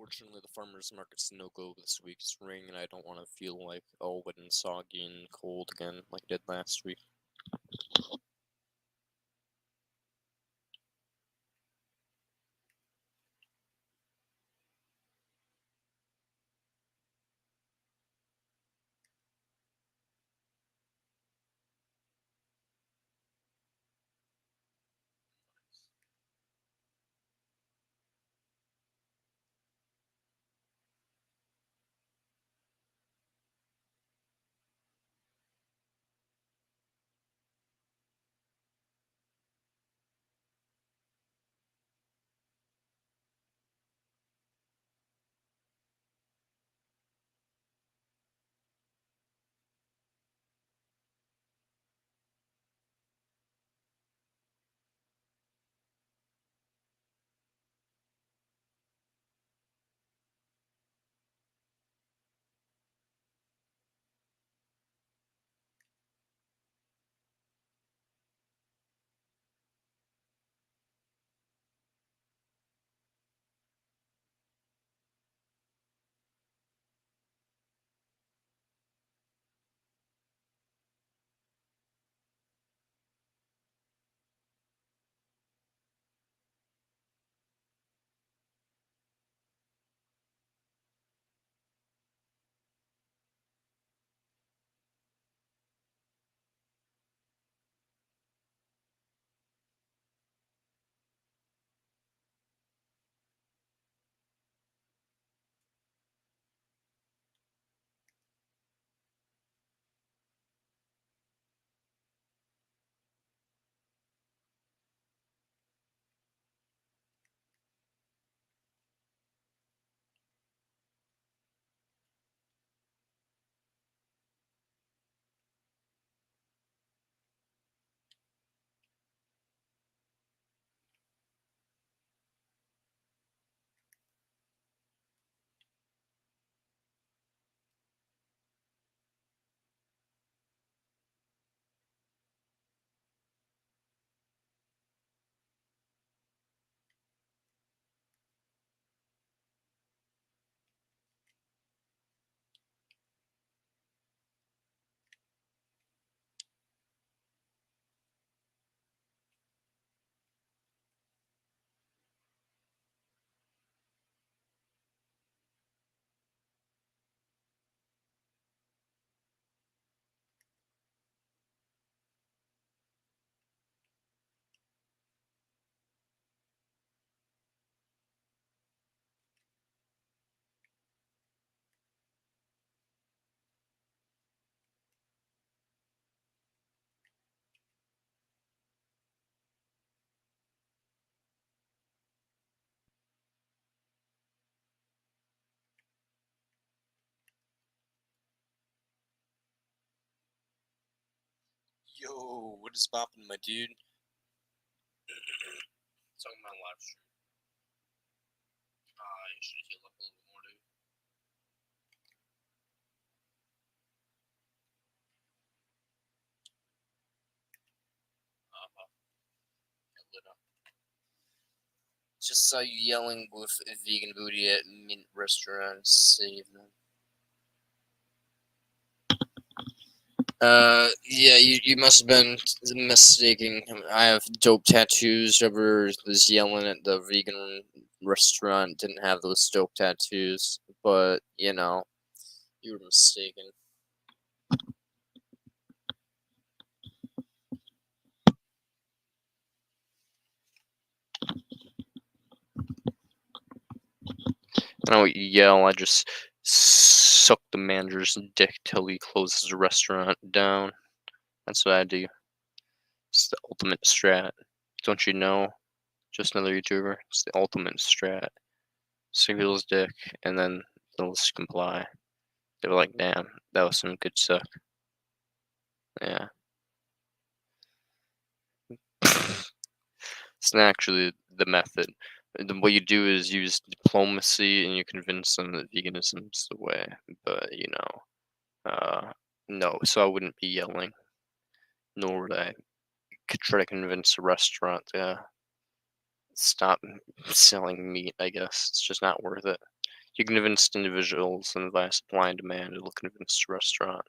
Unfortunately, the farmer's market's no-go this week. It's raining, and I don't want to feel like all wet and soggy and cold again like I did last week. Yo, what is bopping, my dude? Talking about live stream. You should heal up a little bit more, dude. Get lit up. Just saw you yelling with vegan booty at mint restaurants. Save them. Yeah, you must have been mistaking. I have dope tattoos. Whoever was yelling at the vegan restaurant didn't have those dope tattoos, but you know, you were mistaken. I don't yell. I just suck the manager's dick till he closes the restaurant down. That's what I do. It's the ultimate strat. Don't you know? Just another YouTuber. It's the ultimate strat. Suck people's dick, and then they'll just comply. They were like, "Damn, that was some good suck." Yeah. It's not actually the method. What you do is use diplomacy, and you convince them that veganism's the way. But no. So I wouldn't be yelling, nor would I try to convince a restaurant to stop selling meat. I guess it's just not worth it. You can convince individuals, and via supply and demand, it'll convince the restaurant.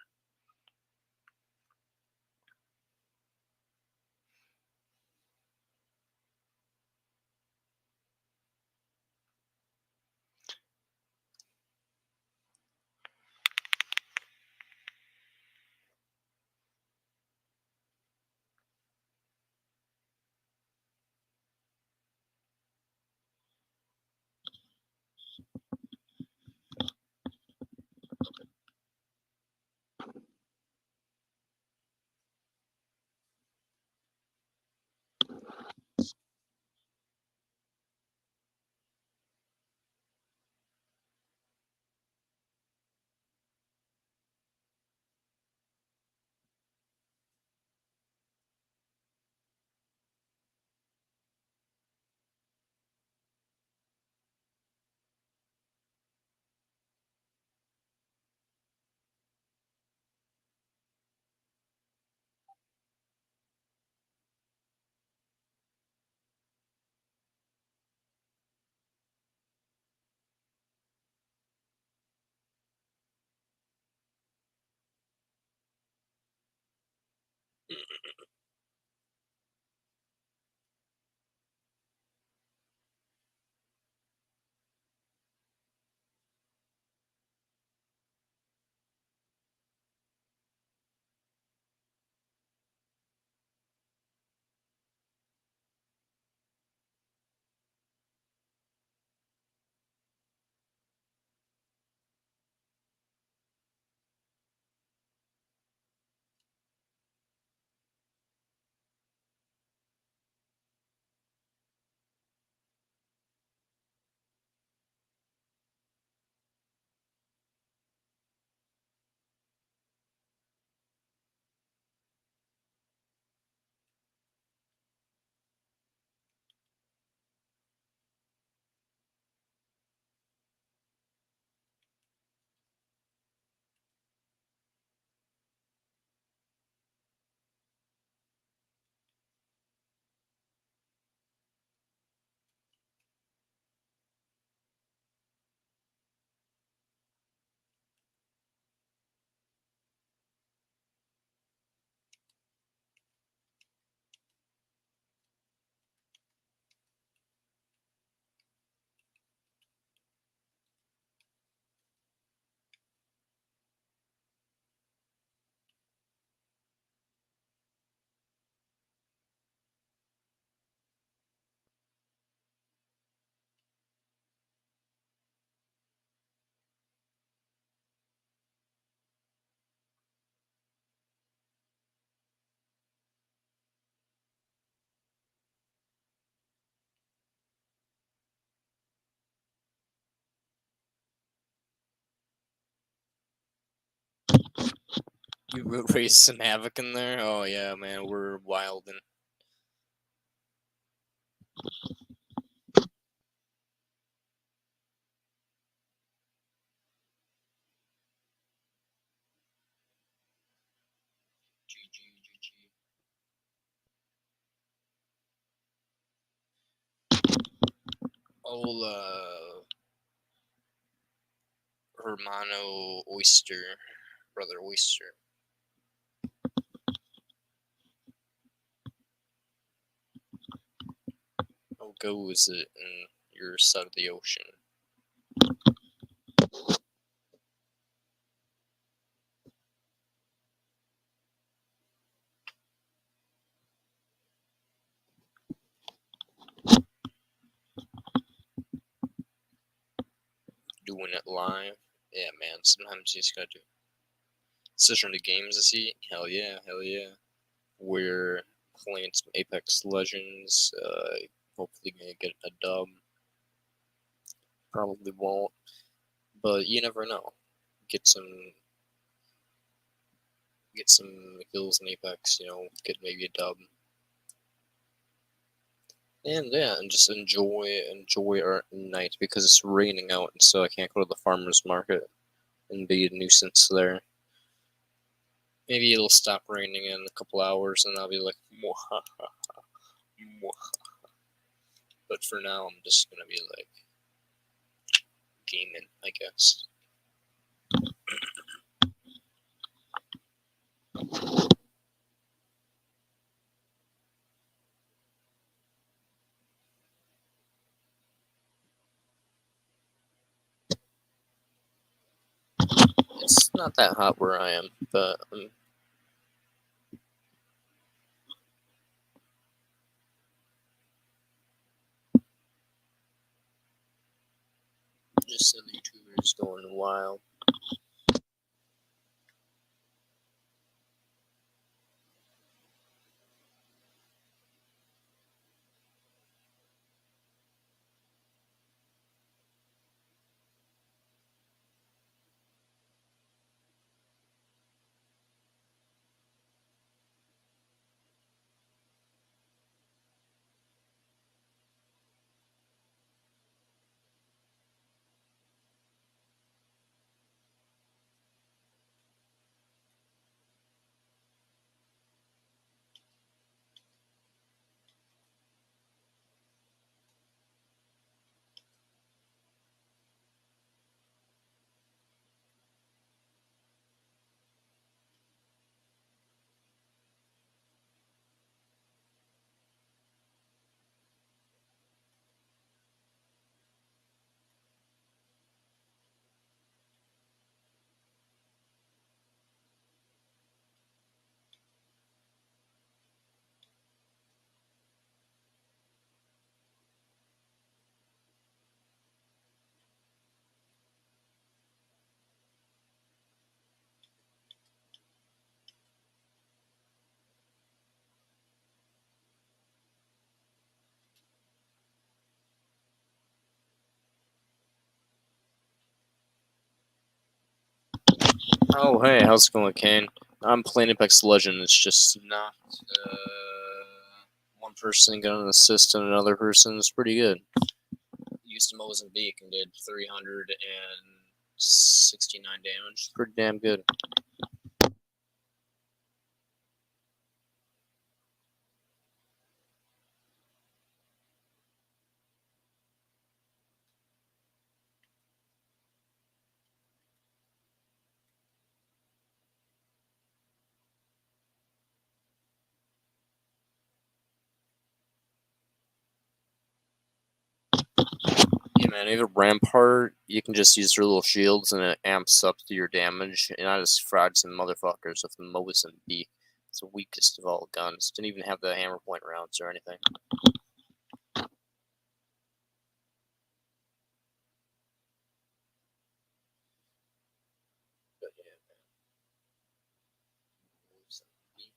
You raised some havoc in there? Oh yeah, man, we're wildin'. GG. Old Hermano Oyster, brother Oyster. How goes it in your side of the ocean? Doing it live? Yeah, man. Sometimes you just gotta do. Session to games this eat? Hell yeah, hell yeah. We're playing some Apex Legends. Hopefully gonna get a dub. Probably won't, but you never know. Get some kills in Apex. You know, get maybe a dub. And yeah, and just enjoy our night because it's raining out, and so I can't go to the farmers market and be a nuisance there. Maybe it'll stop raining in a couple hours, and I'll be like, mwahaha, mwahaha. But for now, I'm just gonna be like demon, I guess. It's not that hot where I am, but just the YouTubers going wild. Oh, hey, how's it going, Kane? I'm playing Apex Legends. It's just not one person got an assist on another person. It's pretty good. Used to Mozambique and did 369 damage. Pretty damn good. Yeah, man, even Rampart, you can just use your little shields and it amps up your damage. And I just fried some motherfuckers with the Mozambique. It's the weakest of all guns. Didn't even have the hammer point rounds or anything. But yeah, man. Mozambique.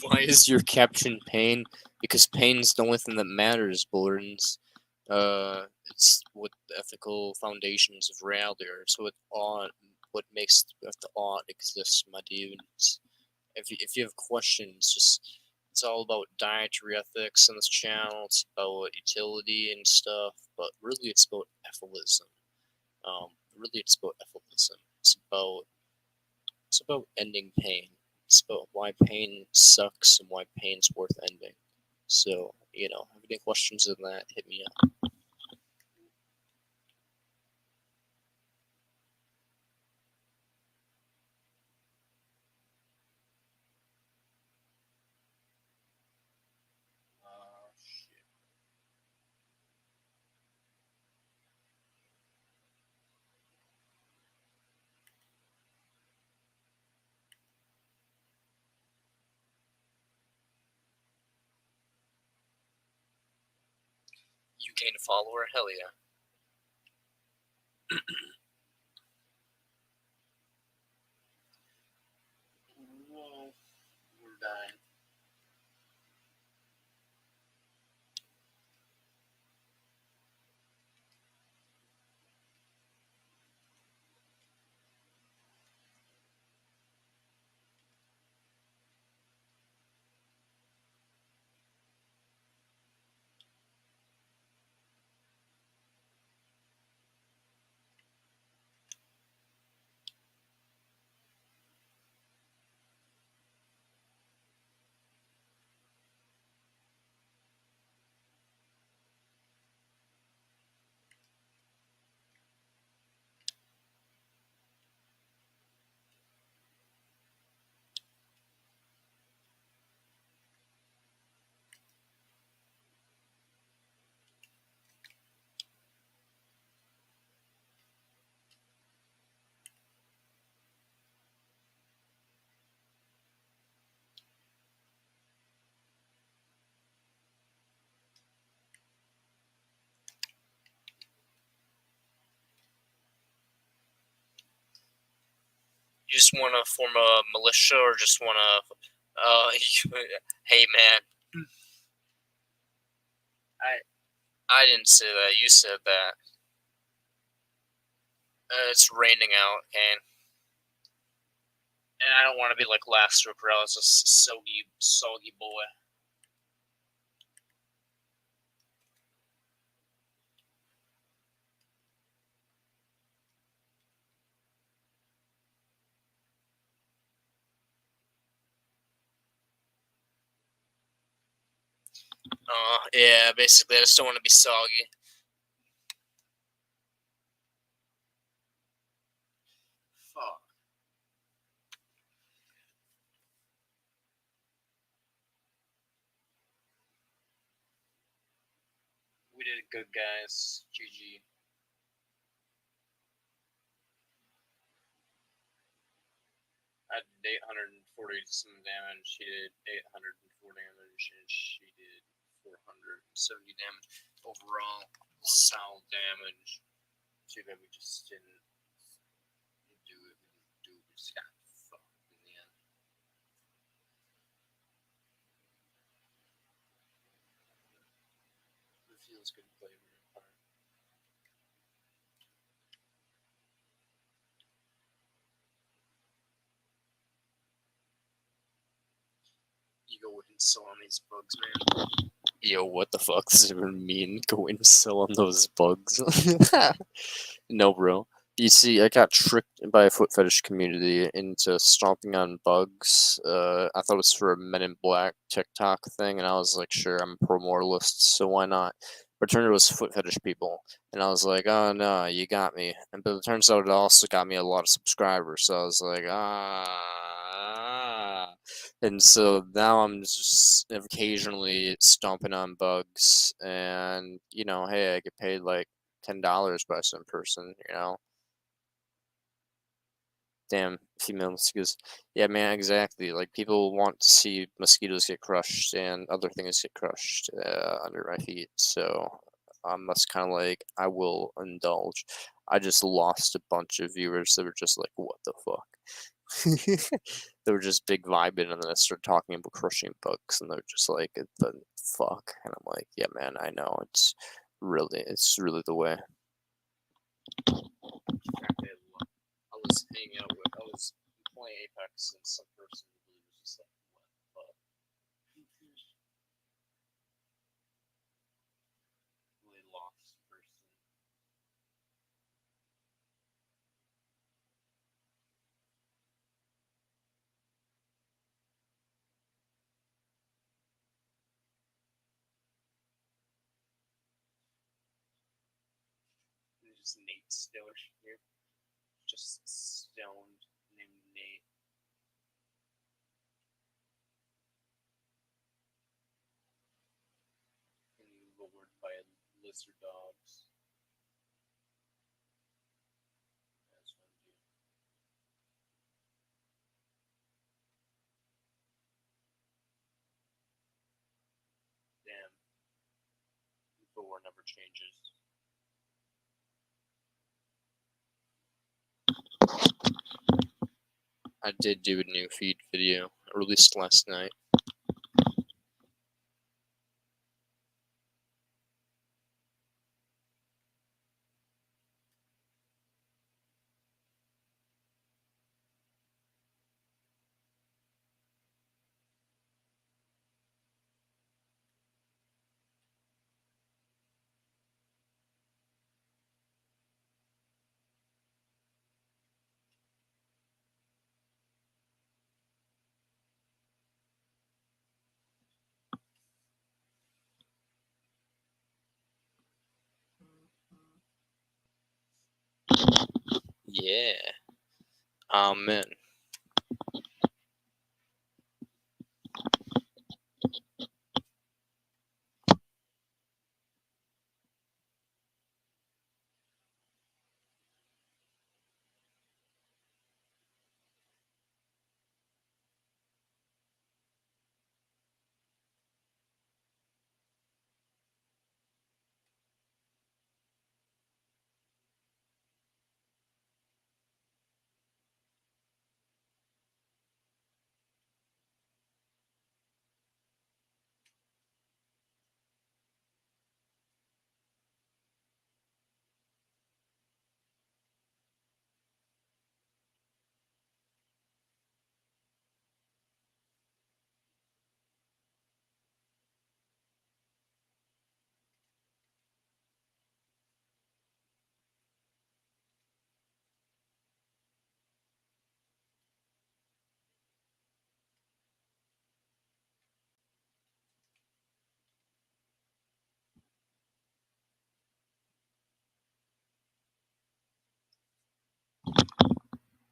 Why is your caption pain? Because pain's the only thing that matters, Bullens. It's what the ethical foundations of reality are. So what makes the art exist, my dudes. If you have questions, it's all about dietary ethics on this channel. It's about utility and stuff, but really it's about ethilism. Really it's about ethilism. It's about ending pain. It's about why pain sucks and why pain's worth ending. So, have any questions on that, hit me up. You gained a follower? Hell yeah. Whoa, we're dying. You just want to form a militia, or just want to? Hey man, I didn't say that. You said that. It's raining out, okay? And I don't want to be like last trooper. I was just soggy boy. Yeah, basically, I just don't want to be soggy. Fuck. We did it good, guys. GG. I did 840 some damage. She did 804 damage, and she did 470 damage. Overall, solid damage. Too bad we just didn't do it. We just got fucked in the end. It feels good to play Vampire. You go and sell on these bugs, man. Yo, what the fuck does it even mean? Go and sell on those bugs? No, bro. You see, I got tricked by a foot fetish community into stomping on bugs. I thought it was for a Men in Black TikTok thing, and I was like, sure, I'm a pro moralist, so why not? But it turned out it was foot fetish people, and I was like, oh no, you got me. But it turns out it also got me a lot of subscribers, so I was like, ah. And so now I'm just occasionally stomping on bugs, and hey, I get paid like $10 by some person. Damn, female mosquitoes. Yeah, man, exactly. Like, people want to see mosquitoes get crushed and other things get crushed under my feet. So, that's kind of like, I will indulge. I just lost a bunch of viewers that were just like, what the fuck? They were just big vibing, and then I started talking about crushing bugs, and they're just like, the fuck? And I'm like, yeah, man, I know. It's really the way. I was hanging out with, I was playing Apex, and some person was just like, what the fuck? Really lost person. And just Nate Stiller here. Just stoned named Nate. And lured by lizard dogs. That's what I'm doing. Damn. But we're never changes. I did do a new feed video, released last night. Yeah. Amen.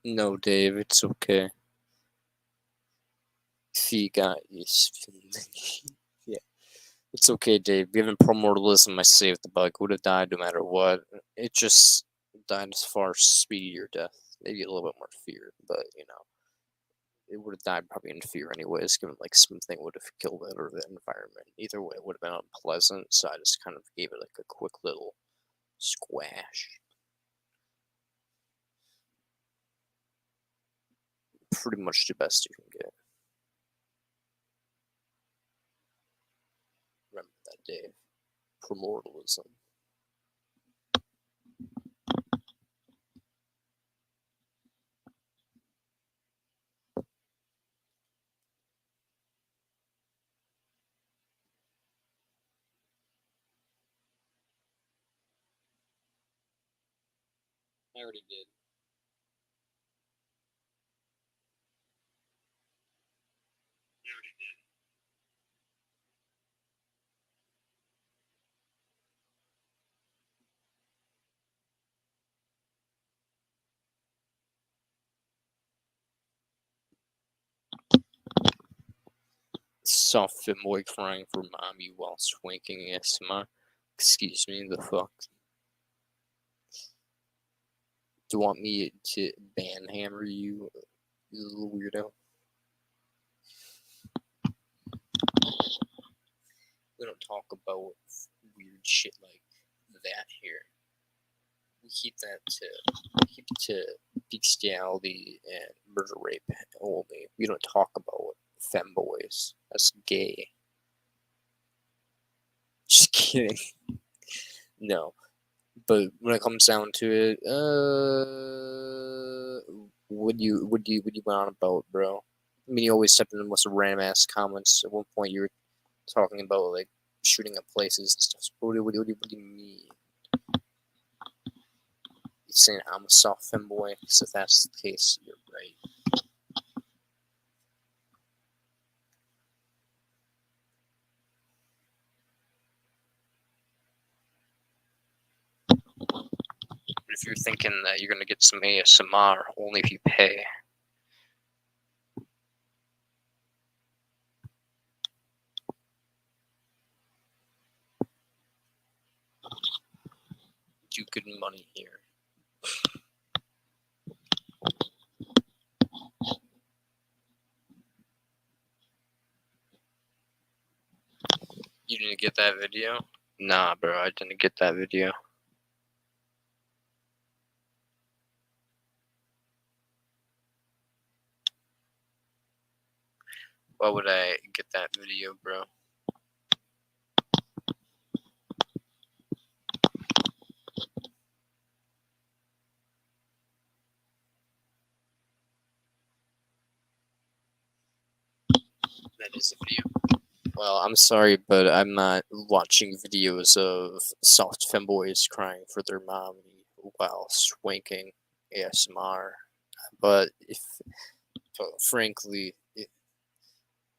No, Dave, it's okay. Yeah. It's okay, Dave. Given primordialism, I saved the bug. Would have died no matter what. It just died as far speedier death. Maybe a little bit more fear, but it would have died probably in fear anyways, given like something would have killed it or the environment. Either way, it would have been unpleasant, so I just kind of gave it like a quick little squash. Pretty much the best you can get. Remember that, Dave. Primordialism. I already did. I already did. Soft boy crying for mommy while swanking ASMR. Excuse me, the fuck? Do you want me to banhammer you, you little weirdo? We don't talk about weird shit like that here. We keep it to bestiality and murder rape only. We don't talk about femboys. That's gay. Just kidding. No. But when it comes down to it, what you went on about, bro? I mean, you always step in with some random ass comments. At one point, you were talking about like shooting up places and stuff. So what do you mean? You saying I'm a soft femboy? Because if that's the case, you're right. But if you're thinking that you're gonna get some ASMR only if you pay, do good money here. You didn't get that video? Nah, bro, I didn't get that video. Why would I get that video, bro? That is a video. Well, I'm sorry, but I'm not watching videos of soft femboys crying for their mommy while swanking ASMR. But frankly,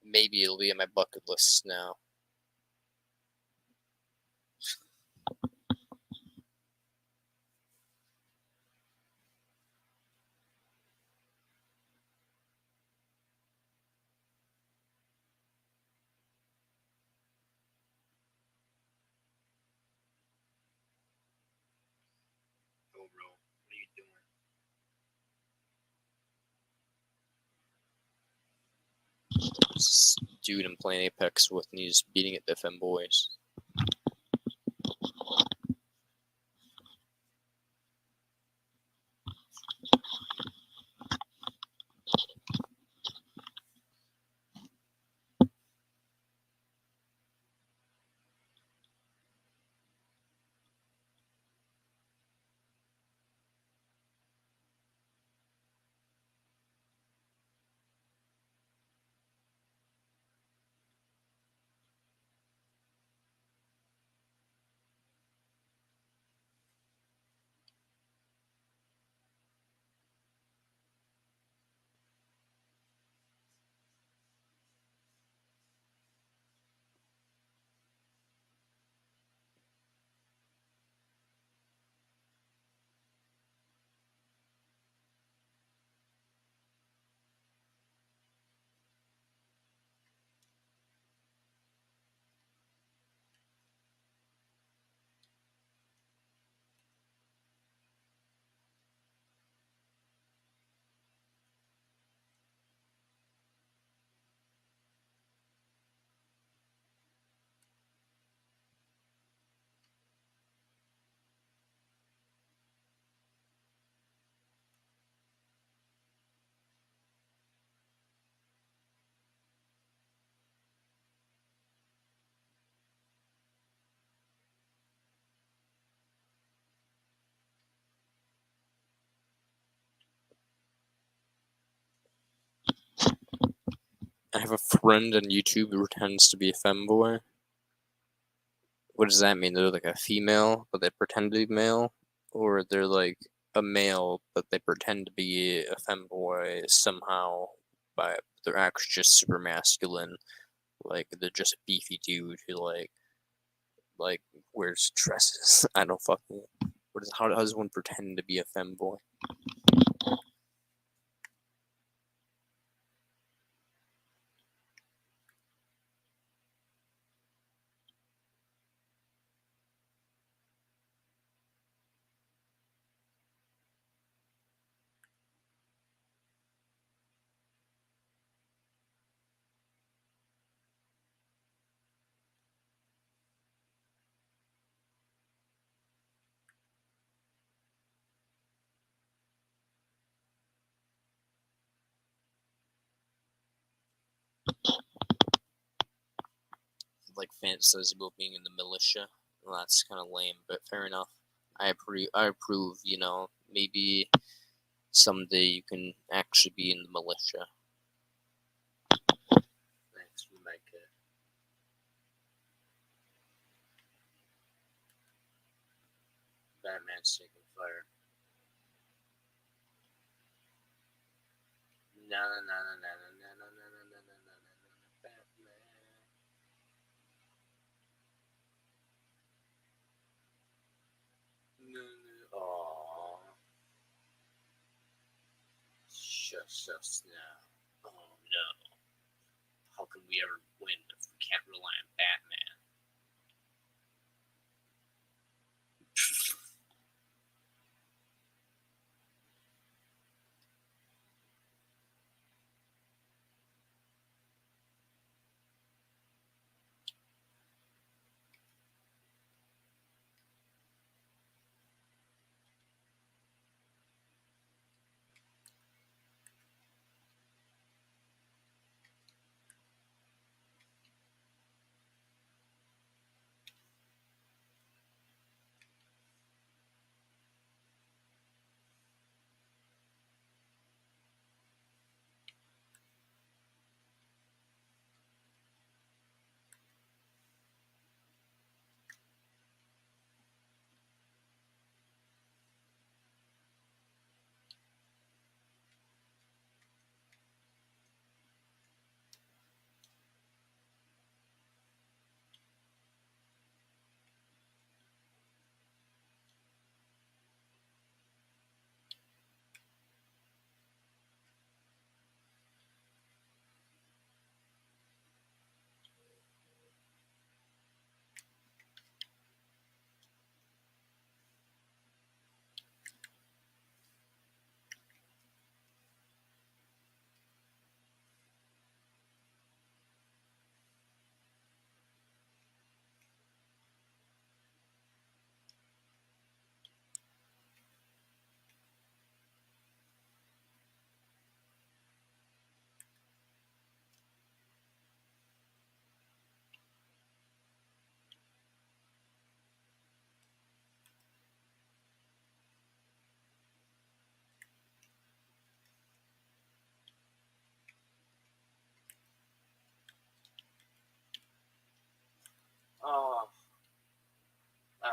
maybe it'll be on my bucket list now. Oh, bro, what are you doing? This dude I'm playing Apex with, and he's beating at the femboys. I have a friend on YouTube who pretends to be a femboy. What does that mean? They're like a female, but they pretend to be male? Or they're like a male, but they pretend to be a femboy somehow, but they're actually just super masculine. Like, they're just a beefy dude who, like wears dresses. I don't fucking... how does one pretend to be a femboy? Like, fantasize about being in the militia. Well, that's kind of lame, but fair enough. I approve, you know, maybe someday you can actually be in the militia. Thanks, Micah. Batman's taking fire. No, no, no, no, no, no, no, no, no, no, no, no, no, Batman. No, no. Aww. Shush us now. Oh no. How can we ever win if we can't rely on Batman?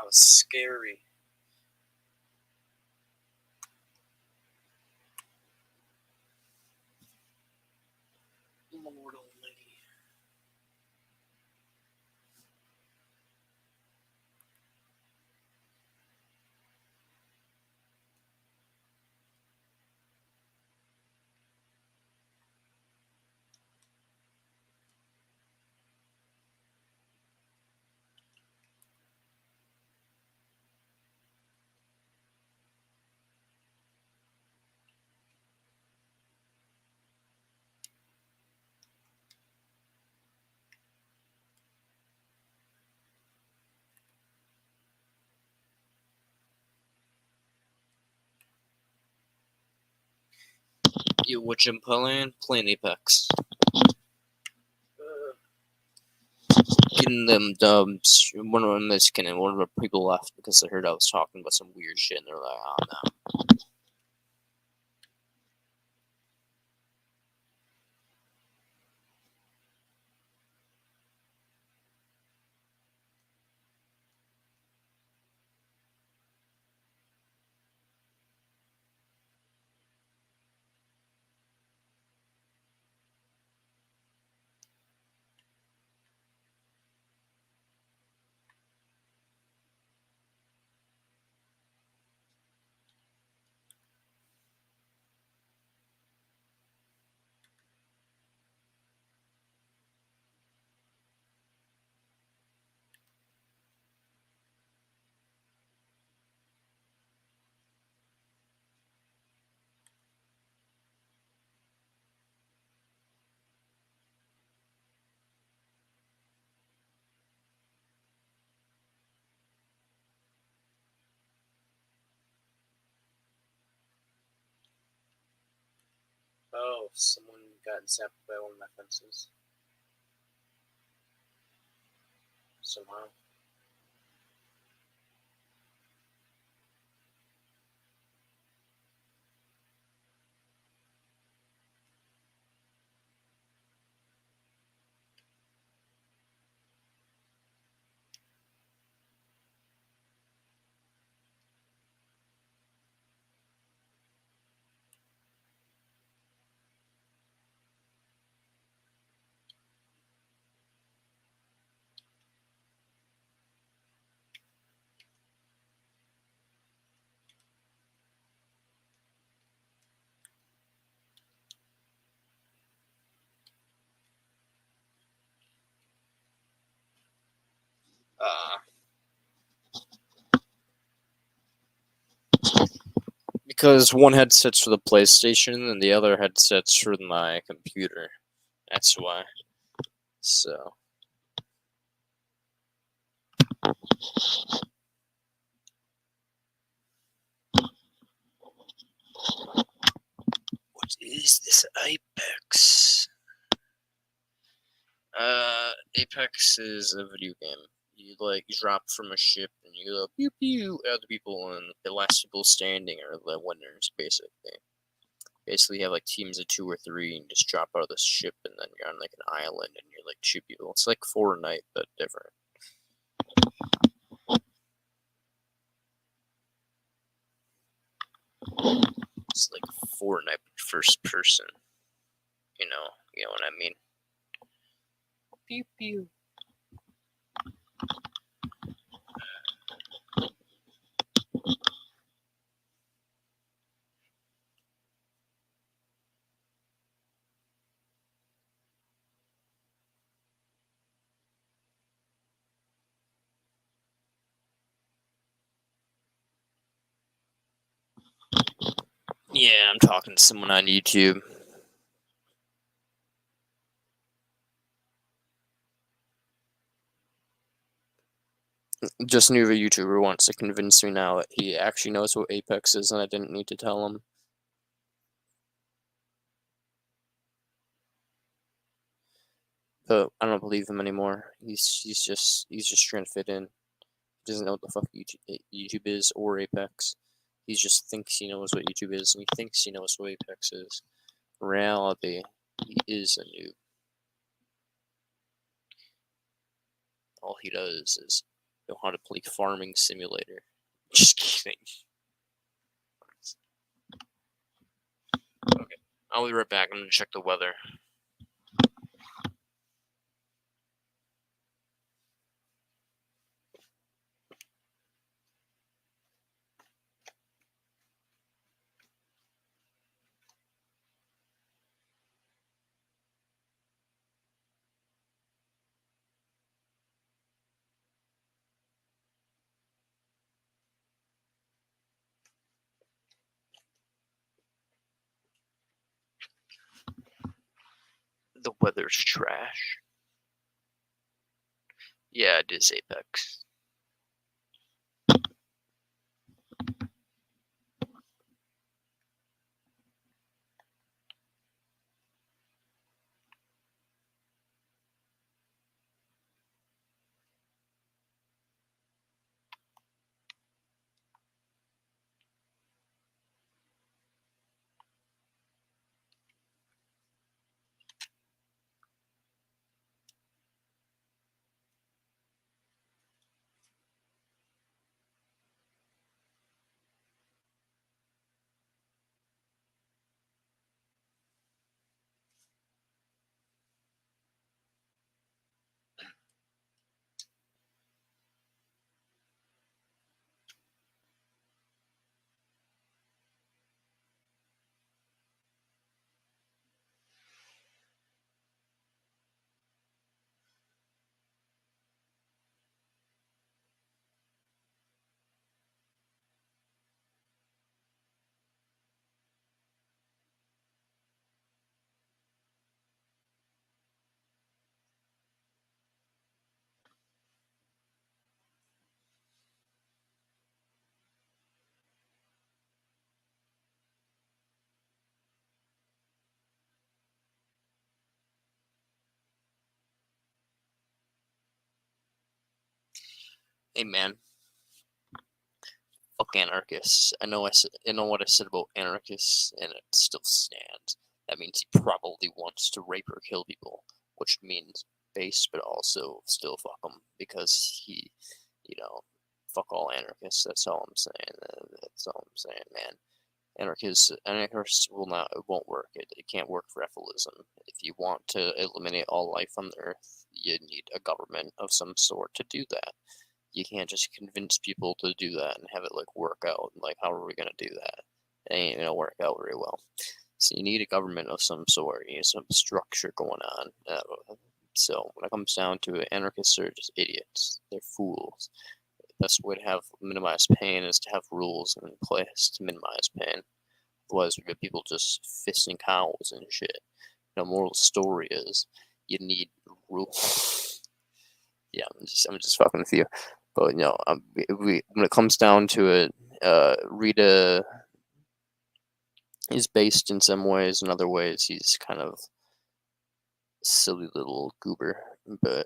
was scary. Lord almighty. You what you playing? Playing Apex. Getting them dubs. One of them is kidding. One of the people left because they heard I was talking about some weird shit, and they're like, "Oh no." Oh, someone got zapped by one of my fences. Somehow. Because one headset's for the PlayStation and the other headset's for my computer. That's why. So. What is this Apex? Apex is a video game. You drop from a ship and you pew pew at the people, and the last people standing are the winners. Basically, you have teams of 2 or 3, and just drop out of the ship, and then you're on an island, and you're shoot people. It's like Fortnite, but different. It's like Fortnite, first person. You know what I mean. Pew pew. Yeah, I'm talking to someone on YouTube. Just knew a YouTuber wants to convince me now that he actually knows what Apex is, and I didn't need to tell him. But I don't believe him anymore. He's just trying to fit in. He doesn't know what the fuck YouTube is or Apex. He just thinks he knows what YouTube is, and he thinks he knows what Apex is. In reality, he is a noob. All he does is know how to play Farming Simulator. Just kidding. Okay, I'll be right back. I'm gonna check the weather. The weather's trash. Yeah, it is Apex. Hey man, fuck anarchists. I know what I said about anarchists, and it still stands. That means he probably wants to rape or kill people, which means base, but also still fuck them because he, fuck all anarchists. That's all I'm saying. That's all I'm saying, man. Anarchists will not. It won't work. It can't work for Ephilism. If you want to eliminate all life on the earth, you need a government of some sort to do that. You can't just convince people to do that and have it like work out. Like, how are we gonna do that? It ain't gonna work out very well. So you need a government of some sort. You need some structure going on. So when it comes down to it, anarchists are just idiots. They're fools. The best way to have minimize pain is to have rules in place to minimize pain. Otherwise, we get people just fisting cows and shit. The moral story is you need rules. Yeah, I'm just fucking with you. But when it comes down to it, Rita is based in some ways. In other ways, he's kind of silly little goober. But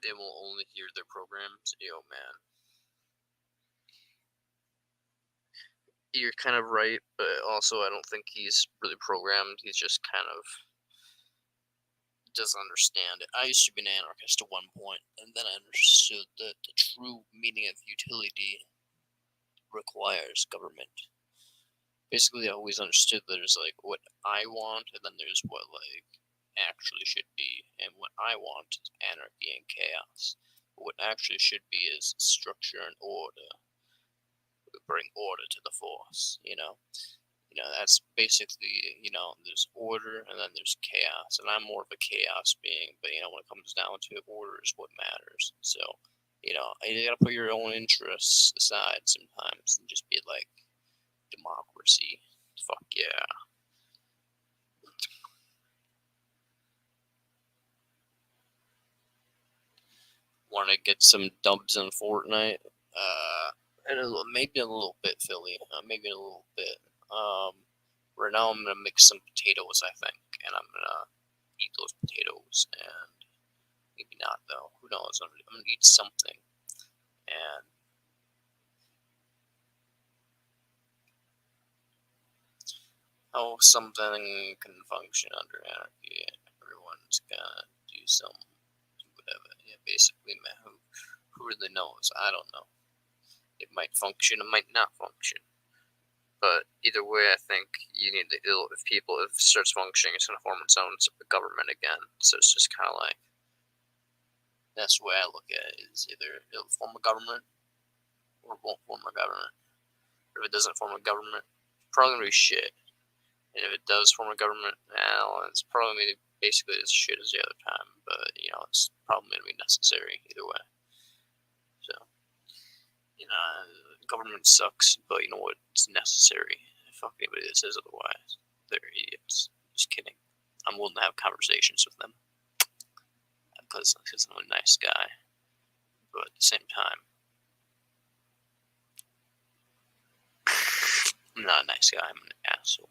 they will only hear their programs. Yo, man, you're kind of right, but also I don't think he's really programmed. He's just kind of doesn't understand it. I used to be an anarchist at one point, and then I understood that the true meaning of utility requires government. Basically, I always understood there's like what I want, and then there's what like actually should be, and what I want is anarchy and chaos. But what actually should be is structure and order. Bring order to the force. That's basically, there's order and then there's chaos. And I'm more of a chaos being, but, when it comes down to it, order is what matters. So, you gotta put your own interests aside sometimes and just be like, democracy. Fuck yeah. Want to get some dubs in Fortnite? And maybe a little bit, Philly. Maybe a little bit. Right now I'm gonna mix some potatoes, I think, and I'm gonna eat those potatoes and Maybe not, though. Who knows? I'm gonna eat something. And how something can function under anarchy. Everyone's gonna do some whatever. Yeah, basically, man, who really knows? I don't know. It might function, it might not function. But either way, I think you need to, if it starts functioning, it's going to form its own government again. So it's just kind of like, that's the way I look at it, is either it'll form a government or it won't form a government. If it doesn't form a government, it's probably going to be shit. And if it does form a government, well, it's probably going to be basically as shit as the other time. But, it's probably going to be necessary either way. So, government sucks, but you know what? It's necessary. Fuck anybody that says otherwise. They're idiots. Just kidding. I'm willing to have conversations with them because I'm a nice guy. But at the same time, I'm not a nice guy. I'm an asshole.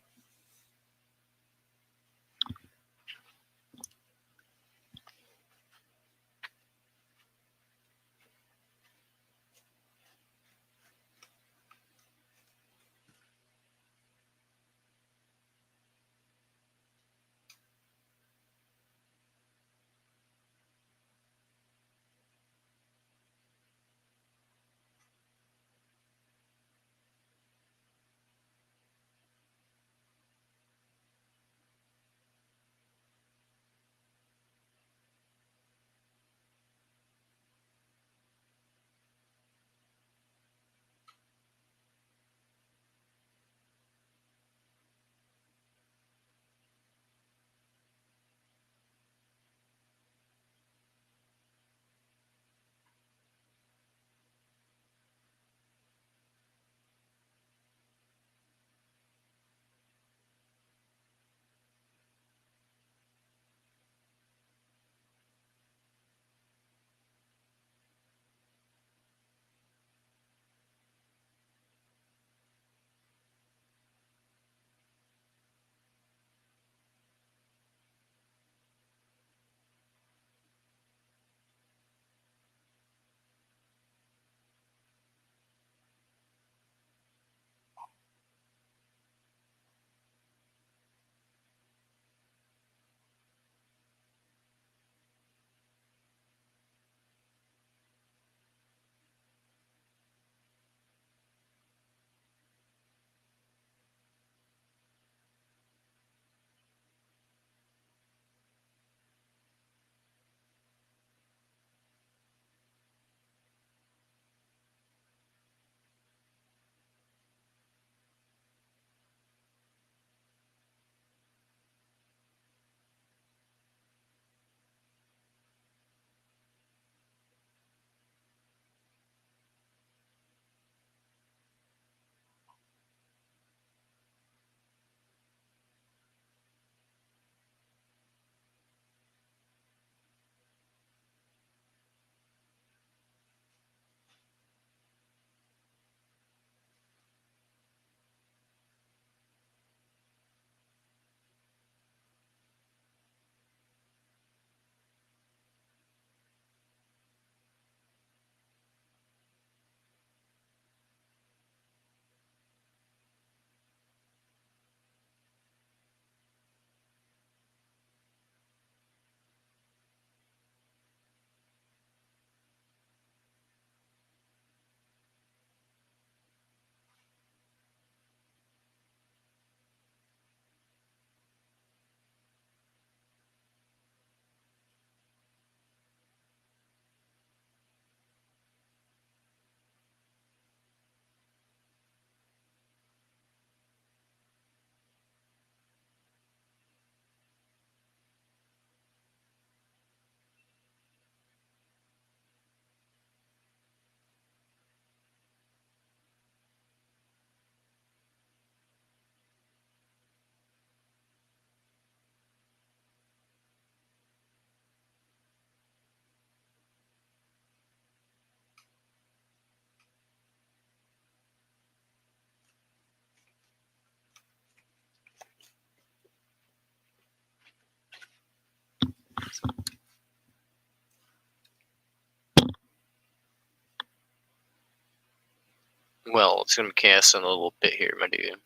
Well, it's gonna be chaos in a little bit here, my dude.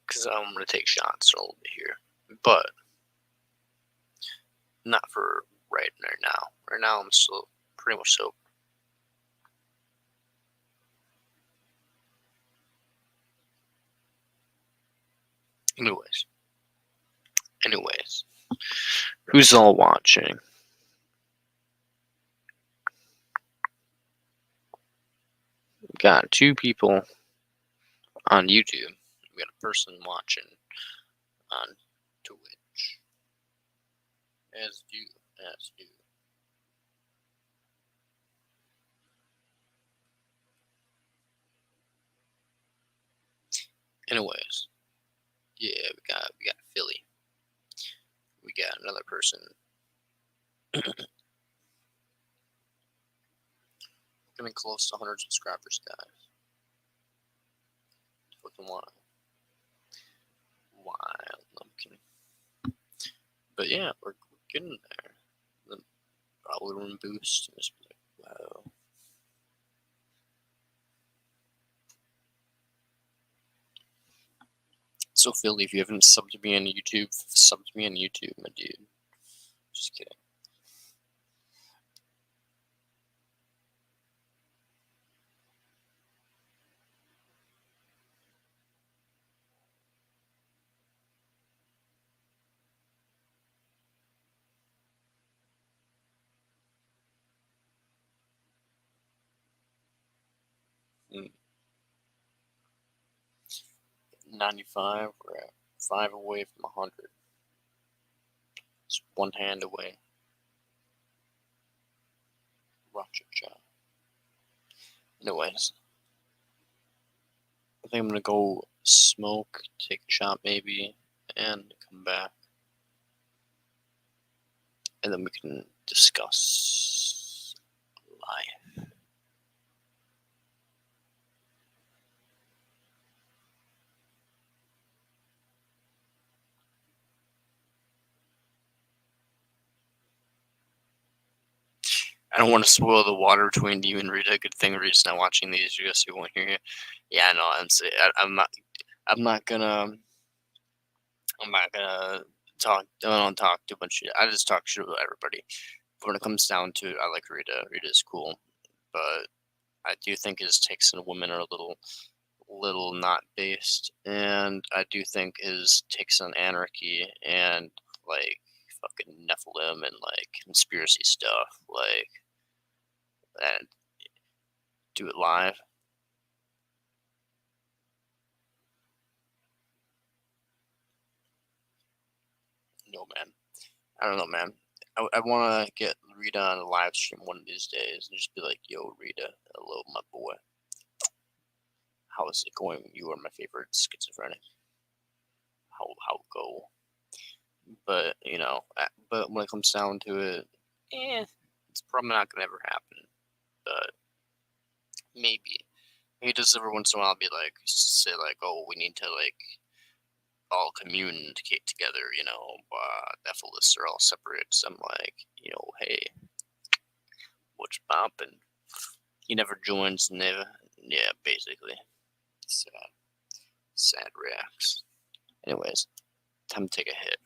Because I'm gonna take shots a little bit here, but not for right now. Right now, I'm still pretty much sober. Anyways, who's all watching? We got 2 people on YouTube. We got a person watching on Twitch. As you. Anyways, yeah, we got Philly. We got another person. Getting close to 100 subscribers, guys. Fucking wild. I'm kidding. But yeah, we're getting there. The probably room boost. Just be like, wow. So Philly, if you haven't subbed to me on YouTube, sub to me on YouTube, my dude. Just kidding. Mm. 95, we're at 5 away from 100. It's one hand away. Rocket shot. Anyways, I think I'm gonna go smoke, take a shot maybe, and come back. And then we can discuss life. I don't want to spoil the water between you and Rita. Good thing Rita's not watching these. You guys won't hear you. Yeah, no, I'm not. I'm not gonna. I'm not gonna talk. I don't talk too much shit. I just talk shit about everybody. But when it comes down to it, I like Rita. Rita's cool, but I do think his takes on women are a little not based, and I do think his takes on anarchy and like fucking Nephilim and like conspiracy stuff, like and do it live. No, man. I don't know, man. I want to get Rita on a live stream one of these days and just be like, "Yo, Rita, hello, my boy. How is it going? You are my favorite schizophrenic. How go?" But but when it comes down to it, it's probably not gonna ever happen. But maybe just every once in a while be like, say like, "Oh, we need to like all communicate together." Nephilists are all separate. So I'm like, hey, what's poppin'? He never joins, never. Yeah, basically. Sad. Sad reacts. Anyways, time to take a hit.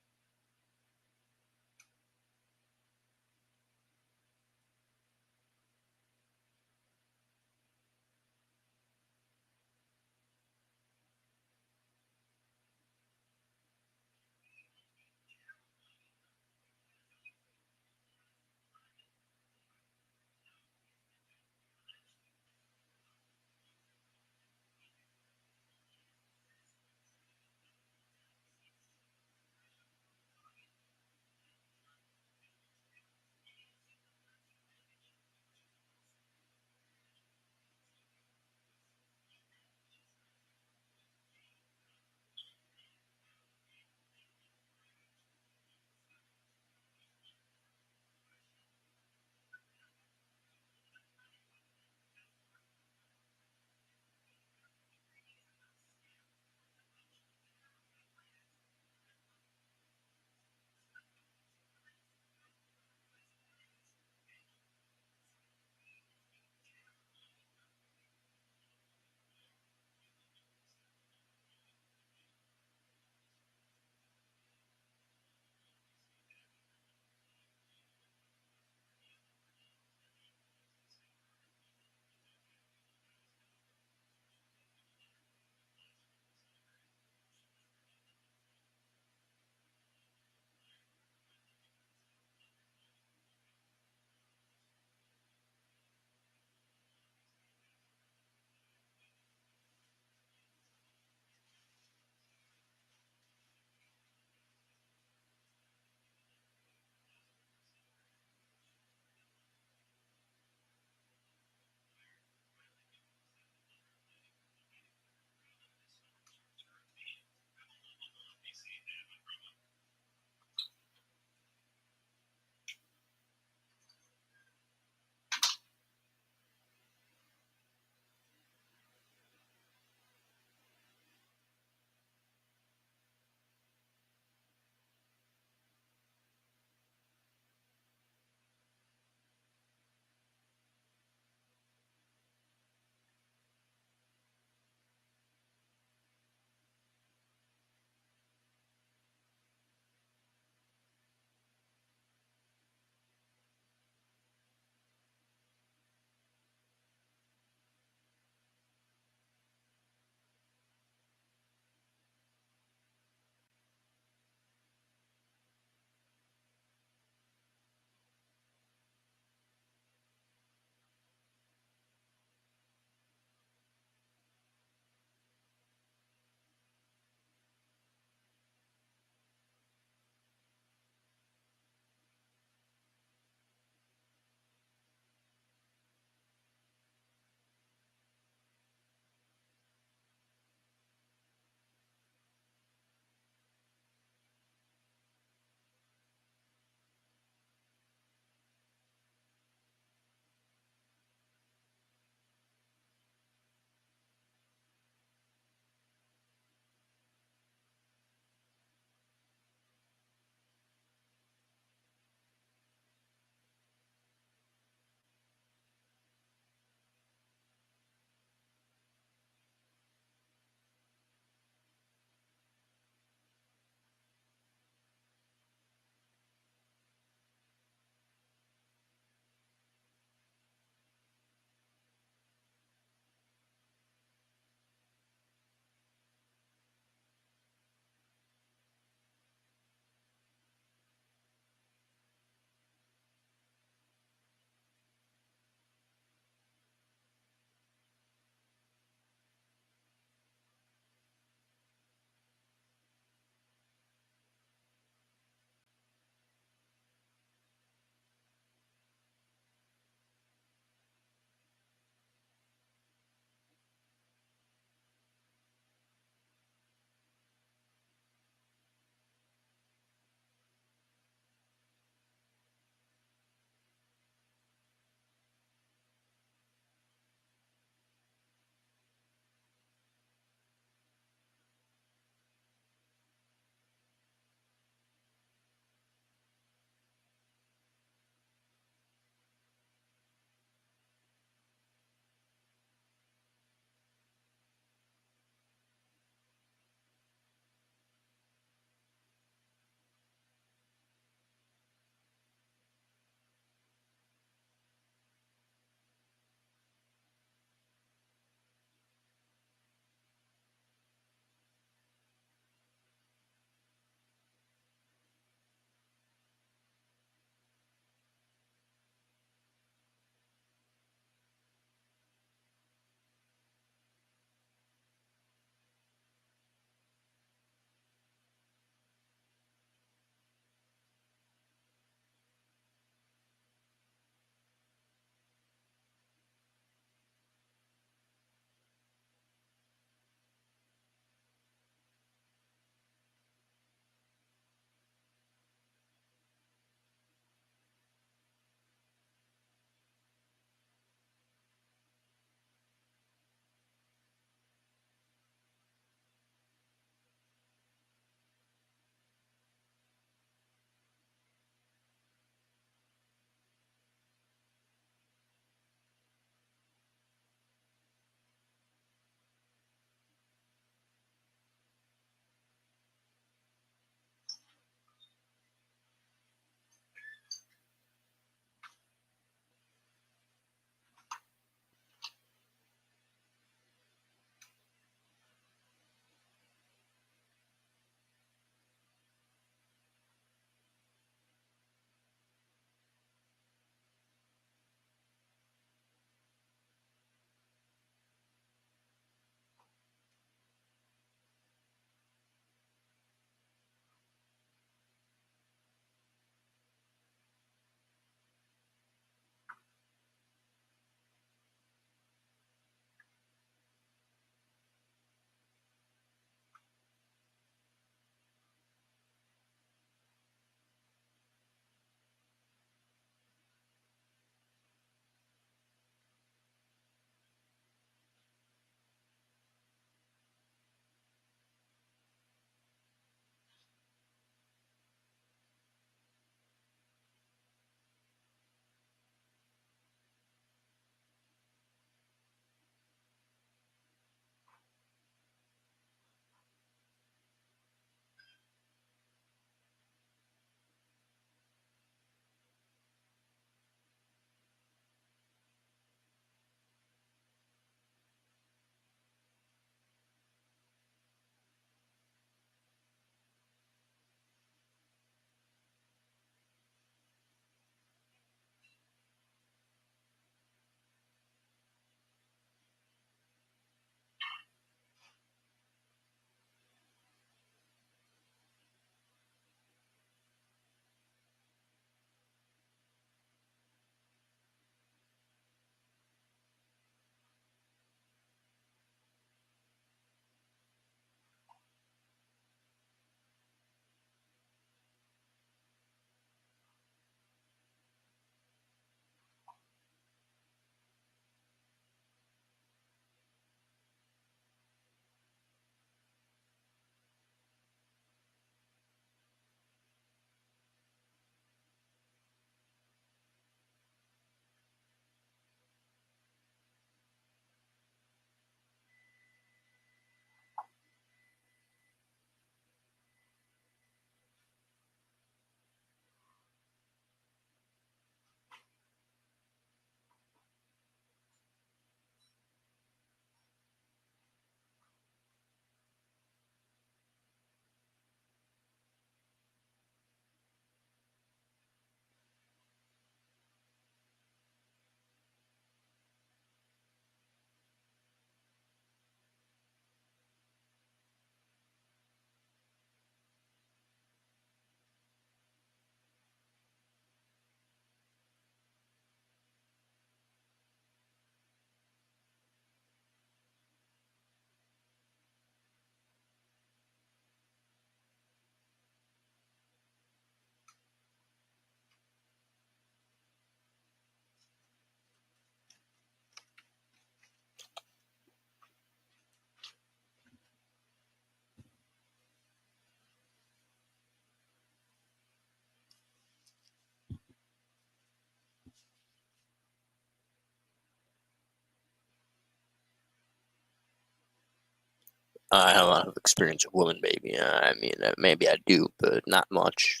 I have a lot of experience with women, baby. I mean, maybe I do, but not much.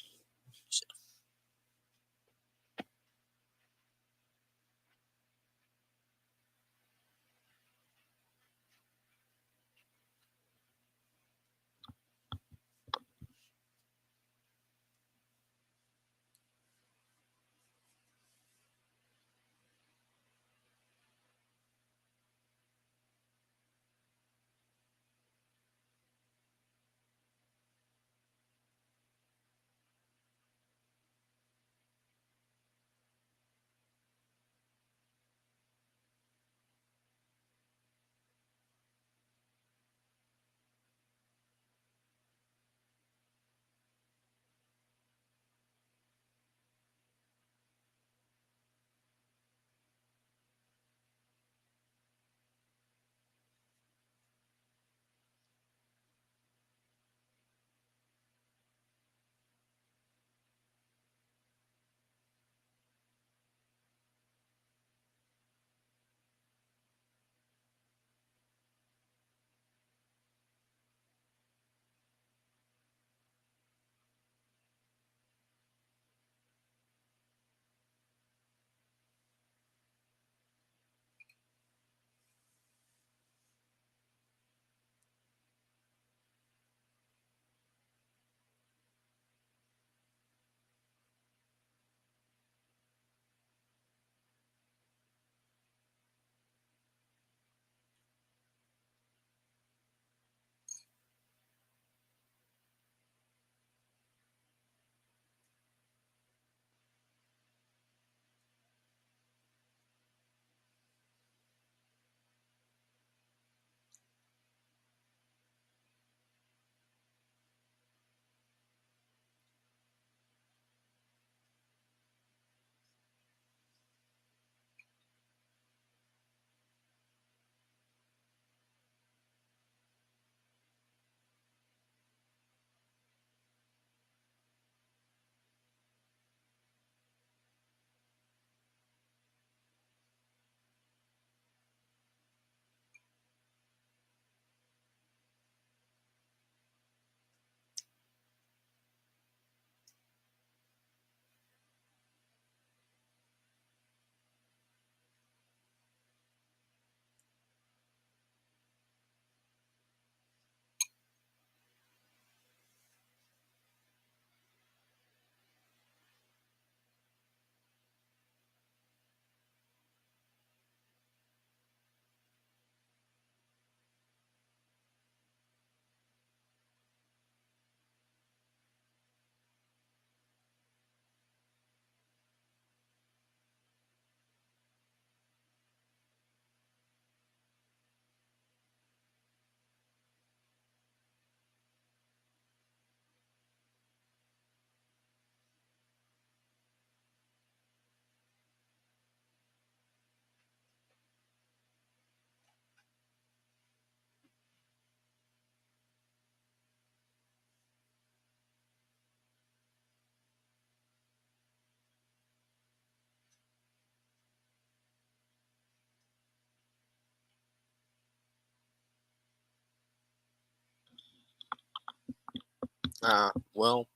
Well,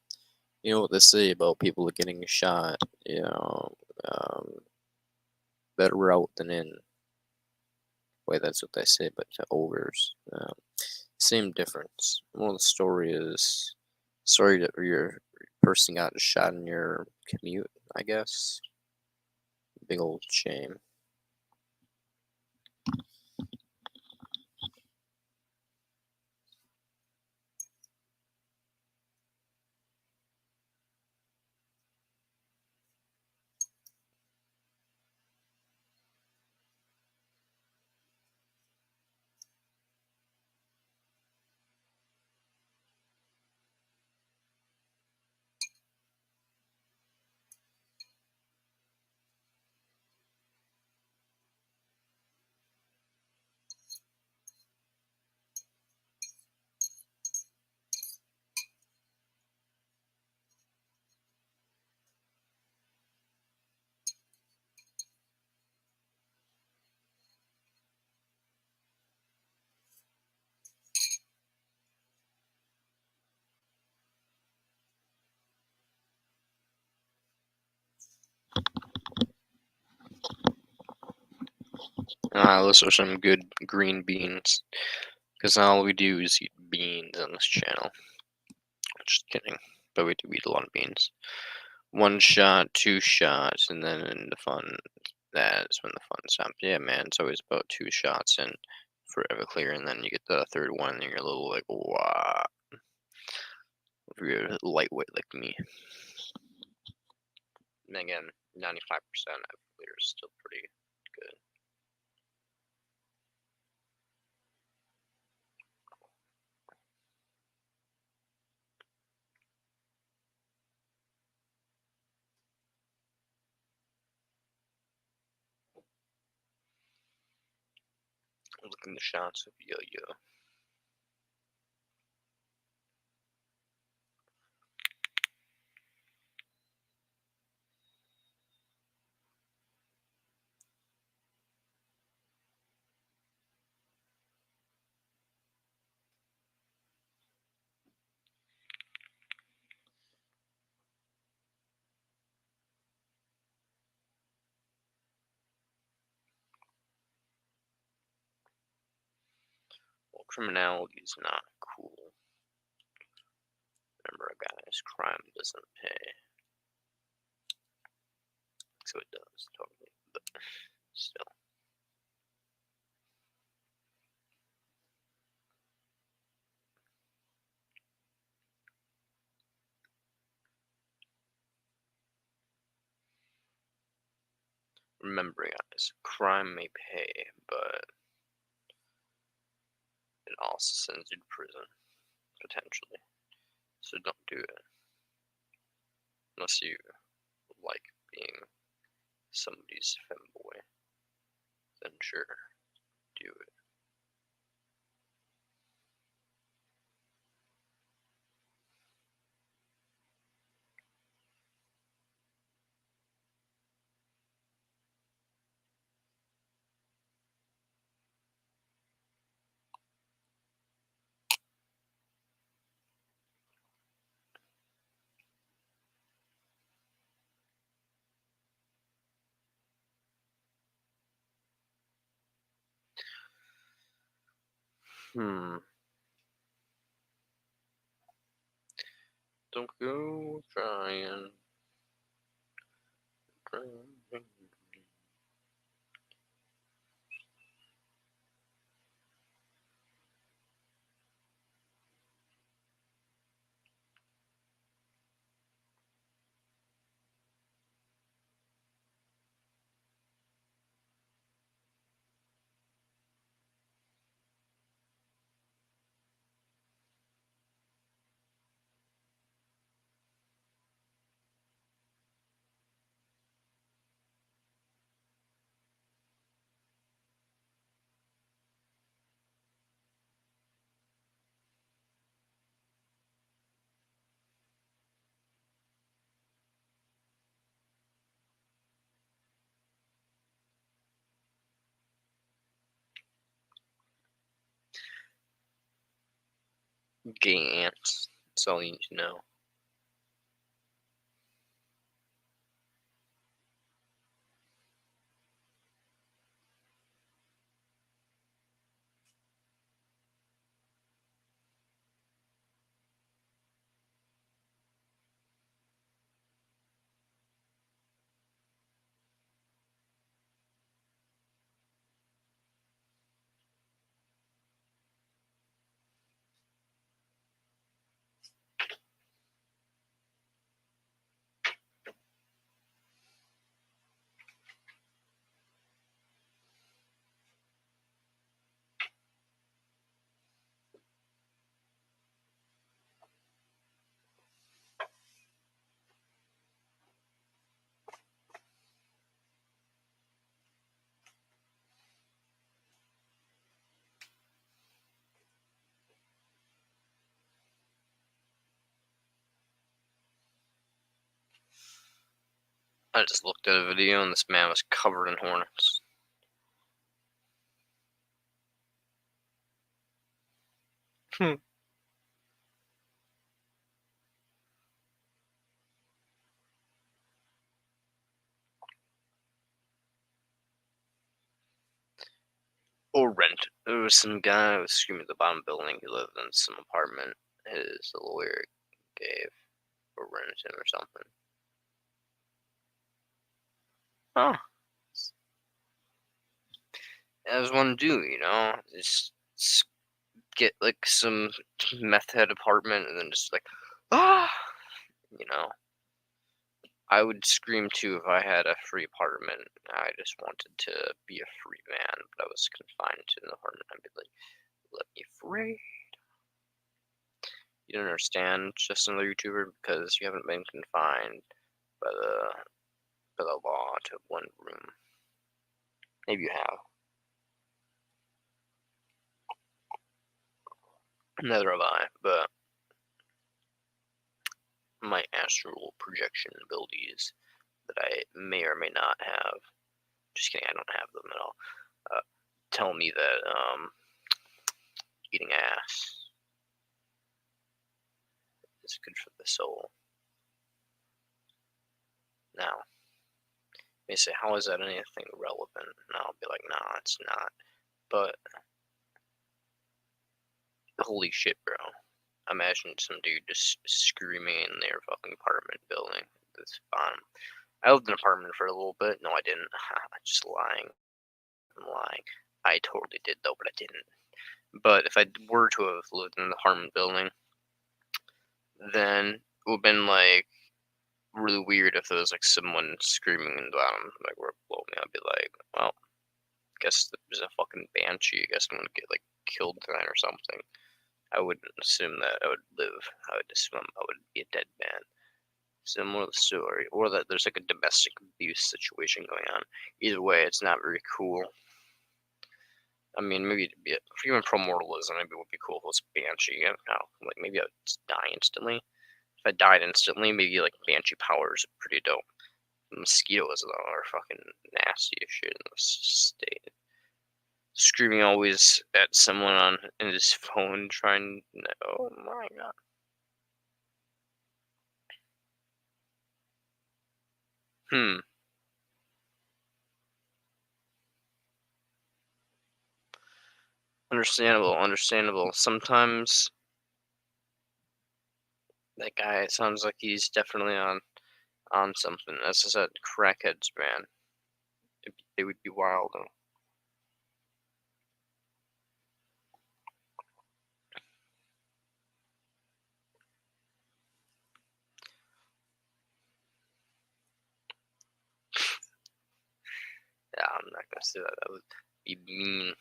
you know what they say about people getting shot. You know, um, better out than in. Wait, that's what they say, but to overs. Same difference. Well, the story is sorry that your person got shot in your commute, I guess. Big old shame. Those are some good green beans. Because all we do is eat beans on this channel. Just kidding. But we do eat a lot of beans. 1 shot, 2 shots, and then in the fun, that's when the fun stops. Yeah, man, it's always about 2 shots and forever clear, and then you get the 3rd one, and you're a little like, wow. If you're lightweight like me. And again, 95% of clear is still pretty good. Looking the shots of yo-yo. Well, criminality is not cool. Remember, guys, crime doesn't pay. So it does, totally, but still. Remember, guys, crime may pay, but it also sends you to prison, potentially. So don't do it. Unless you like being somebody's femboy, then sure, do it. Don't go trying. Gay ants. That's all you need to know. I just looked at a video and this man was covered in hornets. Or rent. There was some guy who was screaming at the bottom building. He lived in some apartment. His lawyer gave or rented him or something. Huh. As one do, just get like some meth head apartment and then just like, ah, you know. I would scream too if I had a free apartment. I just wanted to be a free man, but I was confined to an apartment. I'd be like, let me free. You don't understand, just another YouTuber, because you haven't been confined by the law to one room. Maybe you have. Neither have I, but my astral projection abilities that I may or may not have, just kidding, I don't have them at all, tell me that eating ass is good for the soul. Now, they say, how is that anything relevant? And I'll be like, nah, it's not. But, holy shit, bro. Imagine some dude just screaming in their fucking apartment building. That's fun. I lived in an apartment for a little bit. No, I didn't. Just lying. I'm lying. I totally did, though, but I didn't. But if I were to have lived in an apartment building, then it would have been, like, really weird if there was, like, someone screaming in the bottom, like, where below me. I'd be like, well, guess there's a fucking banshee. I guess I'm gonna get, like, killed tonight or something. I wouldn't assume that I would live. I would assume I would be a dead man. Similar to the story, or that there's like a domestic abuse situation going on. Either way, it's not very cool. I mean, maybe it'd be even pro-mortalism. Maybe it would be cool if it was Banshee. I don't know, like maybe I'd die instantly. If I died instantly, maybe like Banshee powers are pretty dope. Mosquitoes though are fucking nasty as shit in this state. Screaming always at someone on in his phone, trying. Oh my god. Hmm. Understandable, understandable. Sometimes that guy sounds like he's definitely on something. As I said, crackheads, man. They would be wild. Yeah, I'm not gonna say that. That would be mean.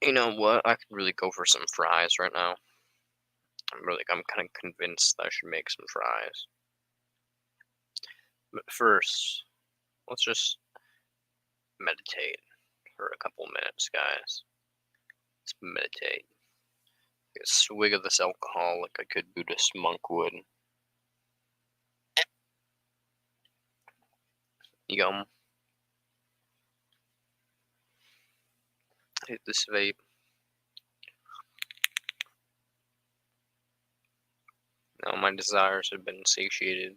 You know what? I could really go for some fries right now. I'm kind of convinced that I should make some fries. But first, let's just meditate for a couple minutes, guys. Let's meditate. Take a swig of this alcohol like a good Buddhist monk would. Yum. Hit this vape. Now my desires have been satiated.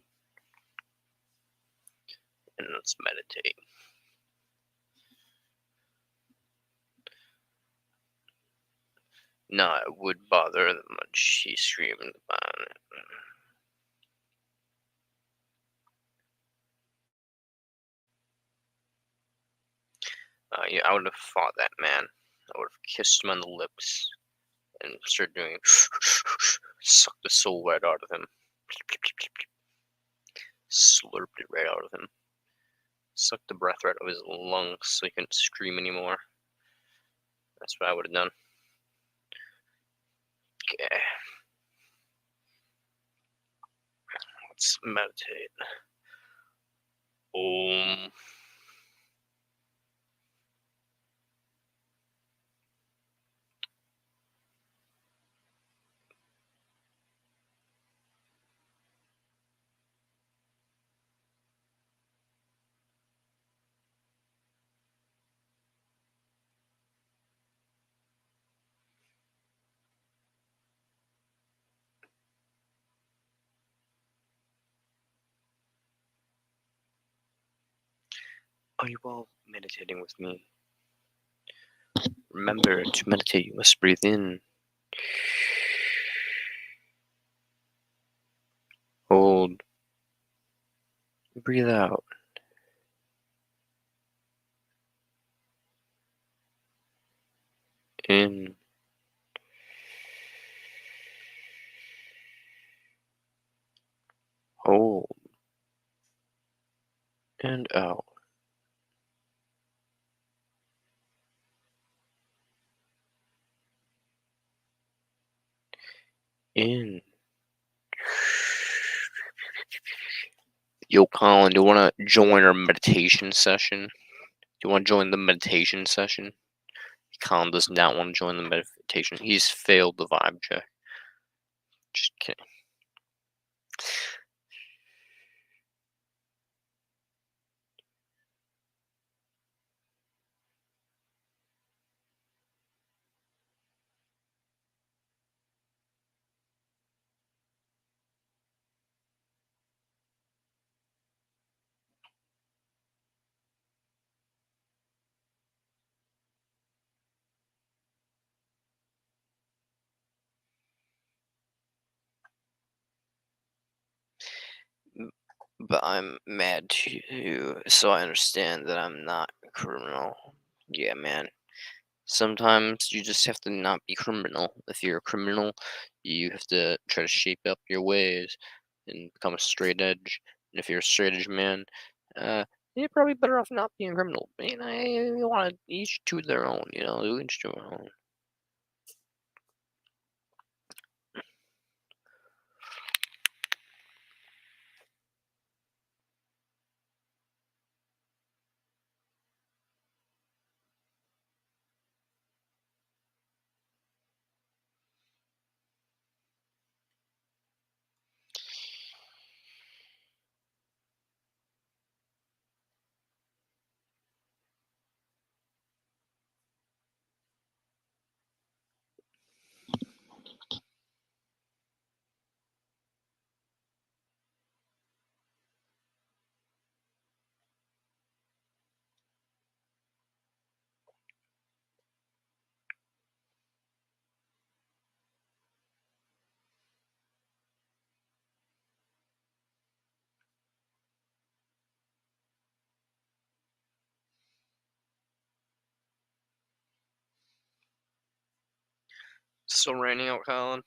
And let's meditate. No, it would bother them when she screamed about it. Yeah, I would have fought that man. I would have kissed him on the lips and started doing suck the soul right out of him. Slurped it right out of him. Sucked the breath right out of his lungs so he couldn't scream anymore. That's what I would have done. Okay. Let's meditate. Om. Are you all meditating with me? Remember, to meditate, you must breathe in, hold, breathe out. In, hold, and out. In. Yo, Colin, do you want to join our meditation session? Do you want to join the meditation session? Colin does not want to join the meditation. He's failed the vibe check. Just kidding. But I'm mad too, so I understand that I'm not a criminal. Yeah, man. Sometimes you just have to not be criminal. If you're a criminal, you have to try to shape up your ways and become a straight edge. And if you're a straight edge man, uh, you're probably better off not being a criminal. You know, you want to each to their own. You know, each to their own. Still raining out, Colin.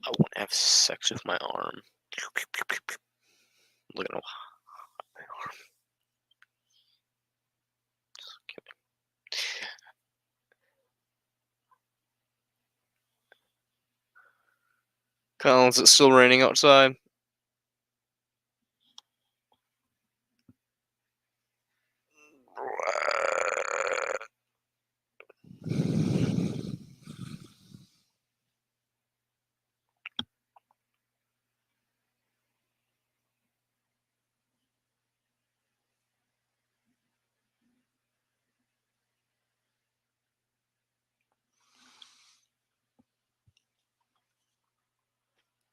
I want to have sex with my arm. Look at my arm. Colin, is it still raining outside?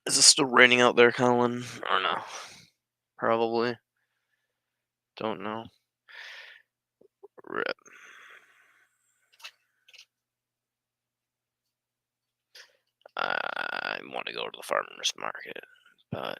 Is it still raining out there, Colin? Or no? Probably. Don't know. Rip. I want to go to the farmer's market, but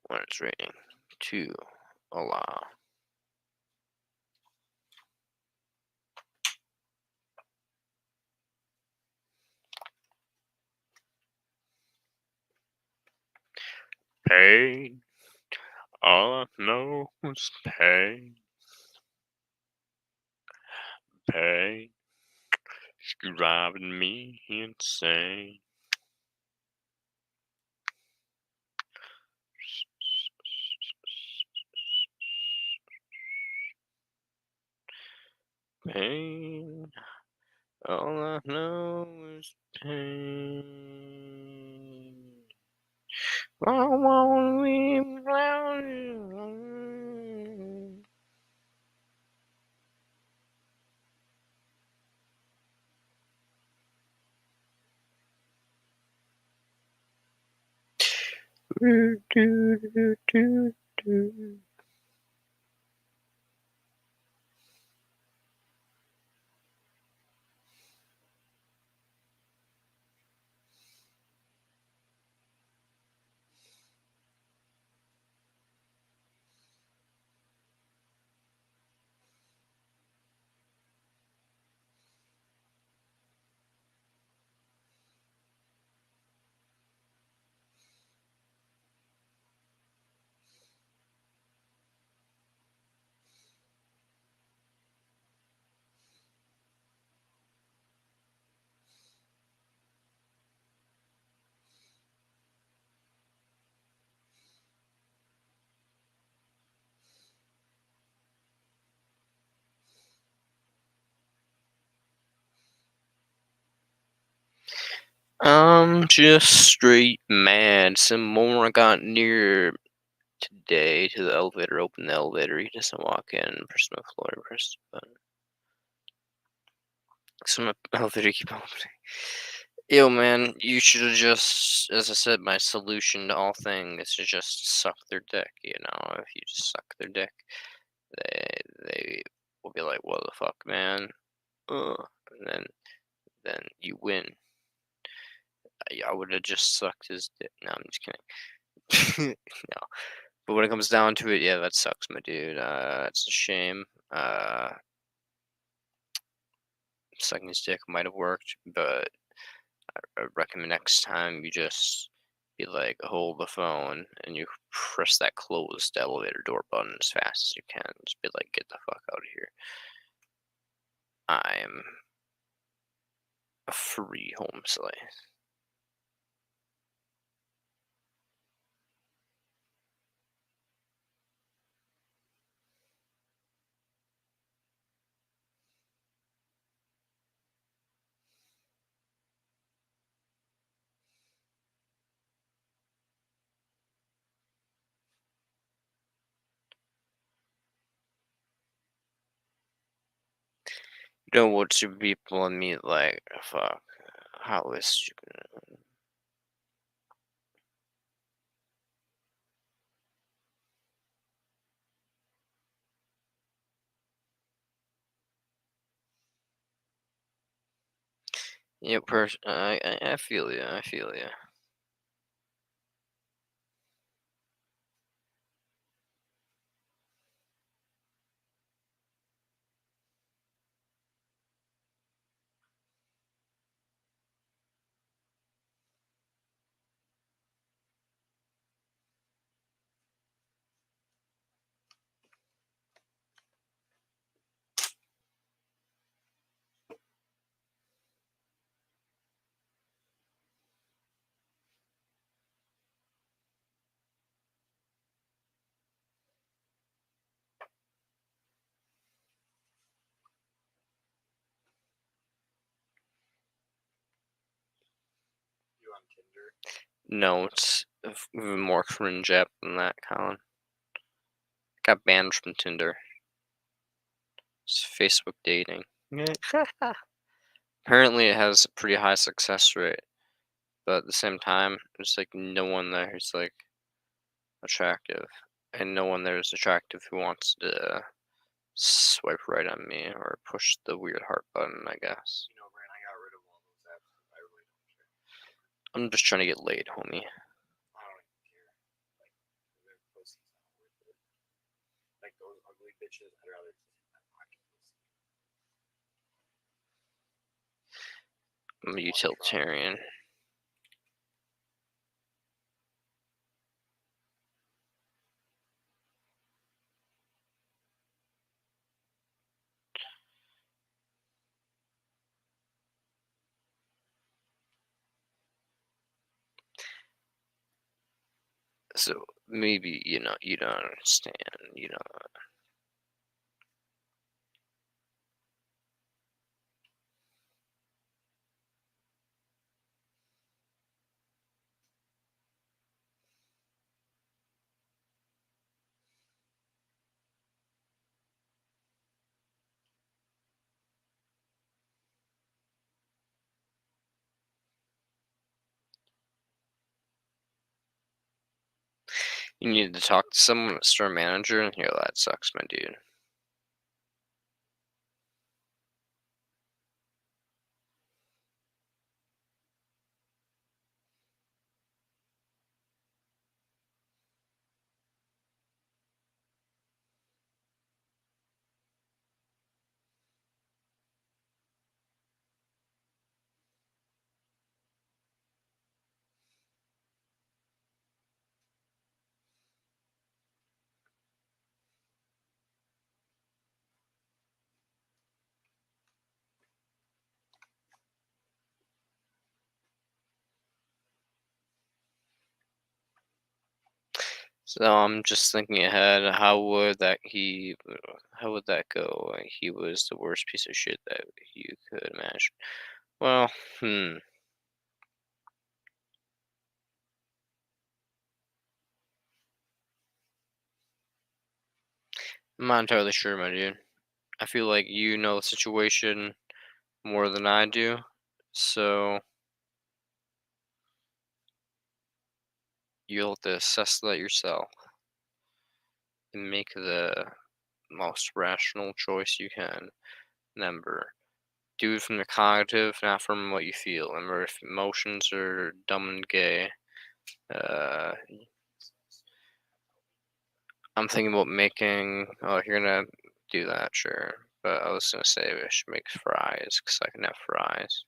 when it's raining, to allow. Pain. All I know is pain. Pain. It's driving me insane. Pain. All I know is pain. I won't leave without you. Do, do, do, do, do. I'm just straight mad. Some more got near today to the elevator, open the elevator. He doesn't walk in, press my floor, press the button. So my elevator keep opening. Yo, man, you should have just, as I said, my solution to all things is to just suck their dick. You know, if you just suck their dick, they will be like, "What the fuck, man?" And then you win. I would have just sucked his dick. No, I'm just kidding. No, but when it comes down to it, yeah, that sucks, my dude. It's a shame. Sucking his dick might have worked, but I recommend next time you just be like, hold the phone and you press that closed elevator door button as fast as you can. Just be like, get the fuck out of here. I'm a free home slave. You know what two people and me like, fuck, how is you gonna... Yeah, I feel you, I feel you. No, it's even more cringe app than that, Colin. Got banned from Tinder. It's Facebook dating. Apparently, it has a pretty high success rate, but at the same time, there's like no one there who's like attractive, and no one there is attractive who wants to swipe right on me or push the weird heart button, I guess. I'm just trying to get laid, homie. I'm a utilitarian. So maybe you don't understand. You know. You need to talk to someone, a store manager, and hear that sucks, my dude. So I'm just thinking ahead. How would that go? He was the worst piece of shit that you could imagine. Well, I'm not entirely sure, my dude. I feel like you know the situation more than I do, so you'll have to assess that yourself and make the most rational choice you can. Remember, do it from the cognitive, not from what you feel. Remember, if emotions are dumb and gay, uh, I'm thinking about making. Oh, you're gonna do that, sure. But I was gonna say I should make fries because I can have fries.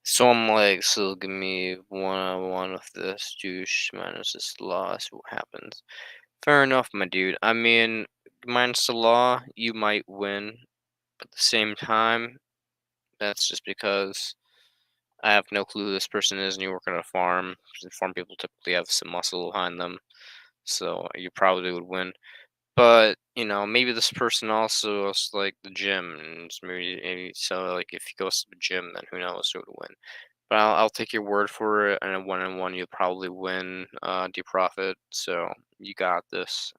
So I'm like, so give me one-on-one with this douche minus this law. See what happens. Fair enough, my dude. I mean, minus the law, you might win. But at the same time, that's just because I have no clue who this person is, and you work on a farm. Farm people typically have some muscle behind them, so you probably would win. But maybe this person also goes to, like, the gym, and maybe so, like, if he goes to the gym, then who knows who would win. But I'll take your word for it, and a one-on-one, you'll probably win, profit. So you got this.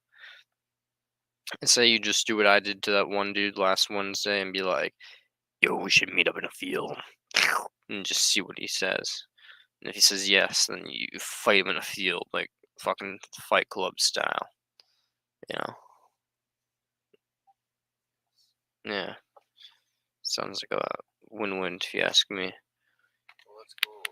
And say you just do what I did to that one dude last Wednesday and be like, "Yo, we should meet up in a field," and just see what he says. And if he says yes, then you fight him in a field, like fucking Fight Club style. You know? Yeah. Sounds like a win-win if you ask me. Let's go.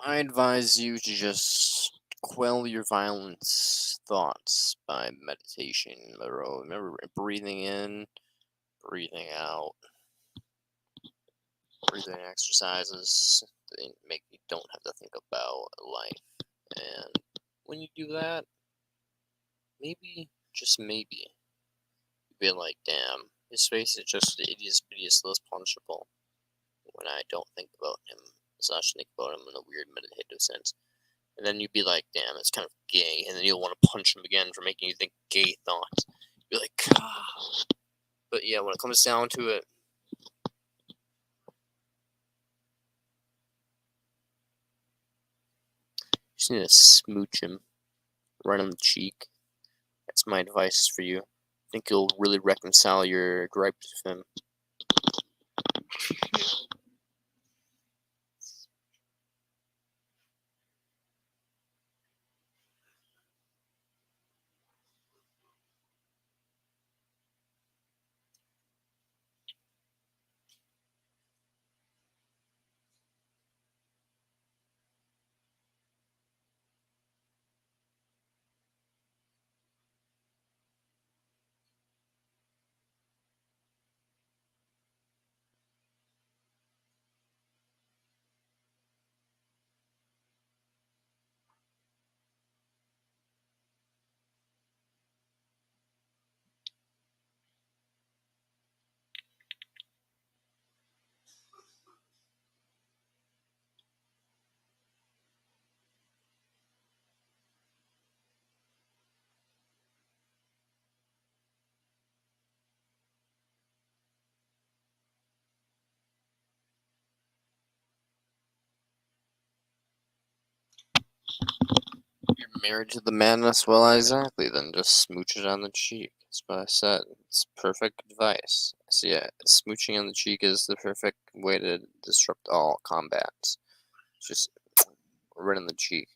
I advise you to just quell your violence thoughts by meditation. Remember breathing in, breathing out, breathing exercises that make you don't have to think about life. And when you do that, maybe, just maybe, you'll be like, damn, his face is just the ittiest less punchable when I don't think about him. Slash think about him in a weird meditative sense. And then you'd be like, damn, it's kind of gay. And then you'll want to punch him again for making you think gay thoughts. You're like, ah. But yeah, when it comes down to it, you just need to smooch him right on the cheek. That's my advice for you. I think you'll really reconcile your gripes with him. You're married to the madness? Well, exactly. Then just smooch it on the cheek. That's what I said. It's perfect advice. So yeah, smooching on the cheek is the perfect way to disrupt all combats. Just right on the cheek.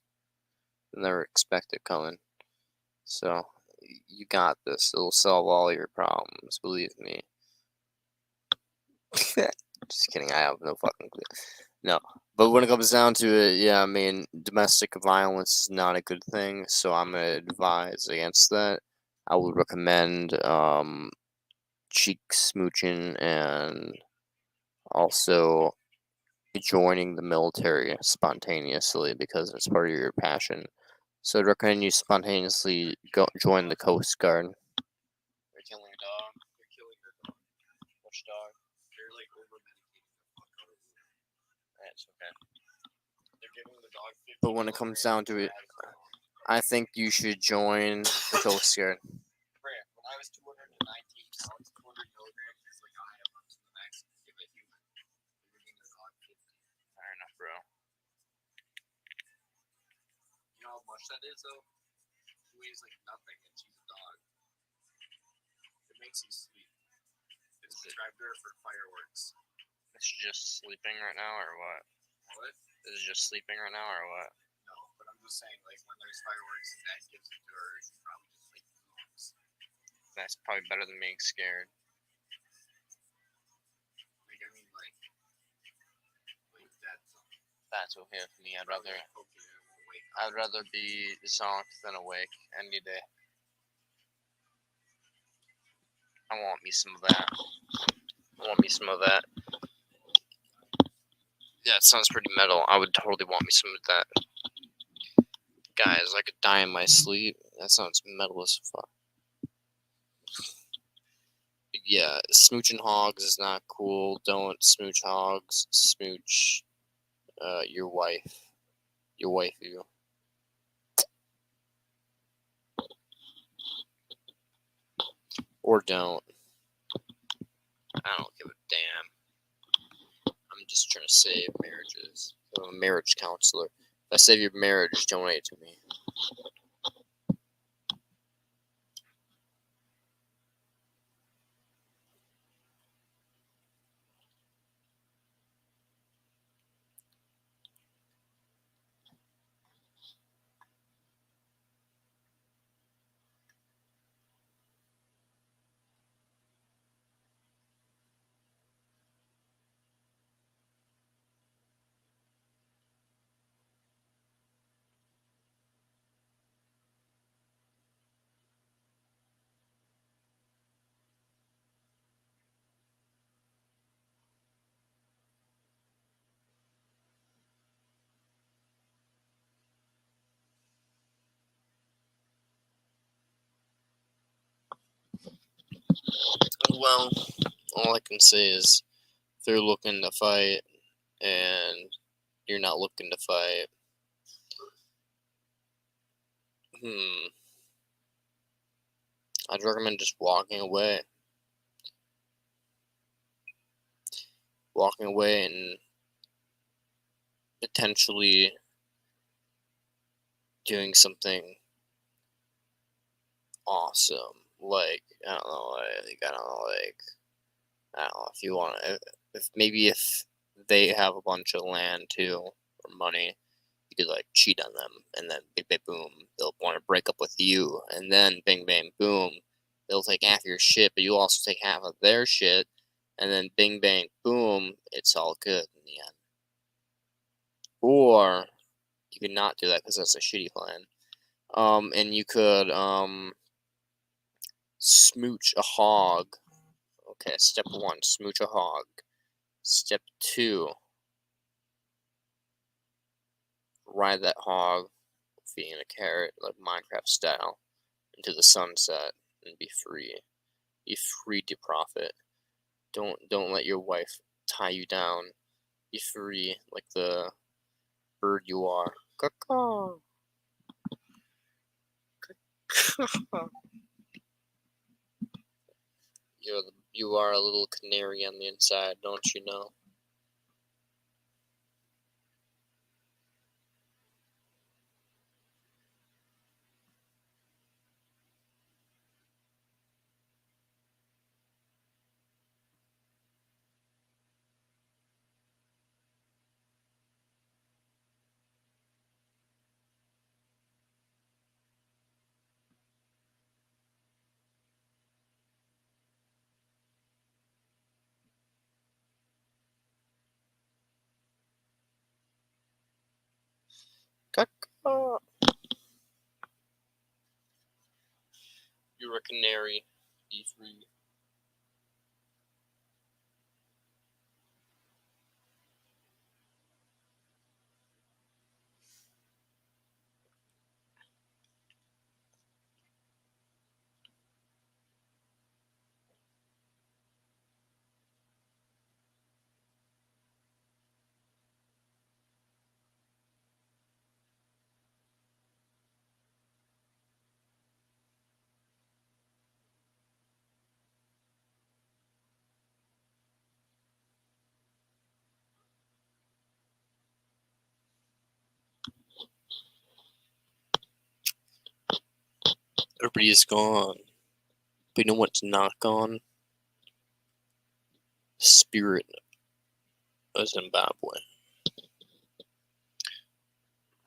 Never expect it coming. So you got this. It'll solve all your problems. Believe me. Just kidding. I have no fucking clue. No. But when it comes down to it, yeah, I mean, domestic violence is not a good thing, so I'm gonna advise against that. I would recommend cheek smooching and also joining the military spontaneously because it's part of your passion. So I'd recommend you spontaneously join the Coast Guard. They're killing a dog. They're killing their dog. Which dog? They're like over medicating the fuck out of it. That's okay. They're giving the dog 50 But when it comes down to it, I think you should join the Coast Guard. When I was 219 pounds, 200 milligrams is like a high amount to the max to give a human. They're giving the dog 50. Fair enough, bro. You know how much that is, though? She weighs like nothing, and she's a dog. It makes you sleep. It's prescribed her for fireworks. Is she just sleeping right now, or what? What? Is she just sleeping right now, or what? No, but I'm just saying, like, when there's fireworks and dad gives it to her, she probably just, like, moves. That's probably better than being scared. Like, I mean, like that's something. That's okay with me. I'd rather Okay, I won't wake up. I'd rather be zonked than awake any day. I want me some of that. I want me some of that. Yeah, it sounds pretty metal. I would totally want me some of that. Guys, I could die in my sleep. That sounds metal as fuck. Yeah, smooching hogs is not cool. Don't smooch hogs. Smooch your wife. Your waifu. Or don't. I don't give a damn. I'm just trying to save marriages. I'm a marriage counselor. If I save your marriage, donate it to me. Well, all I can say is if they're looking to fight and you're not looking to fight, I'd recommend just walking away. Walking away and potentially doing something awesome. Like, I don't know if you want to, if they have a bunch of land too, or money, you could like cheat on them, and then bing bang boom, they'll want to break up with you, and then bing bang boom, they'll take half your shit, but you also take half of their shit, and then bing bang boom, it's all good in the end. Or you could not do that because that's a shitty plan. And you could smooch a hog. Okay, step 1, smooch a hog. Step 2, ride that hog, feeding a carrot, like Minecraft style, into the sunset and be free. Be free to profit. Don't let your wife tie you down. Be free like the bird you are. Caw-caw. You are a little canary on the inside, don't you know? Caw-caw. You're a canary. Be free. Everybody's gone. But you know what's not gone? The spirit of Zimbabwe.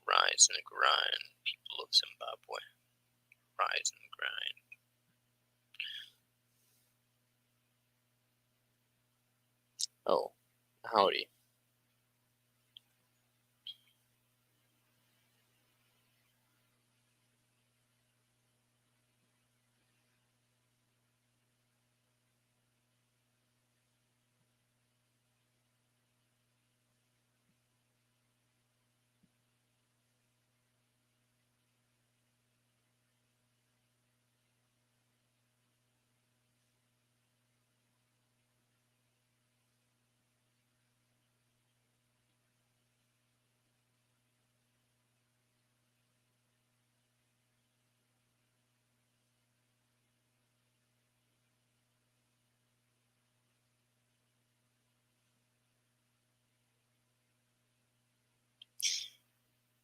Rise and grind, people of Zimbabwe. Rise and grind. Oh, howdy.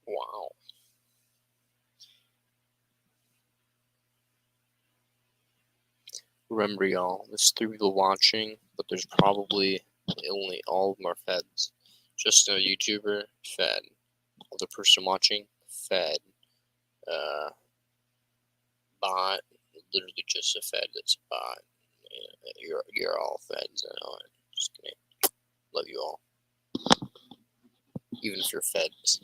Wow. Remember, y'all, there's 3 people watching, but there's probably only all of them are feds. Just a YouTuber, fed. Other person watching, fed. Bot, literally just a fed that's a bot. Yeah, you're all feds, I know it. Just kidding. Love you all. Even if you're feds.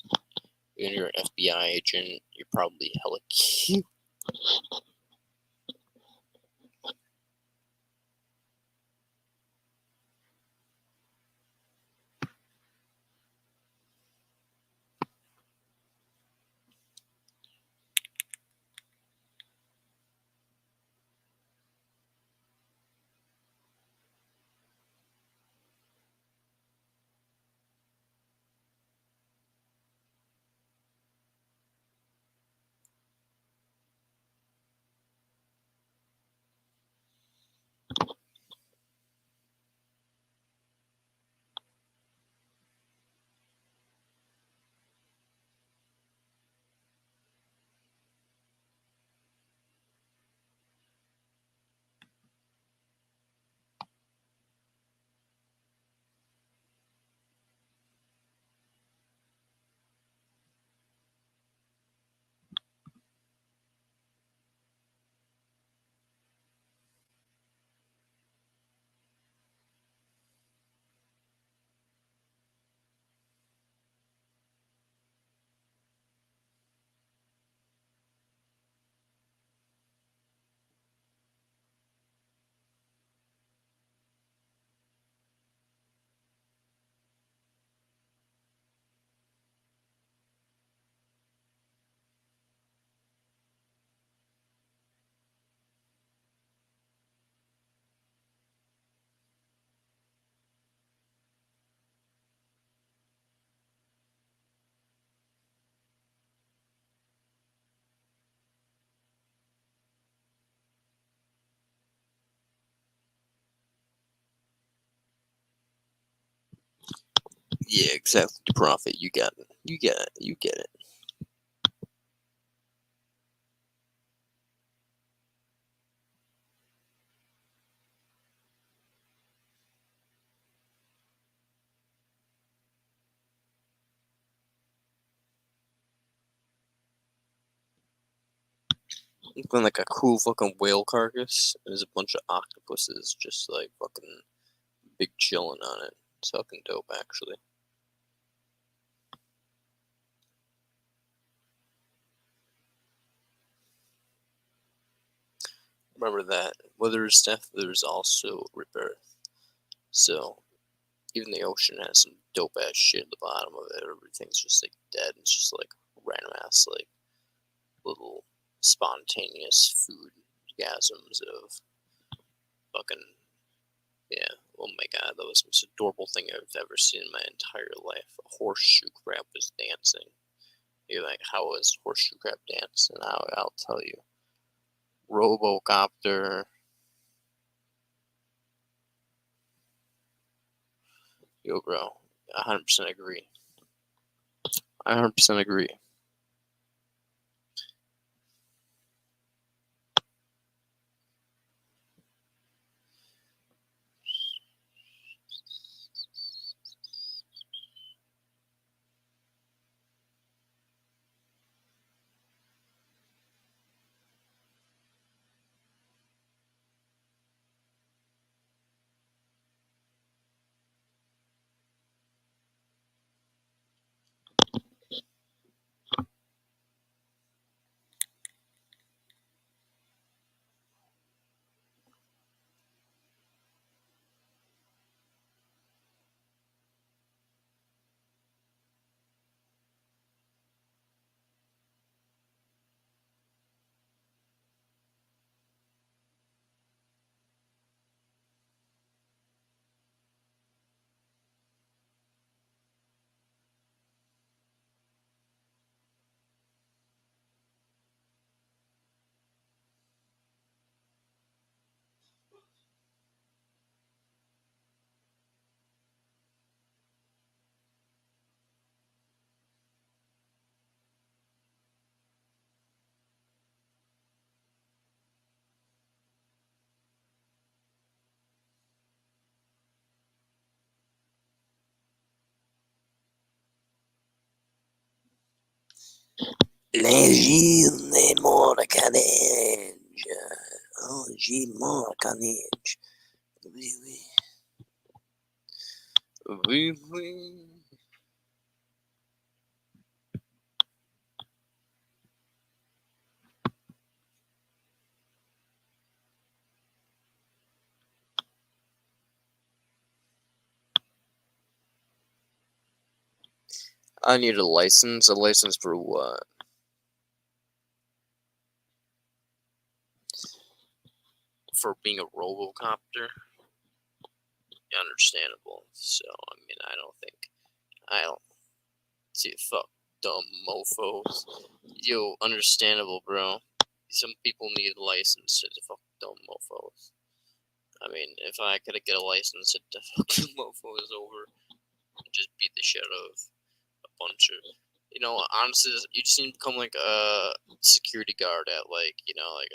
Even if you're an FBI agent, you're probably hella cute. Yeah, exactly, Prophet. You got it. You get it. You get it. Looking like a cool fucking whale carcass. There's a bunch of octopuses just like fucking big chilling on it. It's fucking dope, actually. Remember that where there's death, there's also rebirth. So even the ocean has some dope ass shit at the bottom of it. Everything's just like dead. It's just like random ass like little spontaneous food gasms of fucking yeah. Oh my god, that was the most adorable thing I've ever seen in my entire life. A horseshoe crab was dancing. You're like, how is horseshoe crab dancing? I'll tell you. Robocopter. Yo, bro. 100% agree. I 100% agree. Legile Morcanege. Oggi Morcanege. Oui, oui. Oui, oui. I need a license. A license for what? For being a robocopter? Understandable. So, I mean, I don't see fuck dumb mofos. Yo, understandable, bro. Some people need a license to fuck dumb mofos. I mean, if I could get a license to fuck dumb mofos over, and just beat the shit out of a bunch of, honestly, you just need to become like a security guard at like, like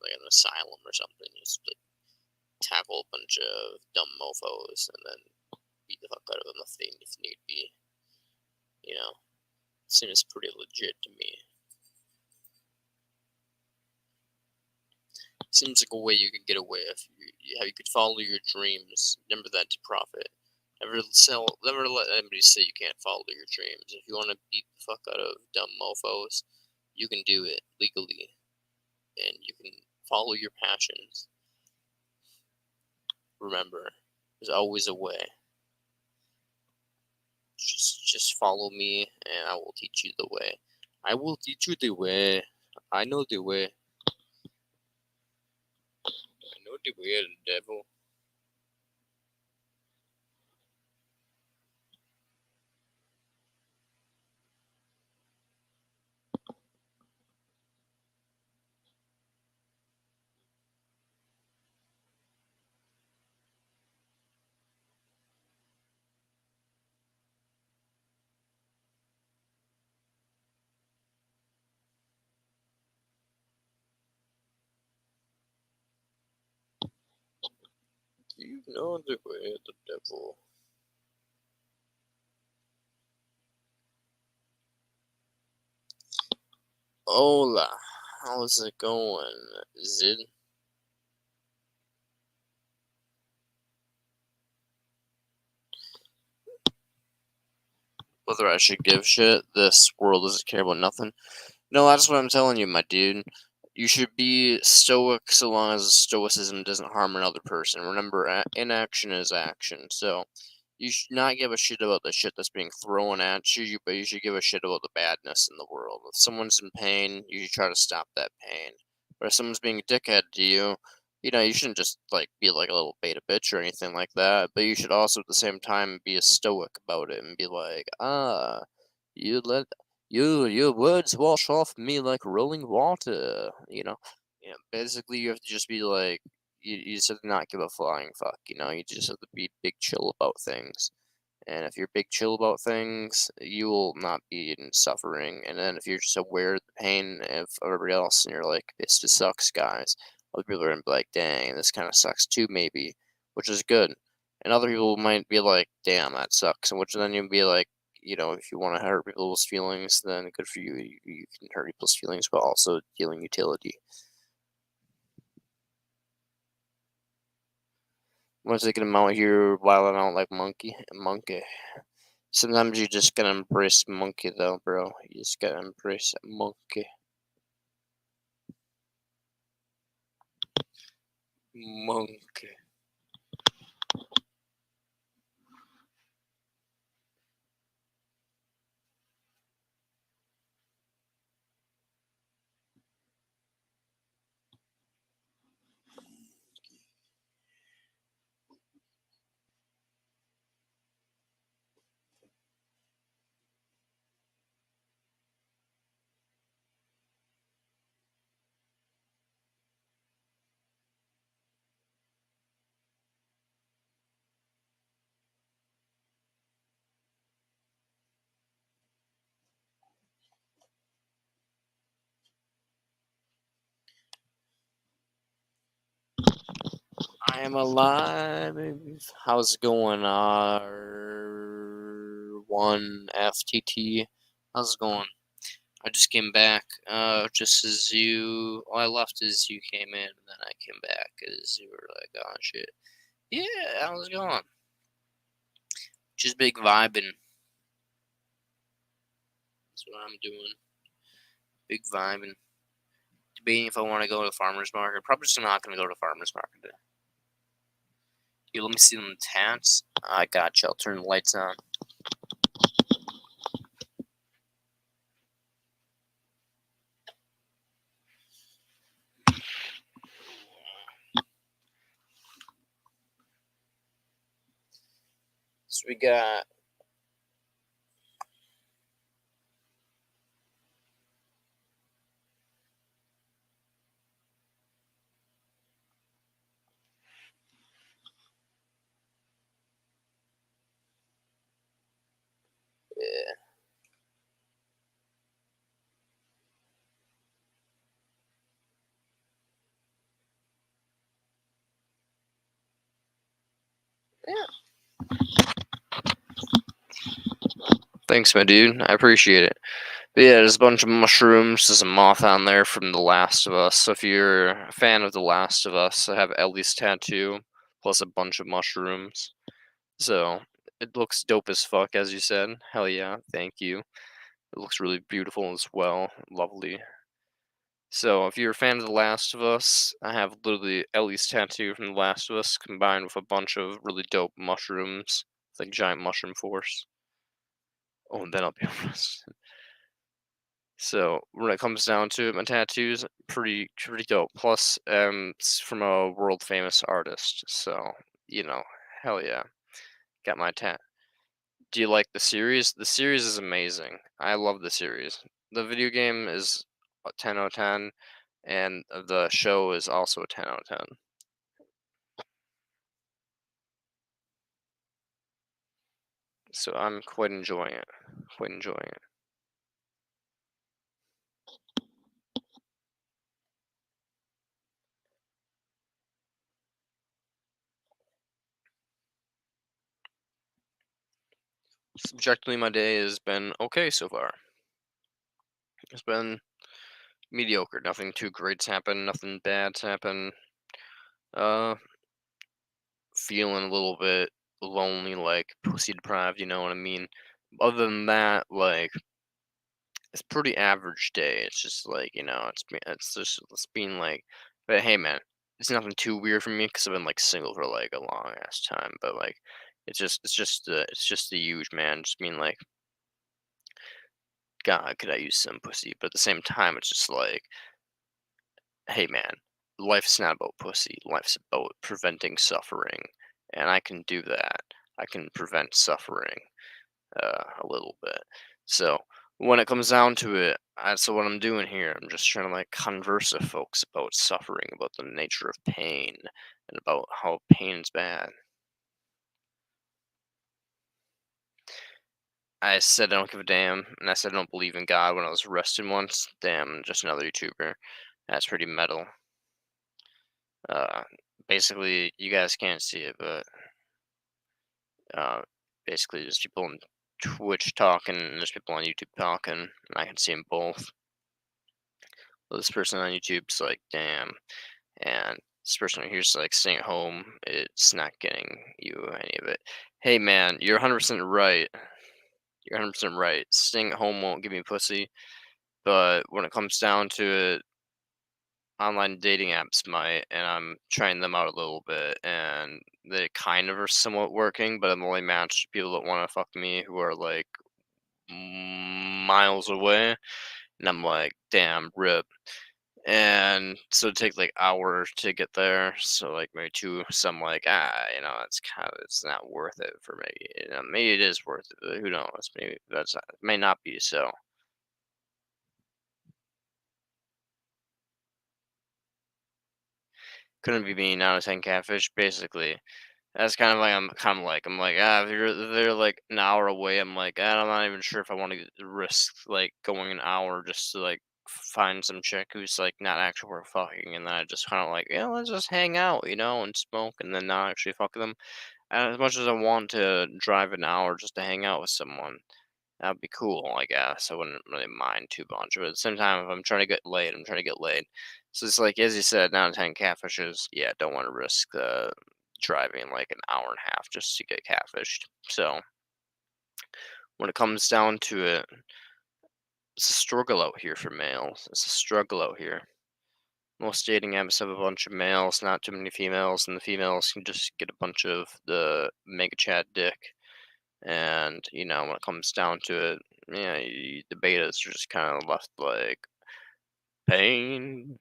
like an asylum or something. Just like tackle a bunch of dumb mofos and then beat the fuck out of them if need be. Seems pretty legit to me. Seems like a way you could get away if you could follow your dreams. Remember that to profit. Never let anybody say you can't follow your dreams. If you want to beat the fuck out of dumb mofos, you can do it legally, and you can follow your passions. Remember, there's always a way. Just follow me, and I will teach you the way. I will teach you the way. I know the way. I know the way of the devil. You know the way of the devil. Hola, how's it going, Zid? Whether I should give shit, this world doesn't care about nothing. No, that's what I'm telling you, my dude. You should be stoic so long as stoicism doesn't harm another person. Remember, inaction is action. So, you should not give a shit about the shit that's being thrown at you, but you should give a shit about the badness in the world. If someone's in pain, you should try to stop that pain. But if someone's being a dickhead to you, you shouldn't just be like a little beta bitch or anything like that. But you should also at the same time be a stoic about it and be like, you let your words wash off me like rolling water. Basically you have to just be like you just have to not give a flying fuck. You just have to be big chill about things. And if you're big chill about things, you will not be in suffering. And then if you're just aware of the pain of everybody else and you're like, this just sucks, guys, other people are gonna be like, dang, this kind of sucks too, maybe, which is good. And other people might be like, damn, that sucks. And which then you'd be like, if you want to hurt people's feelings, then good for you. You can hurt people's feelings, but also dealing utility. Once they get them out here wilding out like monkey. Sometimes you just gotta embrace monkey, though, bro. You just gotta embrace monkey. Monkey. I am alive. How's it going, R1FTT? How's it going? I just came back, just as I left as you came in, and then I came back as you were like, oh shit. Yeah, how's it going? Just big vibing. That's what I'm doing. Big vibing. Debating if I want to go to the farmer's market. Probably just not going to go to the farmer's market today. Here, let me see them tats. I got you. I'll turn the lights on. So we got yeah. Thanks, my dude. I appreciate it. But yeah, there's a bunch of mushrooms. There's a moth on there from The Last of Us. So if you're a fan of The Last of Us, I have Ellie's tattoo, plus a bunch of mushrooms. So it looks dope as fuck, as you said. Hell yeah, thank you. It looks really beautiful as well. Lovely. So if you're a fan of The Last of Us, I have literally Ellie's tattoo from The Last of Us combined with a bunch of really dope mushrooms. It's like giant mushroom force. Oh, and then I'll be arrested. So when it comes down to it, my tattoos pretty dope. Plus, it's from a world famous artist. So hell yeah, got my tat. Do you like the series? The series is amazing. I love the series. The video game is a 10 out of 10, and the show is also a 10 out of 10. So I'm quite enjoying it. Quite enjoying it. Subjectively, my day has been okay so far. It's been mediocre. Nothing too great's happened. Nothing bad's happened. Uh, feeling a little bit lonely, like pussy deprived. You know what I mean? Other than that, like it's pretty average day. It's just like it's being like, but hey, man, it's nothing too weird for me because I've been like single for like a long ass time. But like, it's just the huge man. Just being like, God, could I use some pussy? But at the same time, it's just like, hey, man, life's not about pussy. Life's about preventing suffering, and I can do that. I can prevent suffering a little bit. So when it comes down to it, that's what I'm doing here. I'm just trying to like converse with folks about suffering, about the nature of pain, and about how pain's bad. I said I don't give a damn, and I said I don't believe in God when I was arrested once. Damn, just another YouTuber. That's pretty metal. Uh, basically, you guys can't see it, but uh, basically, there's people on Twitch talking, and there's people on YouTube talking, and I can see them both. Well, this person on YouTube's like, damn, and this person here's like staying at home. It's not getting you any of it. Hey, man, you're 100% right. You're 100% right. Staying at home won't give me pussy, but when it comes down to it, online dating apps might, and I'm trying them out a little bit, and they kind of are somewhat working, but I'm only matched people that want to fuck me who are like miles away, and I'm like, damn, rip. And so it takes like hours to get there. So like maybe two. So I'm like, it's not worth it for me. Maybe it is worth it. But who knows? Maybe it may not be. So couldn't be me out of 10 catfish. Basically, that's kind of like if they're like an hour away. I'm like, I'm not even sure if I want to risk like going an hour just to like find some chick who's like not actually worth fucking, and then I just kind of like, yeah, let's just hang out, and smoke, and then not actually fuck them. As much as I want to drive an hour just to hang out with someone, that'd be cool, I guess. I wouldn't really mind too much. But at the same time, if I'm trying to get laid, I'm trying to get laid. So it's like, as you said, 9 out of 10 catfishes, yeah, don't want to risk driving like an hour and a half just to get catfished. So when it comes down to it, it's a struggle out here for males. It's a struggle out here. Most dating apps have a bunch of males, not too many females, and the females can just get a bunch of the mega chat dick. And when it comes down to it, yeah, the betas are just kind of left like pain.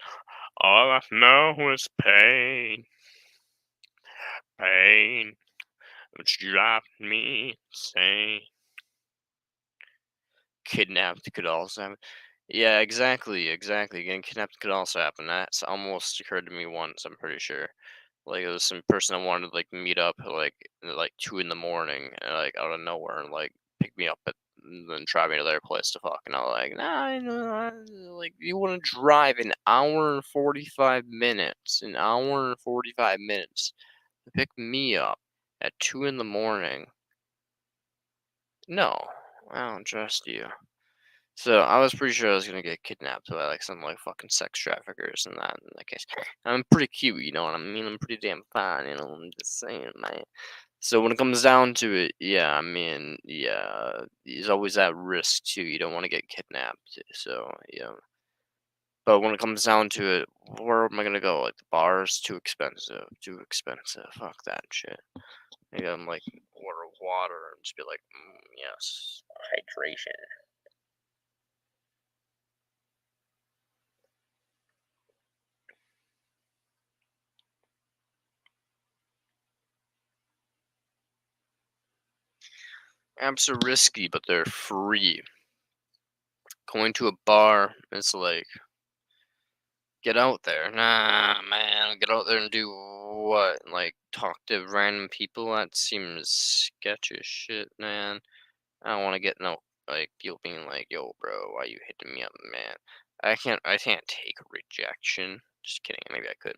All I know is pain, pain. It's driving me insane. Kidnapped could also happen. Yeah, exactly, exactly. Getting kidnapped could also happen. That's almost occurred to me once. I'm pretty sure. Like it was some person I wanted to like meet up at like 2 in the morning, and like out of nowhere, and like pick me up and then drive me to their place to fuck. And I'm like, nah, like you want to drive an hour and 45 minutes, an hour and 45 minutes to pick me up at 2 in the morning? No, I don't trust you. So I was pretty sure I was gonna get kidnapped by like some like fucking sex traffickers and that in that case. I'm pretty cute, you know what I mean? I'm pretty damn fine, I'm just saying, man. So when it comes down to it, yeah, I mean, yeah, there's always that risk too. You don't want to get kidnapped. So yeah. But when it comes down to it, where am I gonna go? Like the bar's too expensive. Too expensive. Fuck that shit. Maybe I'm like order water and just be like, yes, hydration. Apps are risky, but they're free. Going to a bar is like, get out there. Nah, man, get out there and do what? Like, talk to random people? That seems sketchy as shit, man. I don't want to get no, like, people being like, yo, bro, why you hitting me up, man? I can't take rejection. Just kidding, maybe I could.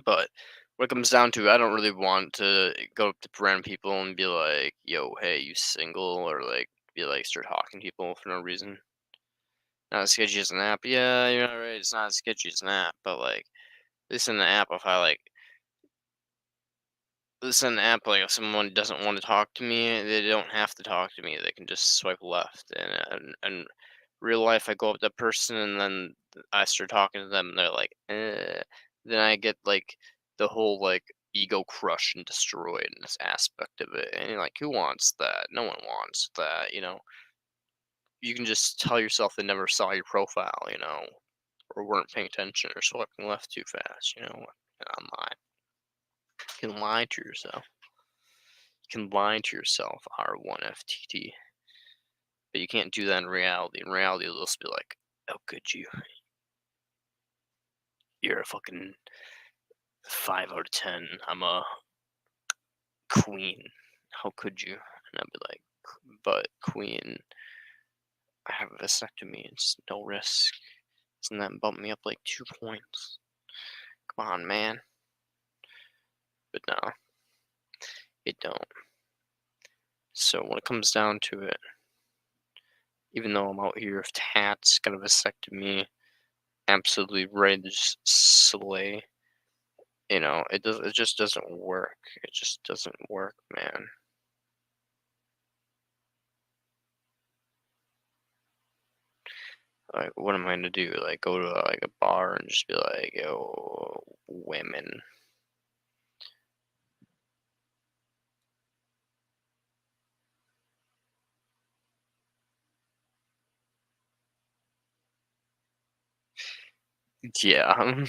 But What it comes down to, I don't really want to go up to random people and be like, "Yo, hey, you single?" or like be like start talking to people for no reason. Not as sketchy as an app. Yeah, you're not right. It's not as sketchy as an app, but like at least in the app, if I like listen an app, like if someone doesn't want to talk to me, they don't have to talk to me. They can just swipe left. And real life, I go up to that person and then I start talking to them, and they're like, eh. Then I get like the whole like ego crush and destroyed in this aspect of it. And you're like, who wants that? No one wants that. You can just tell yourself they never saw your profile, or weren't paying attention or swiping left too fast. Online. You can lie to yourself. Can lie to yourself, R1FTT, but you can't do that in reality. In reality, they'll just be like, "How could you? You're a fucking 5 out of 10. I'm a queen. How could you?" And I'd be like, "But queen, I have a vasectomy. It's no risk. Doesn't that bump me up like 2 points? Come on, man." But no, it don't. So when it comes down to it, even though I'm out here with tats, got a vasectomy, absolutely ready to just slay. It just doesn't work. It just doesn't work, man. Like, what am I gonna do? Like, go to like a bar and just be like, "Yo, women." Yeah.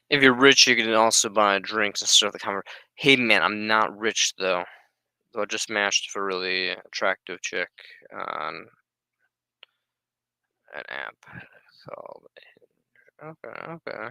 If you're rich, you can also buy drinks and start the conversation. Hey, man, I'm not rich though. Though I just matched with a really attractive chick on an app called. Okay, okay.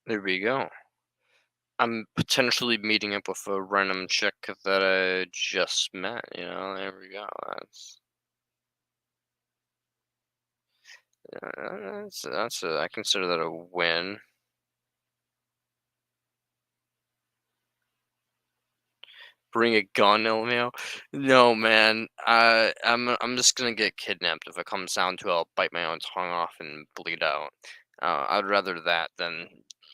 There we go. I'm potentially meeting up with a random chick that I just met. There we go. I consider that a win. Bring a gun, LMAO? No, man. I'm just gonna get kidnapped if it comes down to it. I'll bite my own tongue off and bleed out. I'd rather that than,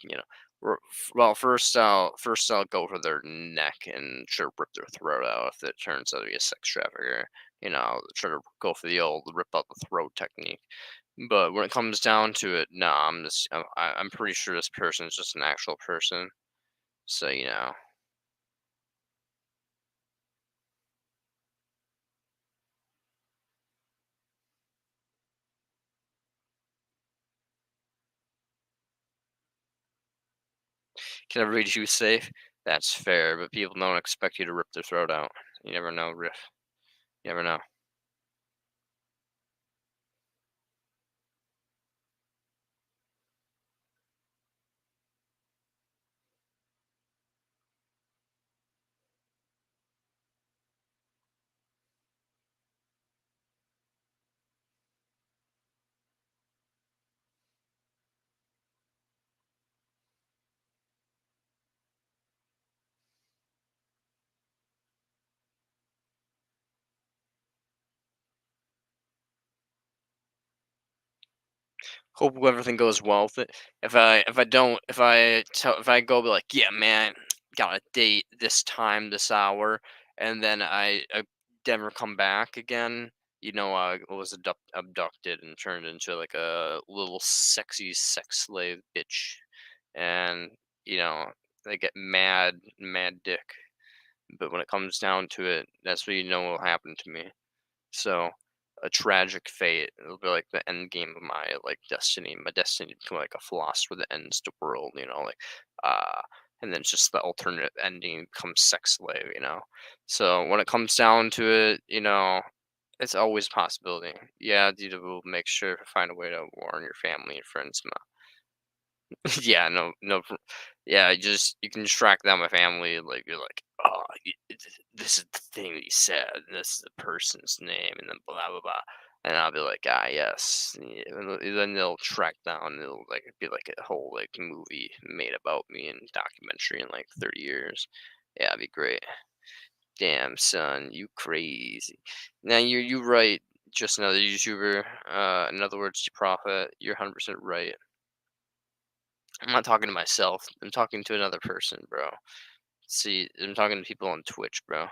you know, well, first I'll go for their neck and try to rip their throat out if it turns out to be a sex trafficker. I'll try to go for the old rip out the throat technique. But when it comes down to it, no, I'm pretty sure this person is just an actual person. So can everybody choose safe? That's fair, but people don't expect you to rip their throat out. You never know, Riff. You never know. Hope everything goes well with it. If I don't if I go be like, yeah, man, got a date this time, this hour, and then I never come back again. I was abducted and turned into like a little sexy sex slave bitch, and you know they get mad dick. But when it comes down to it, that's what will happen to me. So, a tragic fate. It'll be like the end game of my destiny. My destiny to become like a philosopher that ends the world. Uh, and then it's just the alternate ending becomes sex slave. So when it comes down to it, it's always a possibility. Yeah, you will make sure to find a way to warn your family and friends. Yeah, no, no, yeah, you can just track down my family. Like you're like, oh, this is the thing that you said, and this is the person's name, and then blah blah blah, and I'll be like, ah, yes, yeah, and then they'll track down. It'll like be like a whole movie made about me and documentary in like 30 years. Yeah, it'd be great. Damn, son, you crazy. Now you right. Just another YouTuber. In other words, you prophet. You're 100% right. I'm not talking to myself. I'm talking to another person, bro. See, I'm talking to people on Twitch, bro.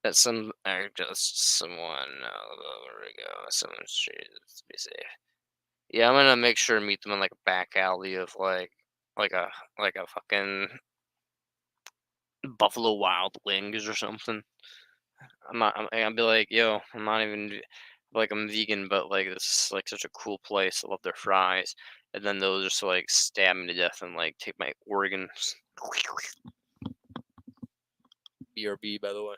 That's just someone. There we go. Someone street. Let's be safe. Yeah, I'm gonna make sure to meet them in like a back alley of like a like a fucking Buffalo Wild Wings or something. I'll be like, yo, I'm not even like I'm vegan, but like this is like such a cool place. I love their fries, and then they'll just like stab me to death and like take my organs. BRB, by the way.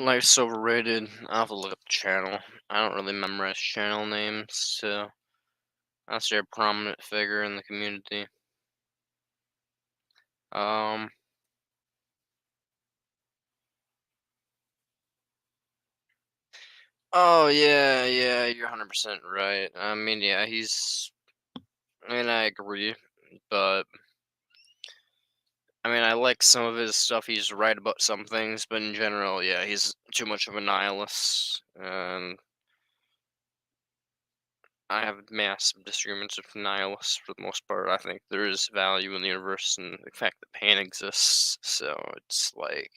Life's overrated. I'll have to look up the channel. I don't really memorize channel names, so unless you're a prominent figure in the community. Um. Oh yeah, yeah. You're 100% right. I mean, yeah. I mean, I agree, but I mean, I like some of his stuff. He's right about some things, but in general, yeah, he's too much of a nihilist, and I have massive disagreements with nihilists for the most part. I think there is value in the universe and the fact that pain exists. So it's like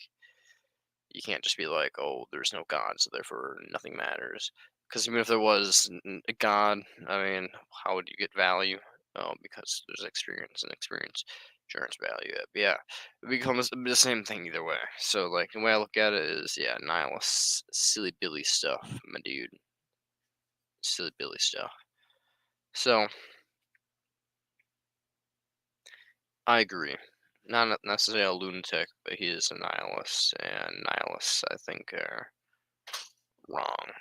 you can't just be like, oh, there's no God, so therefore nothing matters. Because even if there was a God, I mean, how would you get value? Oh, because there's experience, and experience generates value. Yeah, it becomes the same thing either way. So like the way I look at it is, yeah, nihilist, silly billy stuff, my dude, silly billy stuff. So I agree. Not necessarily a lunatic, but he is a nihilist, and nihilists, I think, are wrong.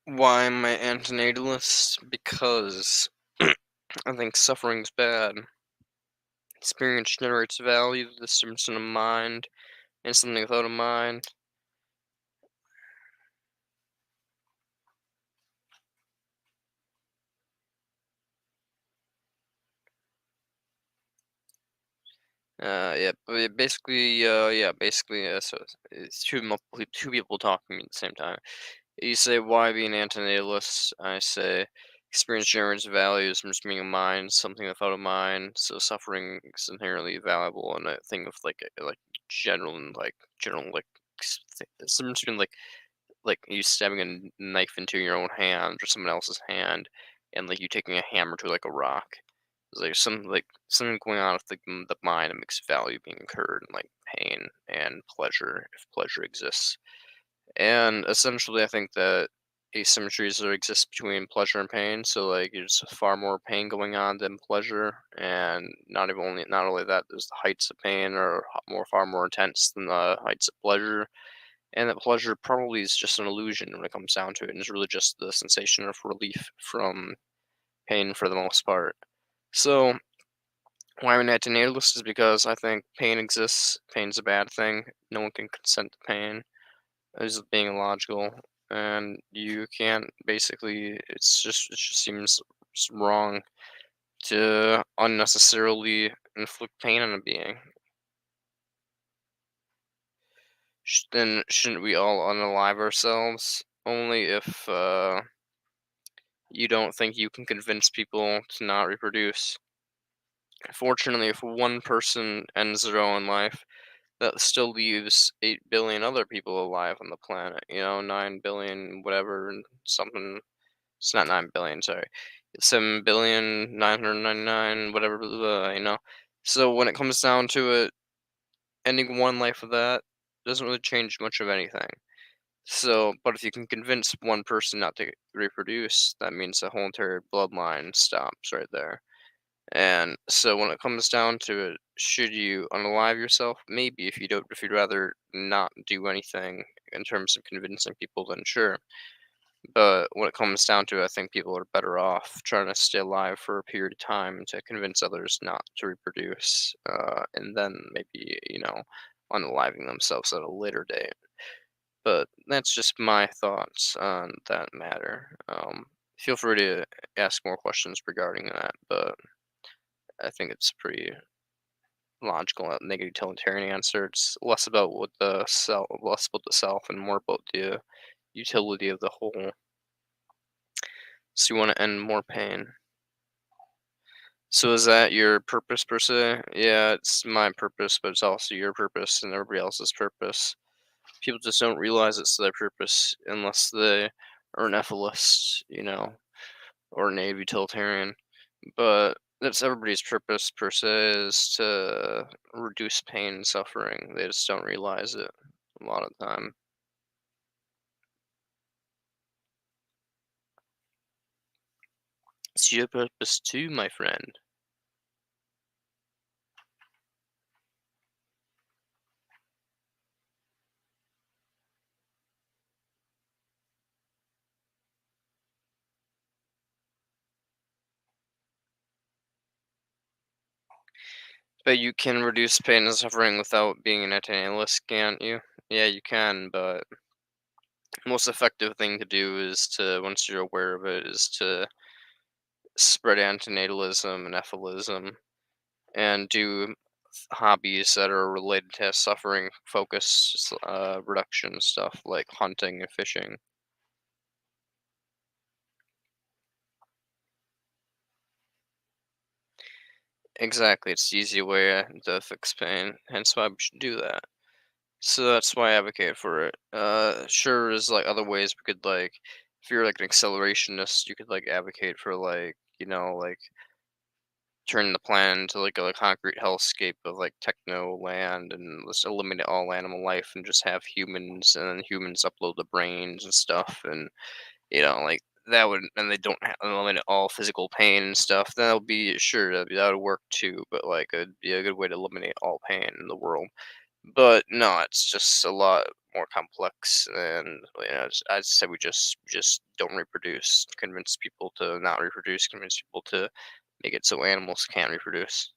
Why am I antinatalist? Because I think suffering's bad. Experience generates value, the difference in a mind and something without a mind. Yeah, but basically, so it's two people talking at the same time. You say, why be an antinatalist? I say, experience generates values from just being a mind, something without a mind. So suffering is inherently valuable, and I think of like general and general something between like you stabbing a knife into your own hand or someone else's hand, and like you taking a hammer to like a rock. There's something going on with the mind that makes value being incurred, and like pain and pleasure if pleasure exists. And essentially, I think that asymmetries that exist between pleasure and pain. So like there's far more pain going on than pleasure, and not only that, there's the heights of pain are far more intense than the heights of pleasure, and that pleasure probably is just an illusion when it comes down to it, and it's really just the sensation of relief from pain for the most part. So why I'm an antinatalist is because I think pain exists. Pain's a bad thing. No one can consent to pain is being illogical, and you can't basically. It just seems wrong to unnecessarily inflict pain on a being. Then shouldn't we all unalive ourselves? Only if you don't think you can convince people to not reproduce. Fortunately, if one person ends their own life, that still leaves 8 billion other people alive on the planet. 9 billion, whatever, and something. It's not 9 billion, sorry. It's 7,999,000, whatever, blah, blah, blah. So when it comes down to it, ending one life of that doesn't really change much of anything. So, but if you can convince one person not to reproduce, that means the whole entire bloodline stops right there. And so when it comes down to it, should you unalive yourself? Maybe if you'd rather not do anything in terms of convincing people, then sure. But when it comes down to it, I think people are better off trying to stay alive for a period of time to convince others not to reproduce, and then maybe, unaliving themselves at a later date. But that's just my thoughts on that matter. Feel free to ask more questions regarding that, but I think it's pretty logical negative utilitarian answer. It's less about less about the self and more about the utility of the whole. So you want to end more pain. So is that your purpose per se? Yeah, it's my purpose, but it's also your purpose and everybody else's purpose. People just don't realize it's their purpose unless they are an ethicist, or an aid utilitarian. But that's everybody's purpose per se is to reduce pain and suffering. They just don't realize it a lot of the time. It's your purpose too, my friend. But you can reduce pain and suffering without being an anti-nihilist, can't you? Yeah, you can, but the most effective thing to do is to, once you're aware of it, is to spread antinatalism and ethylism and do hobbies that are related to suffering focus reduction stuff like hunting and fishing. Exactly, it's the easy way to fix pain, hence why we should do that. So that's why I advocate for it. Sure, there's like other ways we could like, if you're like an accelerationist, you could like advocate for like, like turn the planet into like a concrete hellscape of like techno land and just eliminate all animal life and just have humans and then humans upload the brains and stuff and like that would and they don't eliminate all physical pain and stuff. That'll be sure that would work too, but like it'd be a good way to eliminate all pain in the world. But no, it's just a lot more complex, and I'd say we just don't reproduce. Convince people to not reproduce. Convince people to make it so animals can't reproduce.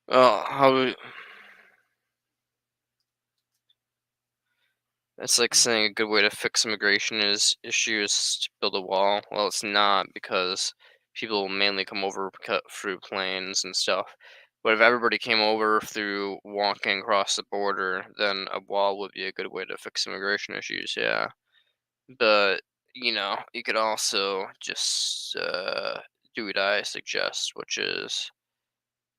How do It's like saying a good way to fix immigration issues to build a wall. Well, it's not because people mainly come over cut through planes and stuff. But if everybody came over through walking across the border, then a wall would be a good way to fix immigration issues. Yeah, but you could also just do what I suggest, which is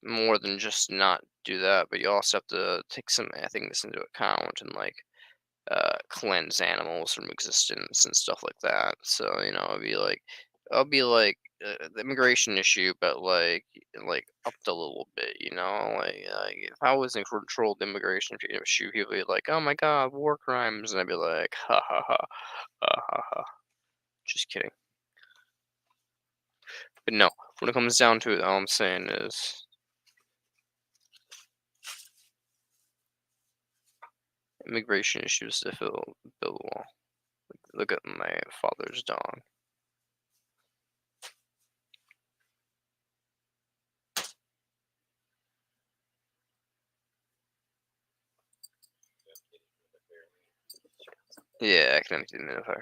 more than just not do that, but you also have to take some things into account and like cleanse animals from existence and stuff like that. So I'll be like the immigration issue, but like upped a little bit. Like if I was in controlled immigration issue, people would be like, "Oh my God, war crimes," and I'd be like, "Ha ha ha ha ha ha." Just kidding. But no, when it comes down to it, all I'm saying is immigration issues to build a wall. Look at my father's dog. Yeah, I can identify.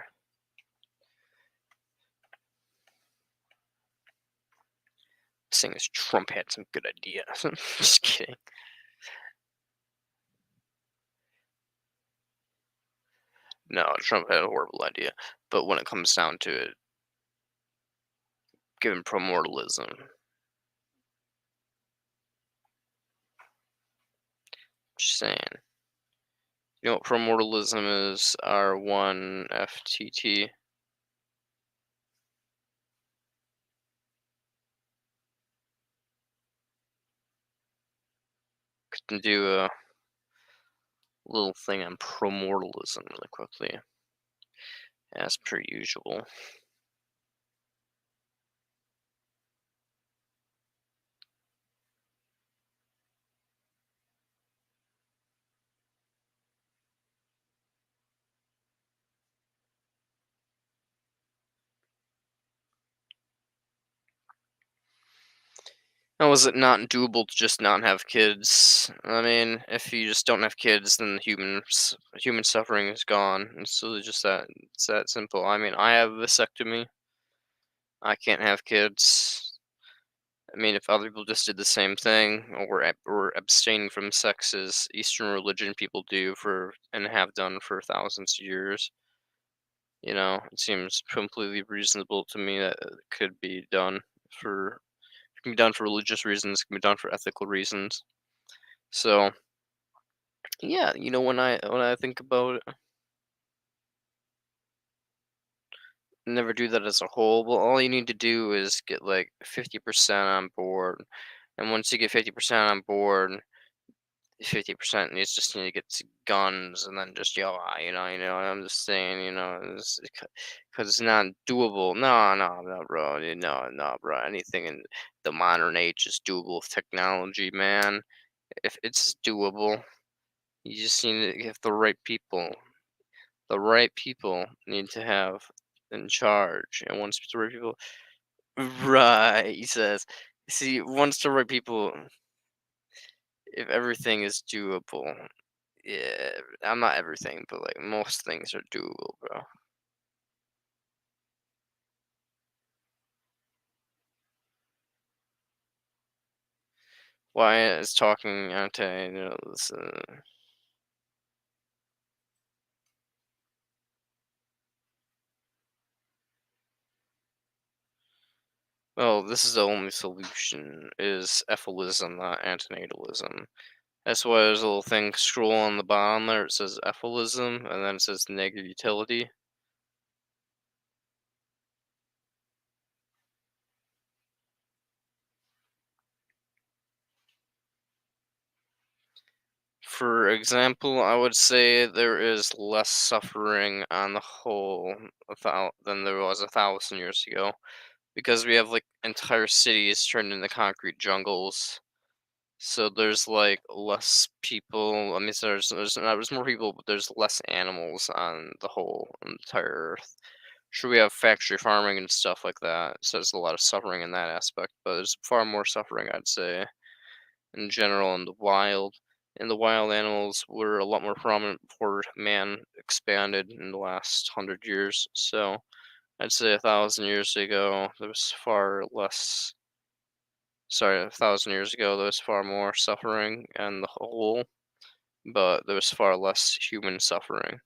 Saying as Trump had some good ideas. Just kidding. No, Trump had a horrible idea. But when it comes down to it, given promortalism, just saying. You know what promortalism is? R1 FTT. Could do a little thing on promortalism really quickly, as per usual. How is it not doable to just not have kids? I mean, if you just don't have kids, then human suffering is gone. It's really just that. It's that simple. I mean, I have a vasectomy. I can't have kids. I mean, if other people just did the same thing, or were abstaining from sex as Eastern religion people do for and have done for thousands of years, it seems completely reasonable to me that it could be done for it can be done for religious reasons, it can be done for ethical reasons. So yeah, when I think about it, never do that as a whole. Well, all you need to do is get like 50% on board, and once you get 50% on board, 50% needs just need to get to guns, and then just yell, I'm just saying, because it's not doable. No, no, no, bro, no, no, bro. Anything in the modern age is doable with technology, man. If it's doable, you just need to get the right people. The right people need to have in charge, and once the right people, right? He says, see, once the right people, if everything is doable. Yeah, I'm not everything, but like most things are doable, bro. Why is talking anti, this, well, this is the only solution is ephilism, not antinatalism. That's why there's a little thing scroll on the bottom there. It says ephilism, and then it says negative utility. For example, I would say there is less suffering on the whole than there was 1,000 years ago because we have like entire cities turned into concrete jungles. So there's like less people. I mean, there's more people, but there's less animals on the whole entire Earth. Sure, we have factory farming and stuff like that, so there's a lot of suffering in that aspect. But there's far more suffering, I'd say, in general in the wild. And the wild animals were a lot more prominent before man expanded in the last 100 years. So I'd say 1,000 years ago, there was far less. Sorry, 1,000 years ago, there was far more suffering and the whole, but there was far less human suffering.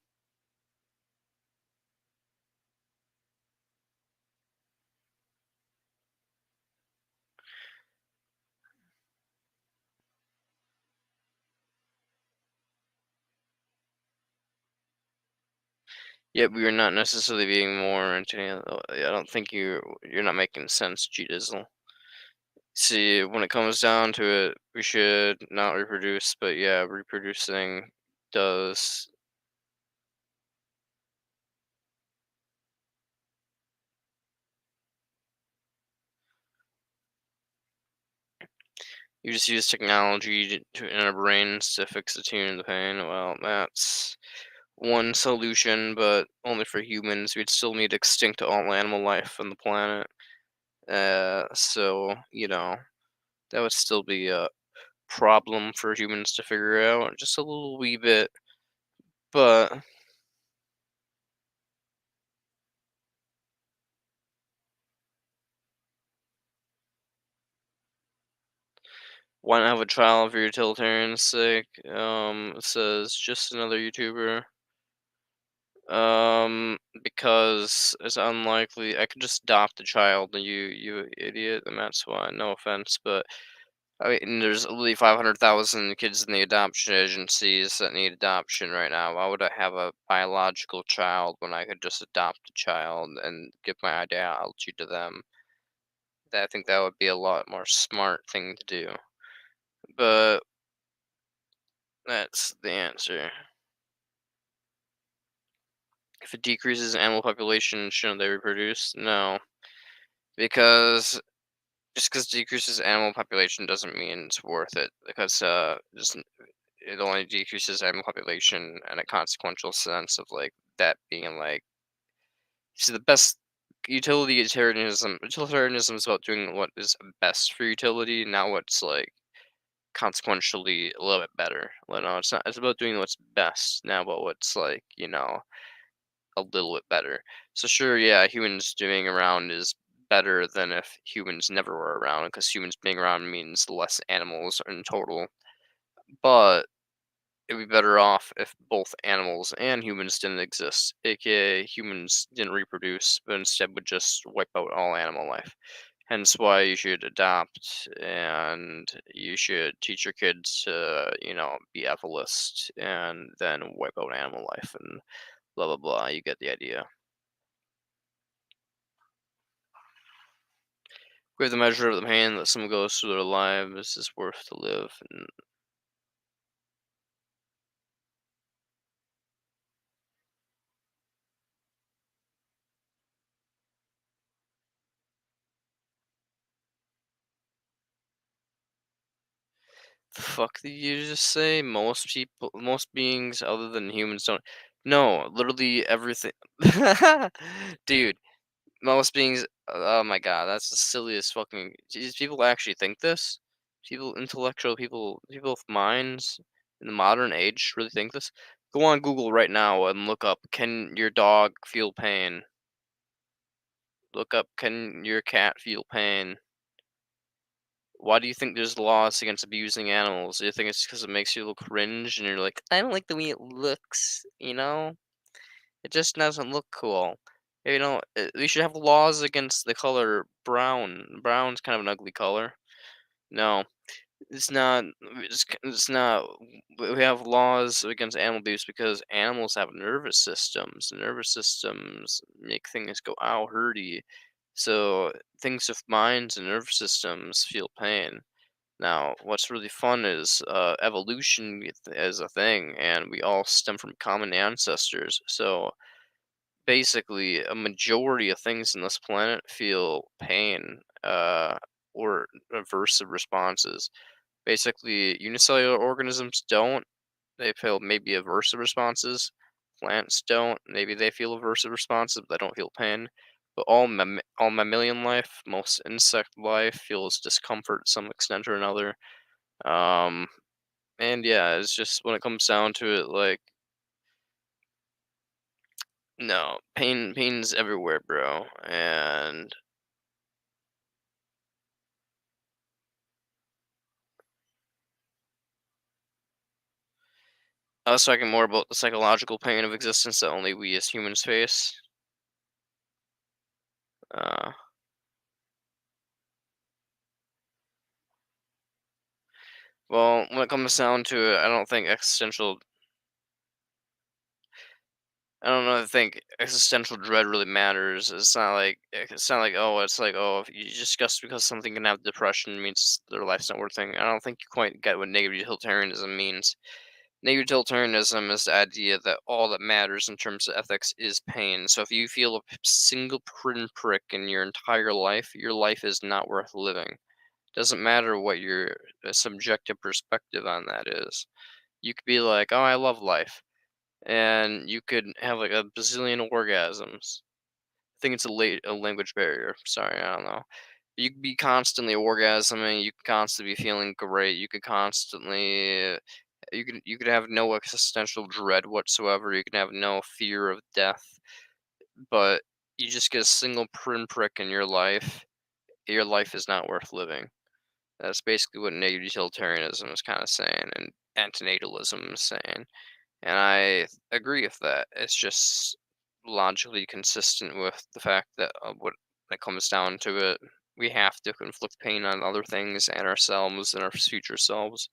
Yet we are not necessarily being more into. I don't think you're not making sense, G Dizzle. See, when it comes down to it, we should not reproduce, but yeah, reproducing does. You just use technology in our brains to fix the tune and the pain. Well, that's one solution, but only for humans. We'd still need to extinct all animal life on the planet. So that would still be a problem for humans to figure out, just a little wee bit. But why not have a trial for utilitarian's sake? It says just another YouTuber. Because it's unlikely I could just adopt a child, you idiot, and that's why. No offense, but I mean, there's literally 500,000 kids in the adoption agencies that need adoption right now. Why would I have a biological child when I could just adopt a child and give my ideology to them? I think that would be a lot more smart thing to do. But that's the answer. If it decreases animal population, shouldn't they reproduce? No, because just because decreases animal population doesn't mean it's worth it. Because just it only decreases animal population in a consequential sense of like that being like see the best utilitarianism is about doing what is best for utility, not what's like consequentially a little bit better. Well, no, it's not. It's about doing what's best, not about what's like a little bit better. So sure, yeah, humans doing around is better than if humans never were around, because humans being around means less animals in total. But it'd be better off if both animals and humans didn't exist, aka humans didn't reproduce, but instead would just wipe out all animal life. Hence why you should adopt and you should teach your kids to, be ethical and then wipe out animal life and blah blah blah. You get the idea. With the measure of the pain that someone goes through their lives is worth to live. And the fuck did you just say? Most beings other than humans don't. No, literally everything. Dude, most beings. Oh my god, that's the silliest fucking. These people actually think this? People, intellectual people with minds in the modern age really think this? Go on Google right now and look up, can your dog feel pain? Look up, can your cat feel pain? Why do you think there's laws against abusing animals? Do you think it's because it makes you look cringe and you're like, I don't like the way it looks, you know? It just doesn't look cool. We should have laws against the color brown. Brown's kind of an ugly color. No, it's not. It's not. We have laws against animal abuse because animals have nervous systems. Nervous systems make things go ow hurty. So things with minds and nervous systems feel pain. Now, what's really fun is evolution as a thing, and we all stem from common ancestors. So basically, a majority of things in this planet feel pain or aversive responses. Basically, unicellular organisms don't. They feel maybe aversive responses. Plants don't. Maybe they feel aversive responses, but they don't feel pain. But all mammalian life, most insect life, feels discomfort to some extent or another. Um, and yeah, it's just when it comes down to it, like, no, pain's everywhere, bro. And I was talking more about the psychological pain of existence that only we as humans face. Uh, well, when it comes down to it, I don't know. I think existential dread really matters. It's not like if you just because something can have depression means their life's not worth anything. I don't think you quite get what negative utilitarianism means. Negative utilitarianism is the idea that all that matters in terms of ethics is pain. So if you feel a single pinprick in your life is not worth living. Doesn't matter what your subjective perspective on that is. You could be like, "Oh, I love life," and you could have like a bazillion orgasms. I think it's a language barrier. Sorry, I don't know. You could be constantly orgasming. You could constantly be feeling great. You could have no existential dread whatsoever. You can have no fear of death, but you just get a single pinprick in your life. Your life is not worth living. That's basically what negative utilitarianism is kind of saying, and antinatalism is saying. And I agree with that. It's just logically consistent with the fact that when it comes down to it, we have to inflict pain on other things and ourselves and our future selves.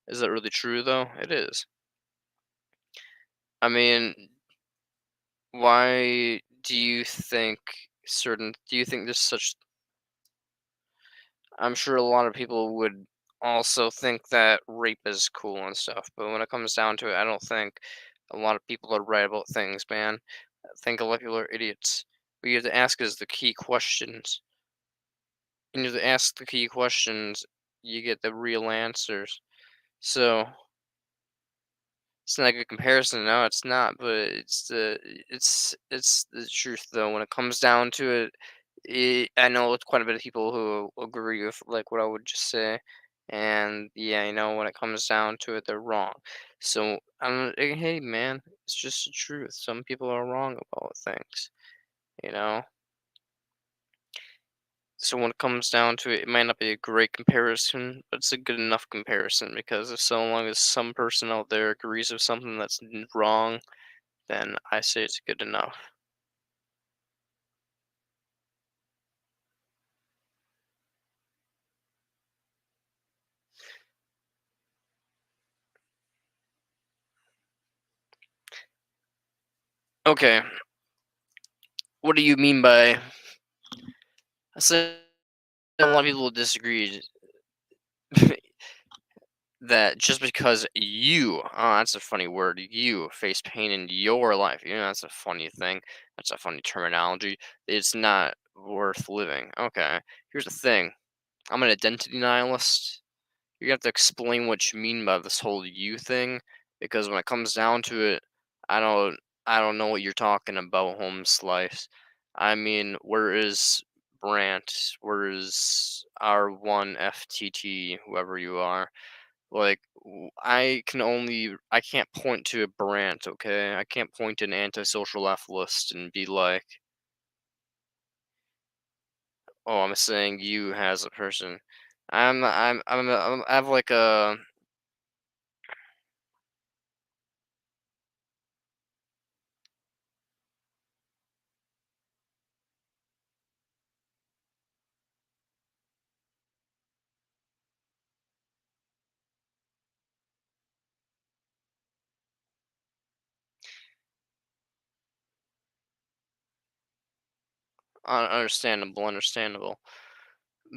Is that really true, though? It is. I mean, why do you think do you think there's such I'm sure a lot of people would also think that rape is cool and stuff, but when it comes down to it, I don't think a lot of people are right about things, man. I think a lot of people are idiots. What you have to ask is the key questions. And you have to ask the key questions, you get the real answers. So It's not a good comparison. No, it's not. But it's the truth though. When it comes down to it, I know it's quite a bit of people who agree with like what I would just say, and yeah, when it comes down to it, they're wrong. So hey man, it's just the truth. Some people are wrong about things. You know. So when it comes down to it, it might not be a great comparison, but it's a good enough comparison because if so long as some person out there agrees with something that's wrong, then I say it's good enough. Okay, what do you mean by? I said a lot of people disagree that just because that's a funny word, you face pain in your life, that's a funny thing. That's a funny terminology. It's not worth living. Okay, here's the thing. I'm an identity nihilist. You have to explain what you mean by this whole "you" thing, because when it comes down to it, I don't I don't know what you're talking about, home slice. I mean, where is Brant? Where is R1FTT, whoever you are? Like, I can't point to a Brant, okay? I can't point to an antisocial left list and be like, oh, I'm saying you as a person. I have like a understandable, understandable.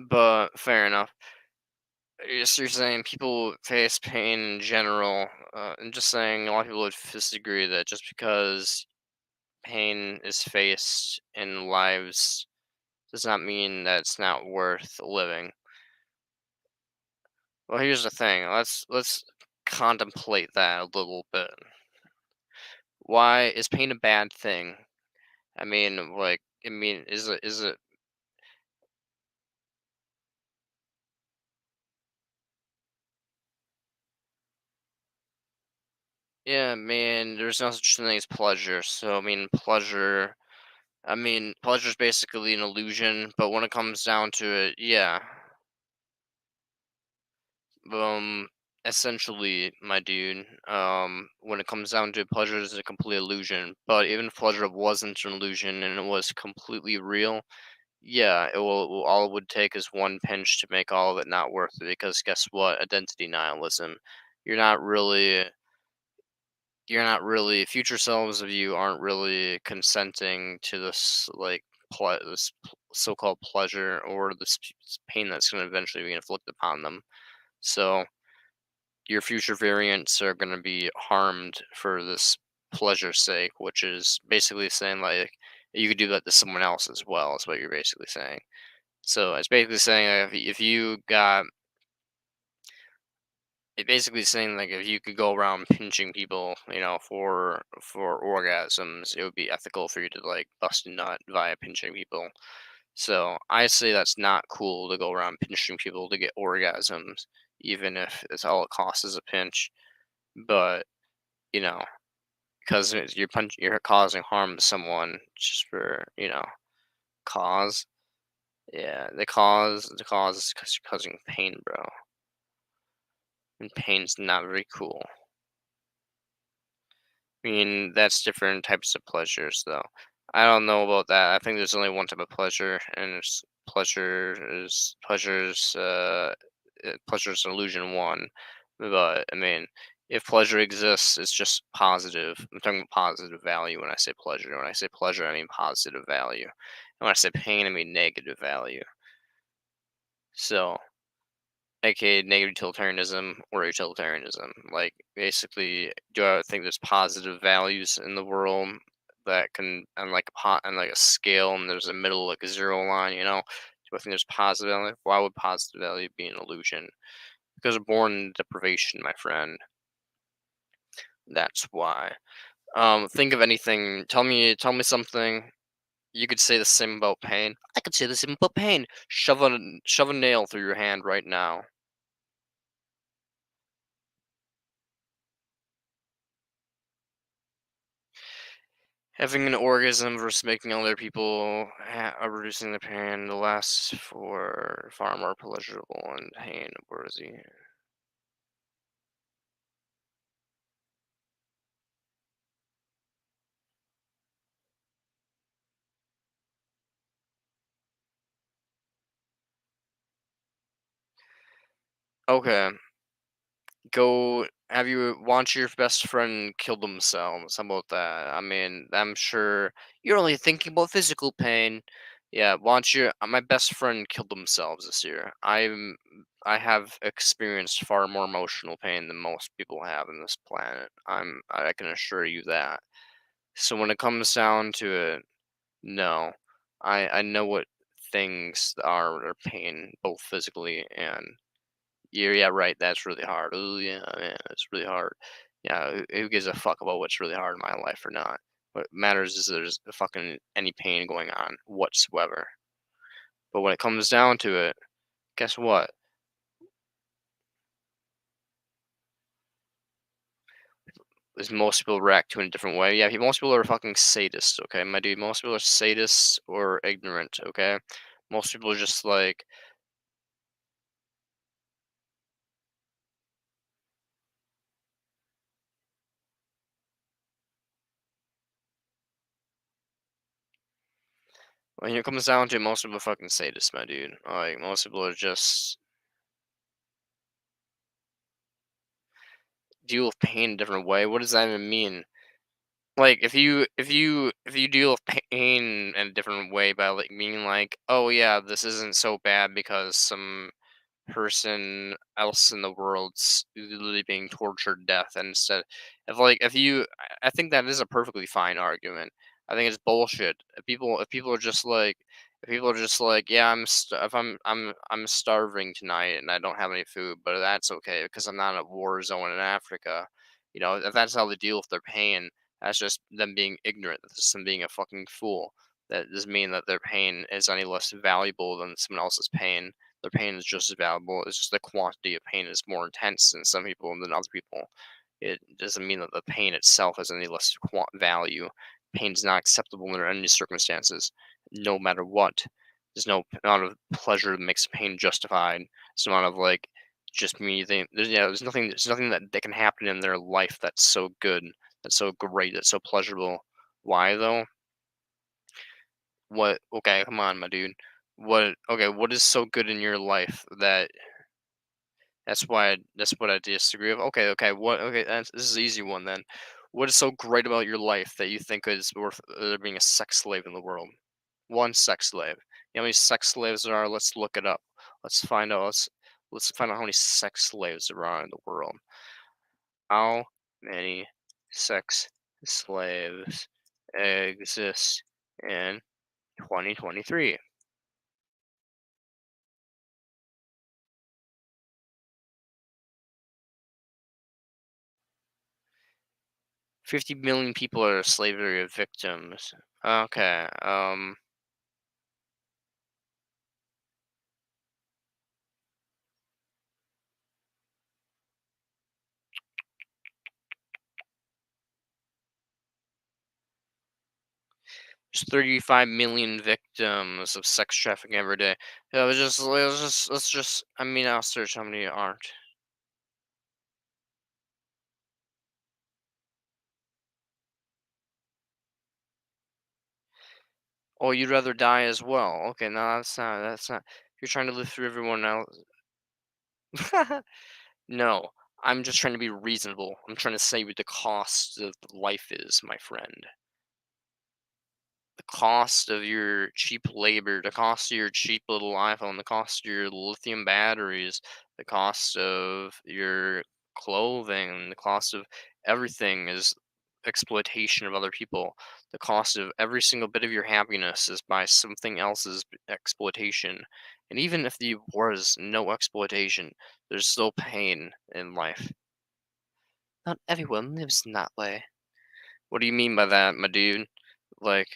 But fair enough. So you're saying people face pain in general, and just saying a lot of people would disagree that just because pain is faced in lives does not mean that it's not worth living. Well, here's the thing. Let's contemplate that a little bit. Why is pain a bad thing? Is it? Yeah, there's no such thing as pleasure. So pleasure is basically an illusion, but when it comes down to it, yeah, um, essentially, my dude, when it comes down to it, pleasure is a complete illusion. But even if pleasure wasn't an illusion and it was completely real, yeah, all it would take is one pinch to make all of it not worth it. Because guess what? Identity nihilism. You're not really you're not really future selves of you aren't really consenting to this like so-called pleasure or this pain that's going to eventually be inflicted upon them. So your future variants are going to be harmed for this pleasure's sake, which is basically saying like you could do that to someone else as well. Is what you're basically saying. So it's basically saying if you got it basically saying like if you could go around pinching people, for orgasms, it would be ethical for you to like bust a nut via pinching people. So I say that's not cool to go around pinching people to get orgasms, even if it's all it costs is a pinch. But you know, because you're causing harm to someone just for cause. Yeah, the cause is because you're causing pain, bro, and pain's not very cool. That's different types of pleasures, though. I don't know about that. I think there's only one type of pleasure, and it's pleasure's illusion one. But if pleasure exists, it's just positive. I'm talking about positive value when I say pleasure. When I say pleasure, I mean positive value. And when I say pain, I mean negative value. So aka negative utilitarianism or utilitarianism. Like, basically, do I think there's positive values in the world that can, on like on like a scale, and there's a middle, like a zero line? Do I think there's positive value? Why would positive value be an illusion? Because we're born in deprivation, my friend. That's why. Think of anything. Tell me something. You could say the same about pain. I could say the same about pain. Shove a nail through your hand right now. Having an orgasm versus making other people reducing the pain lasts for far more pleasurable and pain worthy. Okay, go. Have you watch your best friend kill themselves? How about that? I mean, I'm sure you're only thinking about physical pain. Yeah, watch your. My best friend killed themselves this year. I have experienced far more emotional pain than most people have in this planet. I can assure you that. So when it comes down to it, no, I know what things are pain, both physically and yeah, right. That's really hard. Oh yeah, man, it's really hard. Yeah, who gives a fuck about what's really hard in my life or not? What matters is there's fucking any pain going on whatsoever. But when it comes down to it, guess what? Is most people react to it in a different way. Yeah, most people are fucking sadists. Okay, my dude. Most people are sadists or ignorant. Okay, most people are just like when it comes down to it, most people are fucking sadists, my dude. Like most people are just deal with pain a different way. What does that even mean? Like, if you deal with pain in a different way by, like, being like, "Oh, yeah, this isn't so bad because some person else in the world's literally being tortured to death," and instead if, like, if you I think that is a perfectly fine argument. I think it's bullshit. If people are just like if people are just like, "Yeah, if I'm starving tonight and I don't have any food, but that's okay because I'm not in a war zone in Africa." If that's how they deal with their pain, that's just them being ignorant. That's just them being a fucking fool. That doesn't mean that their pain is any less valuable than someone else's pain. Their pain is just as valuable. It's just the quantity of pain is more intense in some people than other people. It doesn't mean that the pain itself has any less value. Pain is not acceptable under any circumstances, no matter what. There's no amount of pleasure that makes pain justified. It's no amount of like just me. There's nothing. There's nothing that can happen in their life that's so good, that's so great, that's so pleasurable. Why though? What? Okay, come on, my dude. What? Okay, what is so good in your life that's what I disagree with. Okay, okay, okay, this is an easy one then. What is so great about your life that you think is worth there being a sex slave in the world? One sex slave. You know how many sex slaves there are? Let's look it up. Let's find out. Let's find out how many sex slaves there are in the world. How many sex slaves exist in 2023? 50 million people are slavery victims. Okay, there's 35 million victims of sex trafficking every day. Yeah, let's just, I mean, I'll search how many aren't. Oh, you'd rather die as well. Okay, no, that's not, you're trying to live through everyone else. No, I'm just trying to be reasonable. I'm trying to say what the cost of life is, my friend. The cost of your cheap labor, the cost of your cheap little iPhone, the cost of your lithium batteries, the cost of your clothing, the cost of everything is exploitation of other people. The cost of every single bit of your happiness is by something else's exploitation. And even if there was no exploitation, there's still pain in life. Not everyone lives in that way. What do you mean by that, my dude? Like,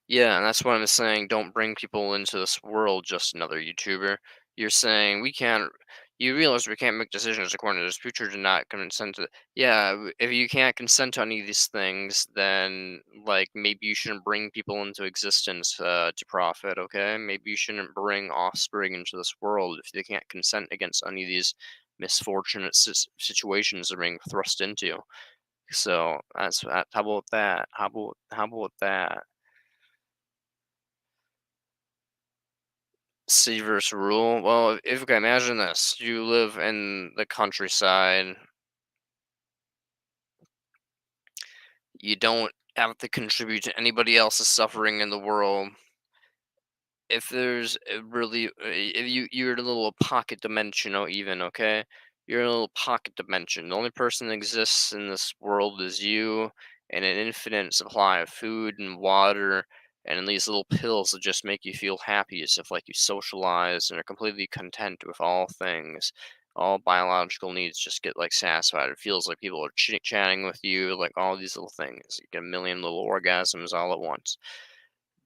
yeah, and that's what I'm saying. Don't bring people into this world, just another YouTuber. You're saying we can't. You realize we can't make decisions according to this future to not consent to. Yeah, if you can't consent to any of these things, then like maybe you shouldn't bring people into existence to profit. Okay, maybe you shouldn't bring offspring into this world if they can't consent against any of these misfortunate situations they're being thrust into. So that's that. How about that? How about that? Sea versus rule. Well, if okay, imagine this: you live in the countryside. You don't have to contribute to anybody else's suffering in the world. If there's a really, if you're in a little pocket dimension, or even okay, you're in a little pocket dimension. The only person that exists in this world is you, and an infinite supply of food and water, and these little pills that just make you feel happy, as if like you socialize and are completely content with all things. All biological needs just get like satisfied. It feels like people are chatting with you, like all these little things. You get a million little orgasms all at once,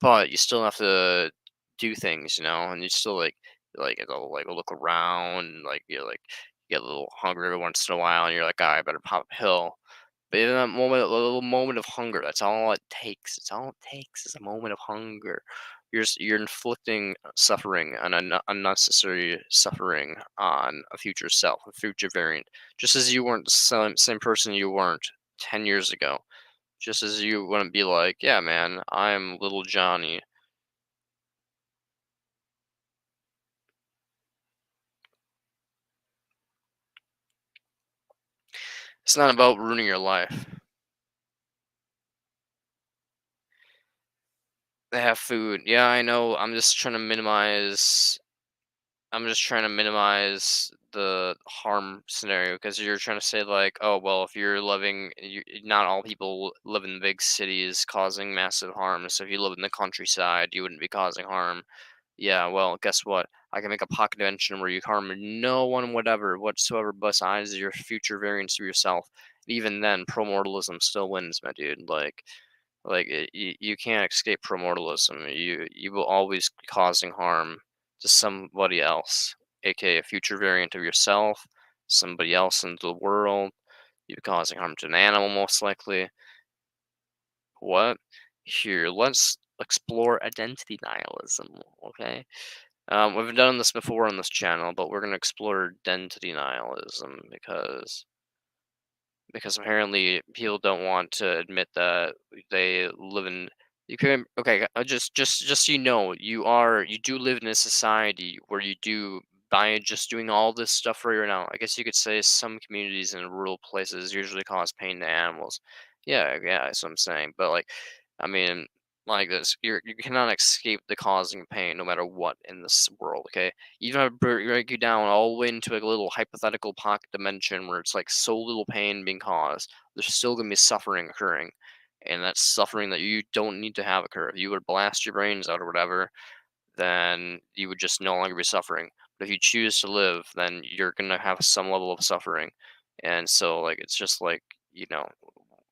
but you still have to do things, and you still like it'll like look around, and, like you get a little hungry every once in a while, and you're like, I better pop a pill. But in that moment, a little moment of hunger, that's all it takes. It's all it takes is a moment of hunger. You're inflicting suffering and unnecessary suffering on a future self, a future variant, just as you weren't the same person you weren't 10 years ago. Just as you wouldn't be like, yeah, man, I'm little Johnny. It's not about ruining your life. They have food. Yeah, I know. I'm just trying to minimize the harm scenario, because you're trying to say like, oh well, if you're not all people live in big cities causing massive harm. So if you live in the countryside, you wouldn't be causing harm. Yeah, well, guess what? I can make a pocket dimension where you harm no one, whatever, whatsoever, besides your future variants of yourself. Even then, promortalism still wins, my dude. You can't escape promortalism. You will always be causing harm to somebody else, aka a future variant of yourself, somebody else in the world. You're causing harm to an animal, most likely. What? Here, let's explore identity nihilism. Okay. We've done this before on this channel, but we're going to explore identity nihilism because apparently people don't want to admit that they live in. You can okay, just so you know, you do live in a society where you do, by just doing all this stuff right now. I guess you could say some communities in rural places usually cause pain to animals. Yeah, that's what I'm saying. But like, I mean, like this, you cannot escape the causing pain no matter what in this world. Okay, even if I break you down all the way into like a little hypothetical pocket dimension where it's like so little pain being caused, there's still gonna be suffering occurring, and that's suffering that you don't need to have occur. If you would blast your brains out or whatever, then you would just no longer be suffering. But if you choose to live, then you're gonna have some level of suffering, and so like it's just like, you know,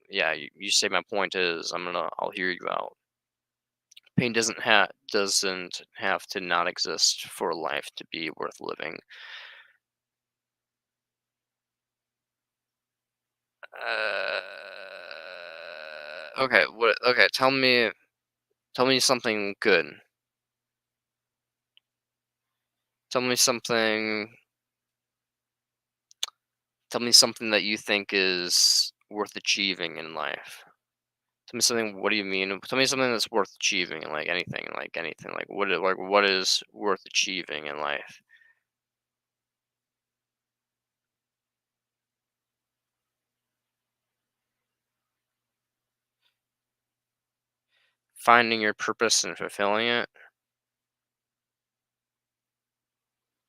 yeah. You say my point is, I'll hear you out. Pain doesn't have to not exist for life to be worth living. Okay, what okay, tell me something good. Tell me something tell me something that you think is worth achieving in life. Tell me something, what do you mean? Tell me something that's worth achieving, like anything, what is worth achieving in life? Finding your purpose and fulfilling it?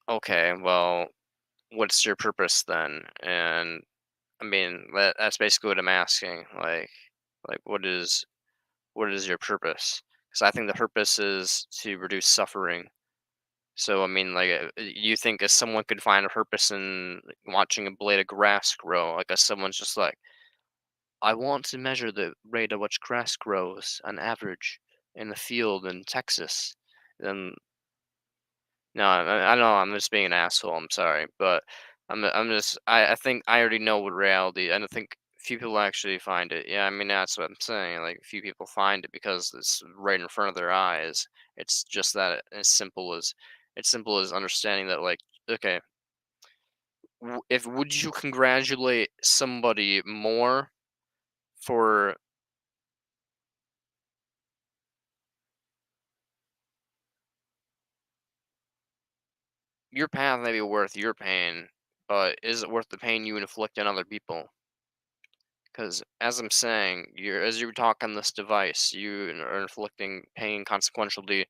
Okay, well, what's your purpose then? And I mean, that's basically what I'm asking. Like what is your purpose? because I think the purpose is to reduce suffering. So I mean, like, you think if someone could find a purpose in watching a blade of grass grow, like if someone's just like, I want to measure the rate at which grass grows on average in the field in Texas, then no, I know I'm just being an asshole. I'm sorry, but I'm just I think I already know what reality. I don't think few people actually find it. Yeah, I mean that's what I'm saying. Like few people find it because it's right in front of their eyes. It's just that as simple as understanding that like okay, if would you congratulate somebody more for your path may be worth your pain, but is it worth the pain you inflict on other people? Because as I'm saying, as you talk on this device, you are inflicting pain consequentially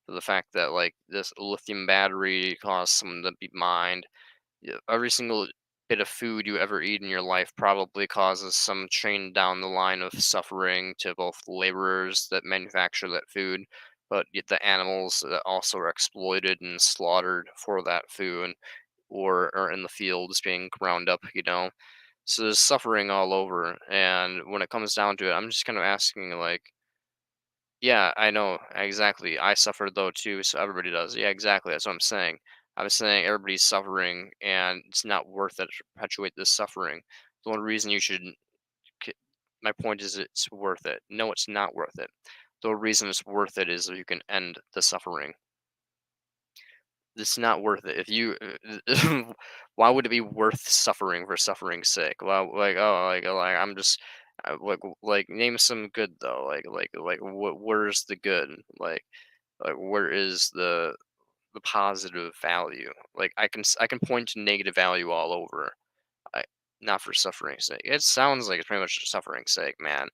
for the fact that like this lithium battery caused someone to be mined. Every single bit of food you ever eat in your life probably causes some chain down the line of suffering to both laborers that manufacture that food, but yet the animals that also are exploited and slaughtered for that food or are in the fields being ground up, you know. So there's suffering all over, and when it comes down to it, I'm just kind of asking, like, yeah, I know exactly. I suffered though too, so everybody does. Yeah, exactly. That's what I'm saying. I'm saying everybody's suffering, and it's not worth it to perpetuate this suffering. The only reason you should, k- my point is, it's worth it. No, it's not worth it. The only reason it's worth it is if you can end the suffering. It's not worth it. If you, why would it be worth suffering for suffering's sake? Well, like, oh, like I'm just, like, name some good though. Like, where's the good? Like, where is the positive value? Like, I can point to negative value all over. I, not for suffering's sake. It sounds like it's pretty much suffering's sake, man.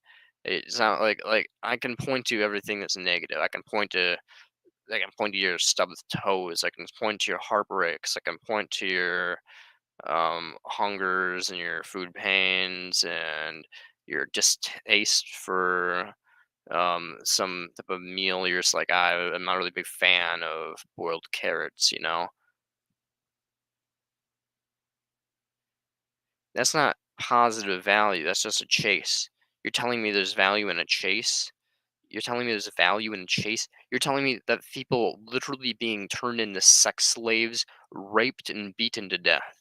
It's not like I can point to everything that's negative. I can point to your stubbed toes. I can point to your heartbreaks. I can point to your hungers and your food pains and your distaste for some type of meal. You're just like, I'm not really a big fan of boiled carrots. You know, that's not positive value. That's just a chase. You're telling me there's value in a chase. You're telling me there's value in chase. You're telling me that people literally being turned into sex slaves, raped and beaten to death.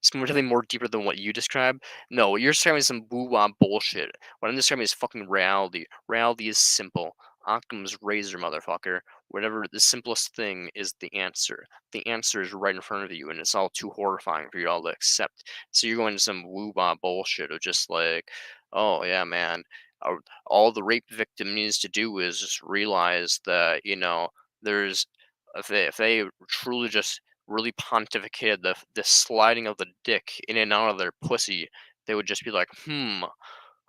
It's really more deeper than what you describe. No, what you're describing is some boo-wah bullshit. What I'm describing is fucking reality. Reality is simple. Occam's razor, motherfucker. Whatever the simplest thing is the answer. The answer is right in front of you, and it's all too horrifying for you all to accept. So you're going to some woo-wah bullshit of just like, oh yeah, man. All the rape victim needs to do is just realize that there's if they truly just really pontificated the sliding of the dick in and out of their pussy, they would just be like, hmm,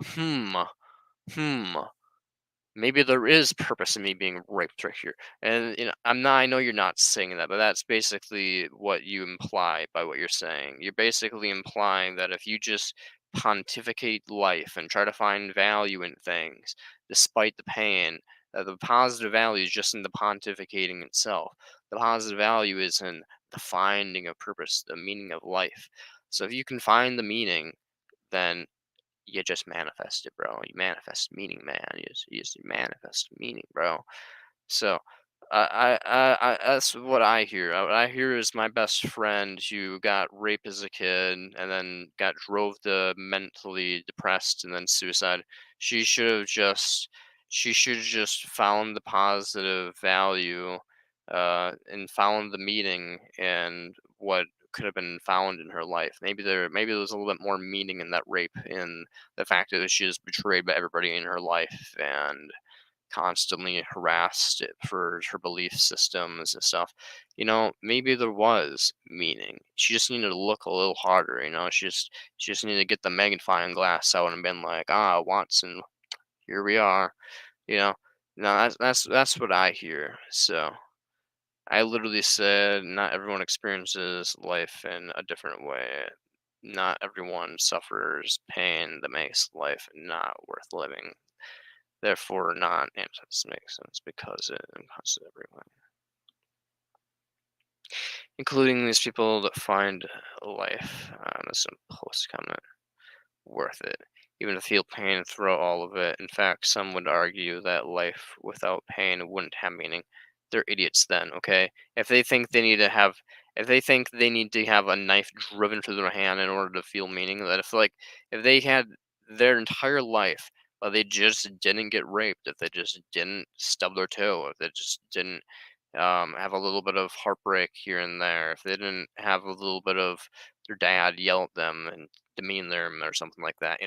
hmm. Maybe there is purpose in me being raped right here. And I know you're not saying that, but that's basically what you imply by what you're saying. You're basically implying that if you just pontificate life and try to find value in things, despite the pain, that the positive value is just in the pontificating itself. The positive value is in the finding of purpose, the meaning of life. So if you can find the meaning, then you just manifest it, bro. You manifest meaning, man. You just manifest meaning, bro. So, that's what I hear. What I hear is my best friend who got raped as a kid and then got drove to mentally depressed and then suicide. She should have just, she should have just found the positive value, and found the meaning and what could have been found in her life. Maybe there was a little bit more meaning in that rape, in the fact that she was betrayed by everybody in her life and constantly harassed for her belief systems and stuff. Maybe there was meaning. She just needed to look a little harder. She just needed to get the magnifying glass out and been like, Watson, here we are. You know, no, that's what I hear. So I literally said not everyone experiences life in a different way. Not everyone suffers pain that makes life not worth living. Therefore, non-antithesis makes sense because it encompasses everyone, including these people that find life on a simplest comment worth it, even to feel pain through all of it. In fact, some would argue that life without pain wouldn't have meaning. They're idiots then, okay? If they think they need to have if they think they need to have a knife driven through their hand in order to feel meaning, that if they had their entire life but they just didn't get raped, if they just didn't stub their toe, if they just didn't have a little bit of heartbreak here and there, if they didn't have a little bit of their dad yell at them and demean them or something like that,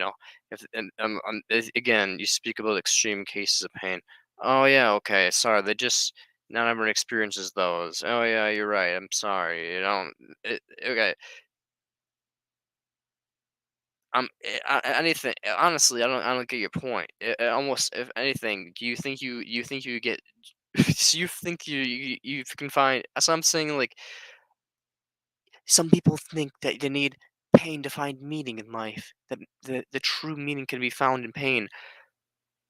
if again, you speak about extreme cases of pain. Oh yeah, okay, sorry, they just not everyone experiences those. Oh yeah, you're right. I'm sorry. Okay. Anything. Honestly, I don't get your point. Almost, if anything, do you think you get you think you can find? So I'm saying, like, some people think that they need pain to find meaning in life. That the true meaning can be found in pain.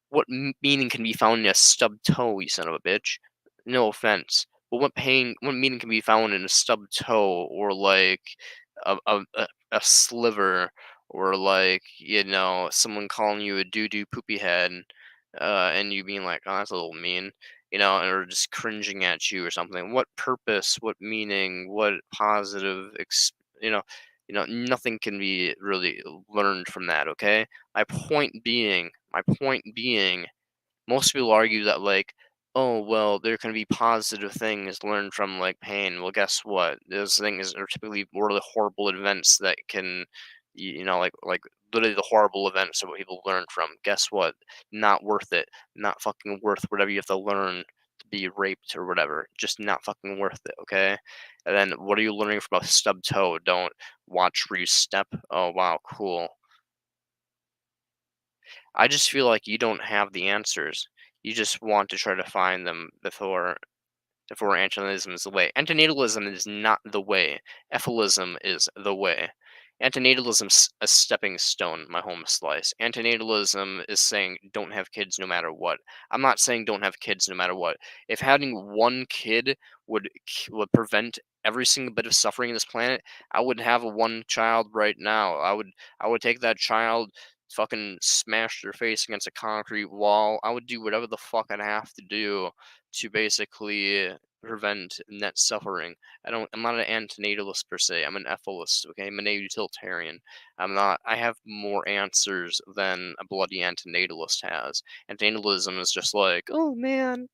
What meaning can be found in a stubbed toe, you son of a bitch? No offense, but what meaning can be found in a stubbed toe, or like a sliver, or like someone calling you a doo doo poopy head, and you being like, oh, that's a little mean, or just cringing at you or something. What purpose? What meaning? What positive? Nothing can be really learned from that. Okay, my point being, most people argue that, like, oh well, there can be positive things learned from, like, pain. Well, guess what? Those things are typically really horrible events that can, like literally the horrible events of what people learn from. Guess what? Not worth it. Not fucking worth whatever you have to learn to be raped or whatever. Just not fucking worth it. Okay. And then what are you learning from a stub toe? Don't watch where you step. Oh wow, cool. I just feel like you don't have the answers. You just want to try to find them before antinatalism is the way. Antinatalism is not the way. Ethylism is the way. Antinatalism's a stepping stone, my home slice. Antinatalism is saying don't have kids no matter what. I'm not saying don't have kids no matter what. If having one kid would prevent every single bit of suffering on this planet, I would have a one child right now. I would take that child, fucking smash their face against a concrete wall. I would do whatever the fuck I'd have to do to basically prevent net suffering. I'm not an antinatalist per se. I'm an ethicist, okay? I'm a utilitarian. I have more answers than a bloody antinatalist has. Antinatalism is just like, oh man,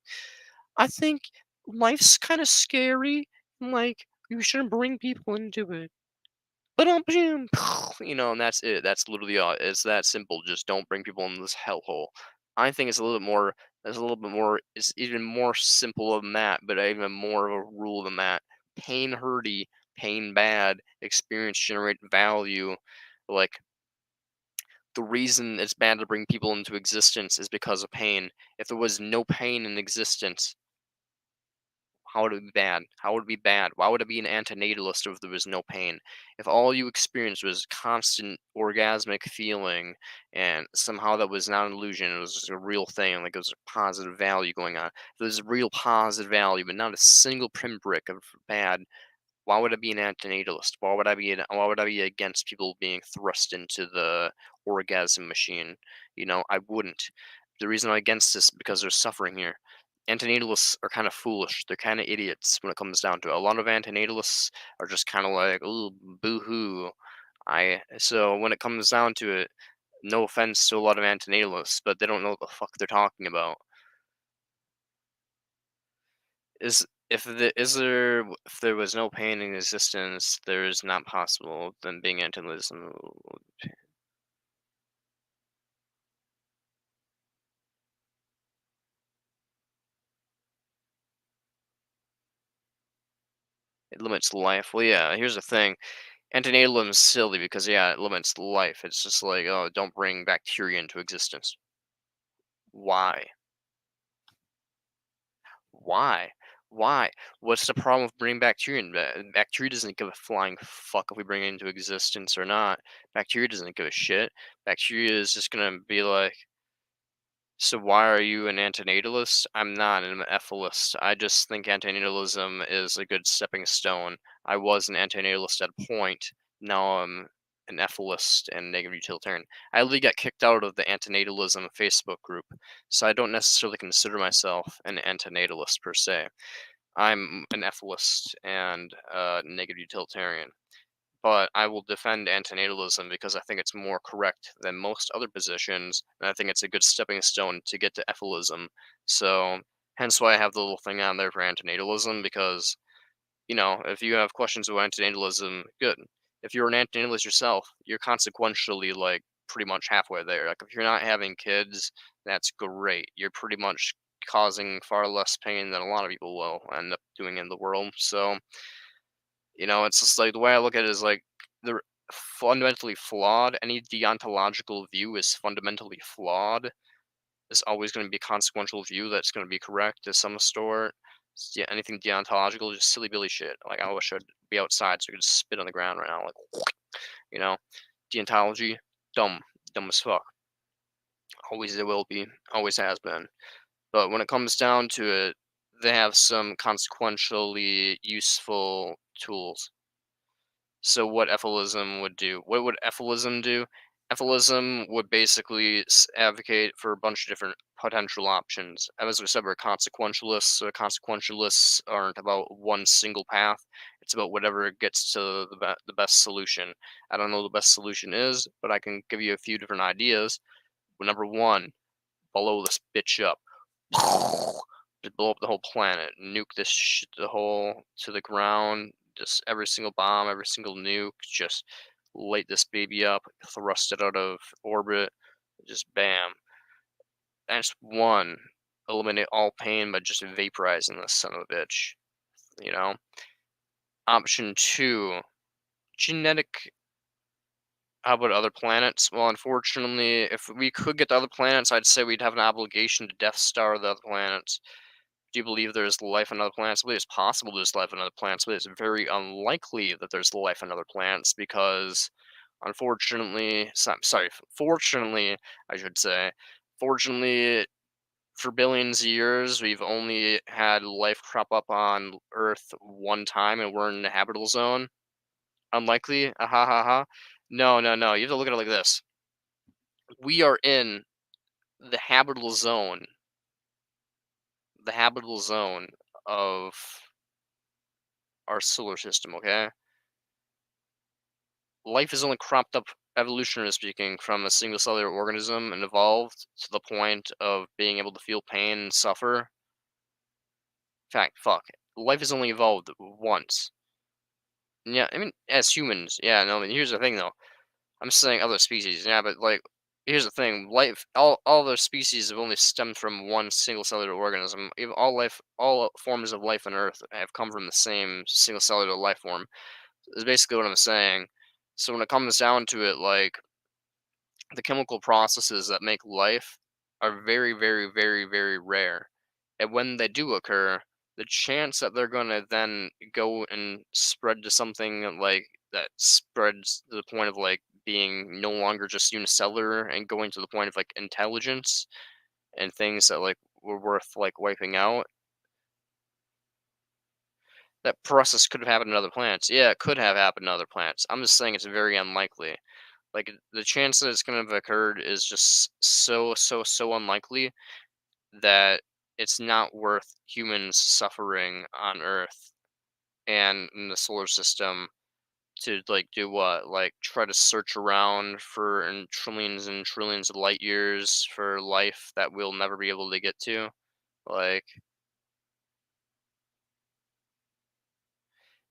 I think life's kind of scary. And like, you shouldn't bring people into it. But and that's it. That's literally all. It's that simple. Just don't bring people into this hellhole. I think it's a little bit more. There's a little bit more. It's even more simple than that, but even more of a rule than that. Pain hurty, pain bad. Experience generate value. Like, the reason it's bad to bring people into existence is because of pain. If there was no pain in existence, how would it be bad? How would it be bad? Why would it be an antinatalist if there was no pain? If all you experienced was constant orgasmic feeling, and somehow that was not an illusion, it was just a real thing, like it was a positive value going on. If there's real positive value, but not a single pinprick of bad, why would I be an antinatalist? Why would I be against people being thrust into the orgasm machine? I wouldn't. The reason I'm against this is because there's suffering here. Antinatalists are kind of foolish. They're kind of idiots when it comes down to it. A lot of antinatalists are just kind of like, oh, boo-hoo. So when it comes down to it, no offense to a lot of antinatalists, but they don't know what the fuck they're talking about. If there was no pain in existence, there is not possible then being antilism. It limits life. Well, yeah. Here's the thing: antinatalism is silly because, yeah, it limits life. It's just like, oh, don't bring bacteria into existence. Why? Why? Why? What's the problem with bringing bacteria in? Bacteria doesn't give a flying fuck if we bring it into existence or not. Bacteria doesn't give a shit. Bacteria is just gonna be like, so why are you an antinatalist? I'm not. I'm an ethicist. I just think antinatalism is a good stepping stone. I was an antinatalist at a point. Now I'm an ethicist and negative utilitarian. I literally got kicked out of the antinatalism Facebook group, so I don't necessarily consider myself an antinatalist per se. I'm an ethicist and negative utilitarian. But I will defend antinatalism because I think it's more correct than most other positions, and I think it's a good stepping stone to get to ethilism. So, hence why I have the little thing on there for antinatalism, because, if you have questions about antinatalism, good. If you're an antinatalist yourself, you're consequentially, like, pretty much halfway there. Like, if you're not having kids, that's great. You're pretty much causing far less pain than a lot of people will end up doing in the world. So, it's just like the way I look at it is like they're fundamentally flawed. Any deontological view is fundamentally flawed. There's always going to be a consequential view that's going to be correct to some sort. Yeah, anything deontological is just silly billy shit. Like I wish I'd be outside so I could just spit on the ground right now. Like, you know, deontology, dumb, dumb as fuck. Always it will be, always has been. But when it comes down to it, they have some consequentially useful tools. So what ethylism would do? What would ethylism do? Ethylism would basically advocate for a bunch of different potential options. As we said, we're consequentialists, so consequentialists aren't about one single path. It's about whatever gets to the best solution. I don't know what the best solution is, but I can give you a few different ideas. Number one, blow this bitch up. Just blow up the whole planet, nuke this shit the whole to the ground. Just every single bomb, every single nuke, just light this baby up, thrust it out of orbit, just bam. That's one. Eliminate all pain by just vaporizing this son of a bitch. You know. Option two, genetic. How about other planets? Well, unfortunately, if we could get to other planets, I'd say we'd have an obligation to Death Star the other planets. Do you believe there's life on other planets? I believe it's possible there's life on other planets, but it's very unlikely that there's life on other planets because, unfortunately, sorry, fortunately, I should say, fortunately, for billions of years, we've only had life crop up on Earth one time, and we're in the habitable zone. Unlikely? Ah, ha ha ha. No, no, no. You have to look at it like this. We are in the habitable zone, the habitable zone of our solar system, okay? Life is only cropped up, evolutionarily speaking, from a single cellular organism and evolved to the point of being able to feel pain and suffer. In fact, fuck. Life has only evolved once. Yeah, I mean, as humans, yeah, no, I mean, here's the thing though. I'm saying other species, yeah, but like, here's the thing. Life, all other species have only stemmed from one single cellular organism. Even all forms of life on Earth have come from the same single cellular life form. Is basically what I'm saying. So when it comes down to it, like the chemical processes that make life are very, very, very, very rare. And when they do occur, the chance that they're going to then go and spread to something like that spreads to the point of like being no longer just unicellular and going to the point of like intelligence and things that like were worth like wiping out, that process could have happened in other planets. Yeah, it could have happened in other planets. I'm just saying it's very unlikely. Like the chance that it's going to have occurred is just so unlikely that it's not worth humans suffering on Earth and in the solar system to like do what? Like try to search around for in and trillions of light years for life that we'll never be able to get to. Like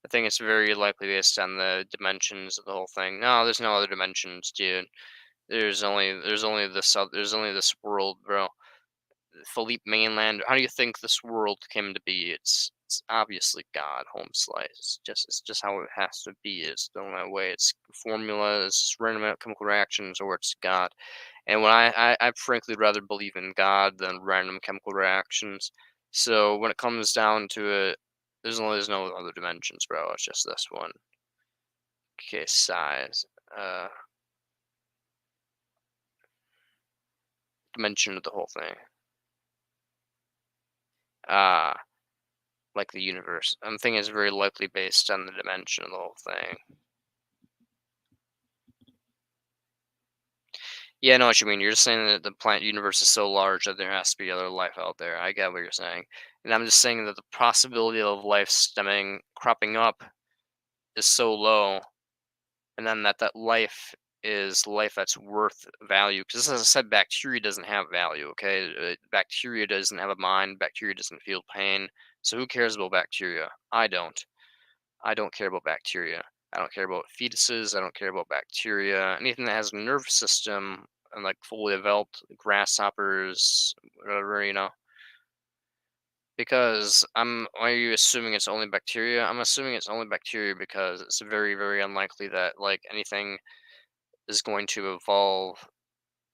I think it's very likely based on the dimensions of the whole thing. No, there's no other dimensions, dude. There's only this world, bro. Philippe Mainland. How do you think this world came to be? It's obviously God, home slice. It's just how it has to be. It's the only way. It's formula. It's random chemical reactions, or it's God. And when I frankly rather believe in God than random chemical reactions. So when it comes down to it, there's no other dimensions, bro. It's just this one. Okay, size. Uh, Dimension of the whole thing. Ah, like the universe. I'm thinking it's very likely based on the dimension of the whole thing. Yeah, I know what you mean. You're just saying that the planet universe is so large that there has to be other life out there. I get what you're saying. And I'm just saying that the possibility of life cropping up is so low, and then that life is life that's worth value. Because as I said, bacteria doesn't have value, okay? Bacteria doesn't have a mind, bacteria doesn't feel pain. So who cares about bacteria? I don't. I don't care about bacteria. I don't care about fetuses. I don't care about bacteria. Anything that has a nervous system and like fully developed grasshoppers, whatever, Because why are you assuming it's only bacteria? I'm assuming it's only bacteria because it's very, very unlikely that like anything is going to evolve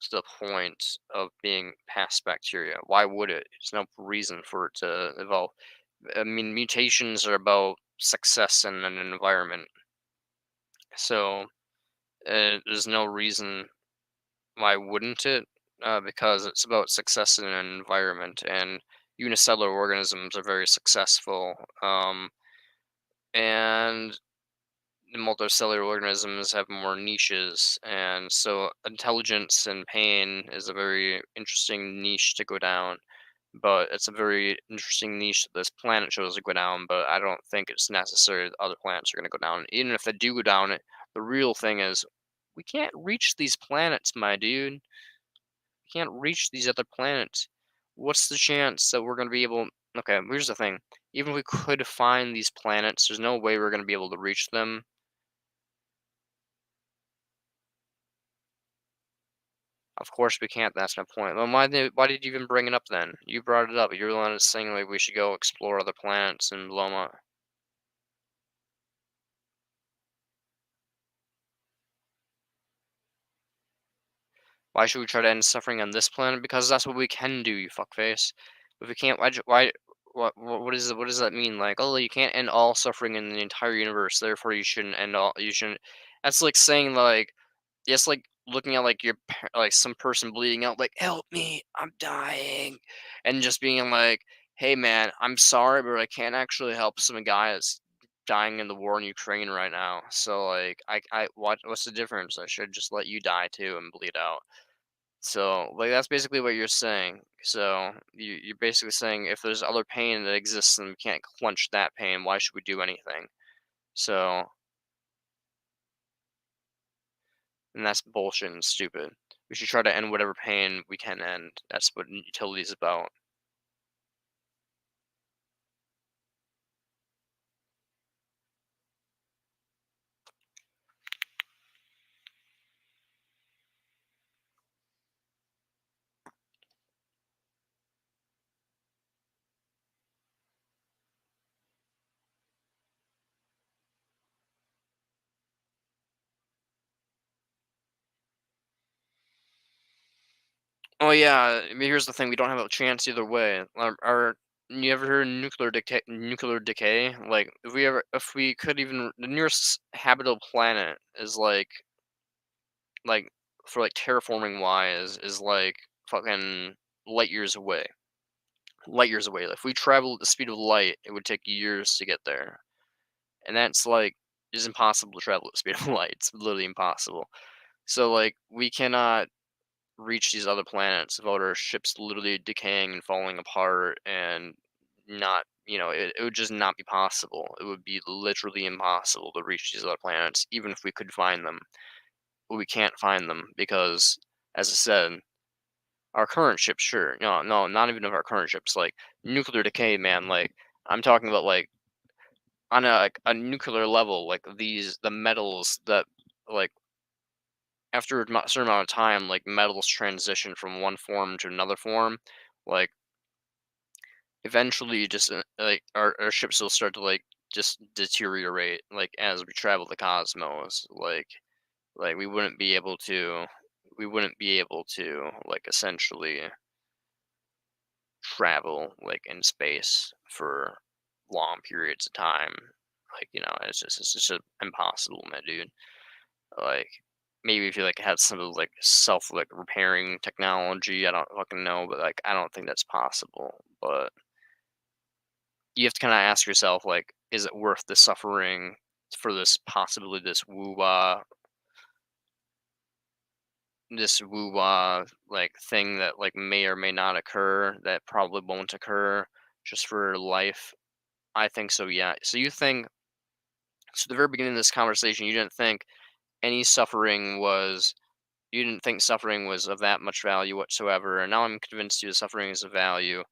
to the point of being past bacteria. Why would it? There's no reason for it to evolve. I mean, mutations are about success in an environment. So there's no reason why wouldn't it? Because it's about success in an environment, and unicellular organisms are very successful. And the multicellular organisms have more niches, and so intelligence and pain is a very interesting niche to go down. But it's a very interesting niche that this planet chose to go down. But I don't think it's necessary that other planets are going to go down. Even if they do go down, the real thing is we can't reach these planets, my dude. We can't reach these other planets. What's the chance that we're going to be able? Okay, here's the thing. Even if we could find these planets, there's no way we're going to be able to reach them. Of course we can't, that's my point. Then why did you even bring it up then? You brought it up. You're the one that's saying like we should go explore other planets and blow 'em up. Why should we try to end suffering on this planet? Because that's what we can do, you fuckface. If we can't, what does that mean? Like, oh, you can't end all suffering in the entire universe, therefore you shouldn't end all. You shouldn't. That's like saying like, it's like looking at like like some person bleeding out, like, help me, I'm dying, and just being like, hey man, I'm sorry, but I can't actually help some guy that's dying in the war in Ukraine right now. So like, what's the difference? I should just let you die too and bleed out. So, like, that's basically what you're saying. So, you're basically saying if there's other pain that exists and we can't quench that pain, why should we do anything? So, and that's bullshit and stupid. We should try to end whatever pain we can end. That's what utility is about. Oh yeah, I mean, here's the thing: we don't have a chance either way. You ever heard of nuclear decay? Nuclear decay? Like, if we could even, the nearest habitable planet is like for like terraforming wise is like fucking light years away. Light years away. If we travel at the speed of light, it would take years to get there. And that's like it's impossible to travel at the speed of light. It's literally impossible. So like we cannot reach these other planets without our ships literally decaying and falling apart and not it would just not be possible. It would be literally impossible to reach these other planets, even if we could find them. But we can't find them because, as I said, our current ships, sure. No, no, not even of our current ships. Like nuclear decay, man. Like I'm talking about like on a nuclear level. Like the metals that like after a certain amount of time, like metals transition from one form to another form. Like eventually, just like our ships will start to like just deteriorate. Like as we travel the cosmos, like we wouldn't be able to like essentially travel like in space for long periods of time. Like, it's just impossible, my dude. Like, maybe if you like had some of like self like repairing technology, I don't fucking know, but like I don't think that's possible. But you have to kind of ask yourself, like, is it worth the suffering for this possibility, this woo-wah like thing that like may or may not occur, that probably won't occur, just for life? I think so, yeah. So at the very beginning of this conversation, you didn't think suffering was of that much value whatsoever, and now I'm convinced you suffering is of value.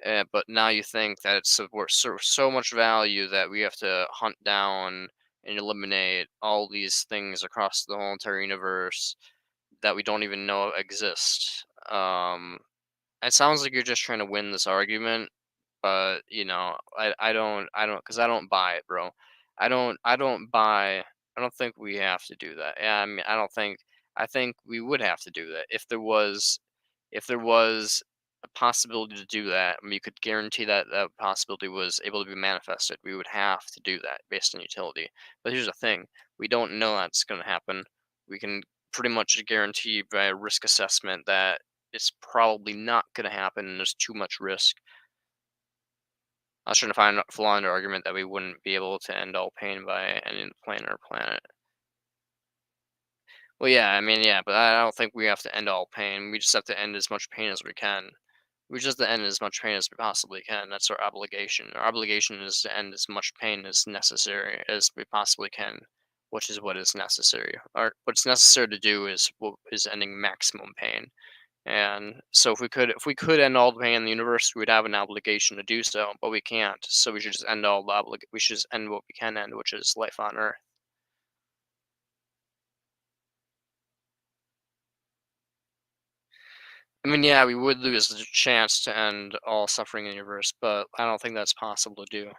But now you think that it's of worth so much value that we have to hunt down and eliminate all these things across the whole entire universe that we don't even know exist. It sounds like you're just trying to win this argument, but I don't, because I don't buy it, bro. I don't buy. I don't think we have to do that. Yeah, I mean, I don't think. I think we would have to do that if there was a possibility to do that. I mean, you could guarantee that that possibility was able to be manifested. We would have to do that based on utility. But here's the thing: we don't know that's going to happen. We can pretty much guarantee by a risk assessment that it's probably not going to happen, and there's too much risk. I was trying to find a flaw in the argument that we wouldn't be able to end all pain by ending the plane or planet. Well, yeah, I mean, yeah, but I don't think we have to end all pain. We just have to end as much pain as we can. We just have to end as much pain as we possibly can. That's our obligation. Our obligation is to end as much pain as necessary as we possibly can, which is what is necessary. What's necessary to do is ending maximum pain. And so if we could end all the pain in the universe, we'd have an obligation to do so, but we can't. So we should just end all the we should just end what we can end, which is life on Earth. I mean, yeah, we would lose the chance to end all suffering in the universe, but I don't think that's possible to do.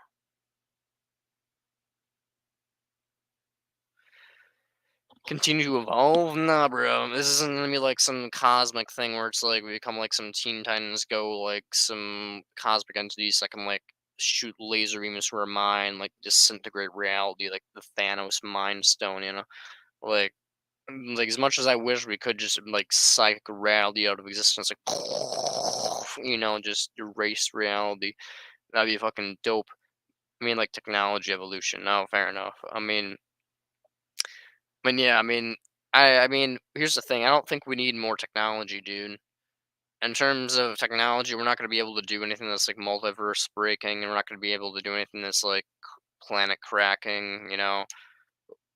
Continue to evolve? Nah, bro. This isn't gonna be like some cosmic thing where it's like we become like some Teen Titans Go, like some cosmic entities that can like shoot laser beams through our mind, like disintegrate reality, like the Thanos Mind Stone, Like, like as much as I wish we could just like psych reality out of existence, like just erase reality. That'd be fucking dope. I mean, like technology evolution. No, fair enough. Yeah. I mean, here's the thing. I don't think we need more technology, dude. In terms of technology, we're not going to be able to do anything that's like multiverse breaking, and we're not going to be able to do anything that's like planet cracking.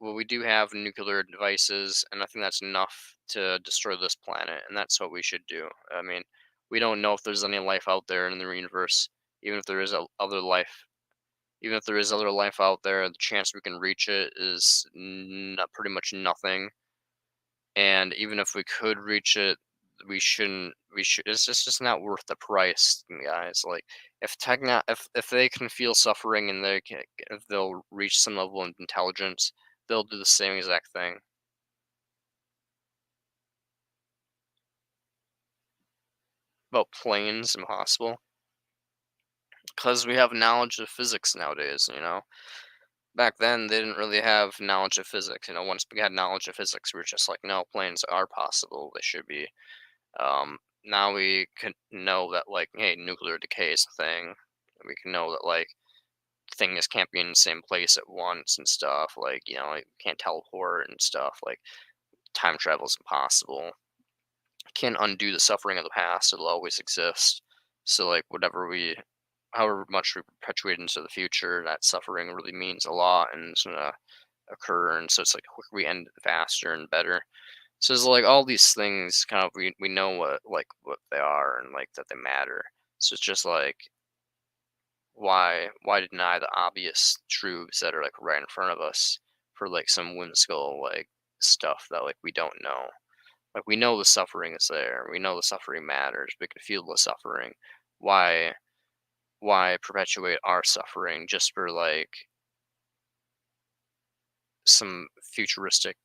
Well, we do have nuclear devices, and I think that's enough to destroy this planet, and that's what we should do. I mean, we don't know if there's any life out there in the universe. Even if there is other life, even if there is other life out there, the chance we can reach it is pretty much nothing. And even if we could reach it, we shouldn't. We should. It's just not worth the price, guys. Like, if they can feel suffering and if they'll reach some level of intelligence, they'll do the same exact thing. About planes, impossible, because we have knowledge of physics nowadays. Back then they didn't really have knowledge of physics. Once we had knowledge of physics, we were just like, no, planes are possible. They should be. Now we can know that, like, hey, nuclear decay is a thing. We can know that, like, things can't be in the same place at once and stuff. Like, you can't teleport and stuff. Like, time travel is impossible. Can't undo the suffering of the past. It'll always exist. So, like, however much we perpetuate into the future, that suffering really means a lot and it's gonna occur. And so it's like, quicker we end it faster and better. So it's like all these things kind of we know what they are and like that they matter. So it's just like, why deny the obvious truths that are like right in front of us for like some whimsical like stuff that like we don't know. Like, we know the suffering is there. We know the suffering matters. We can feel the suffering. Why why perpetuate our suffering just for like some futuristic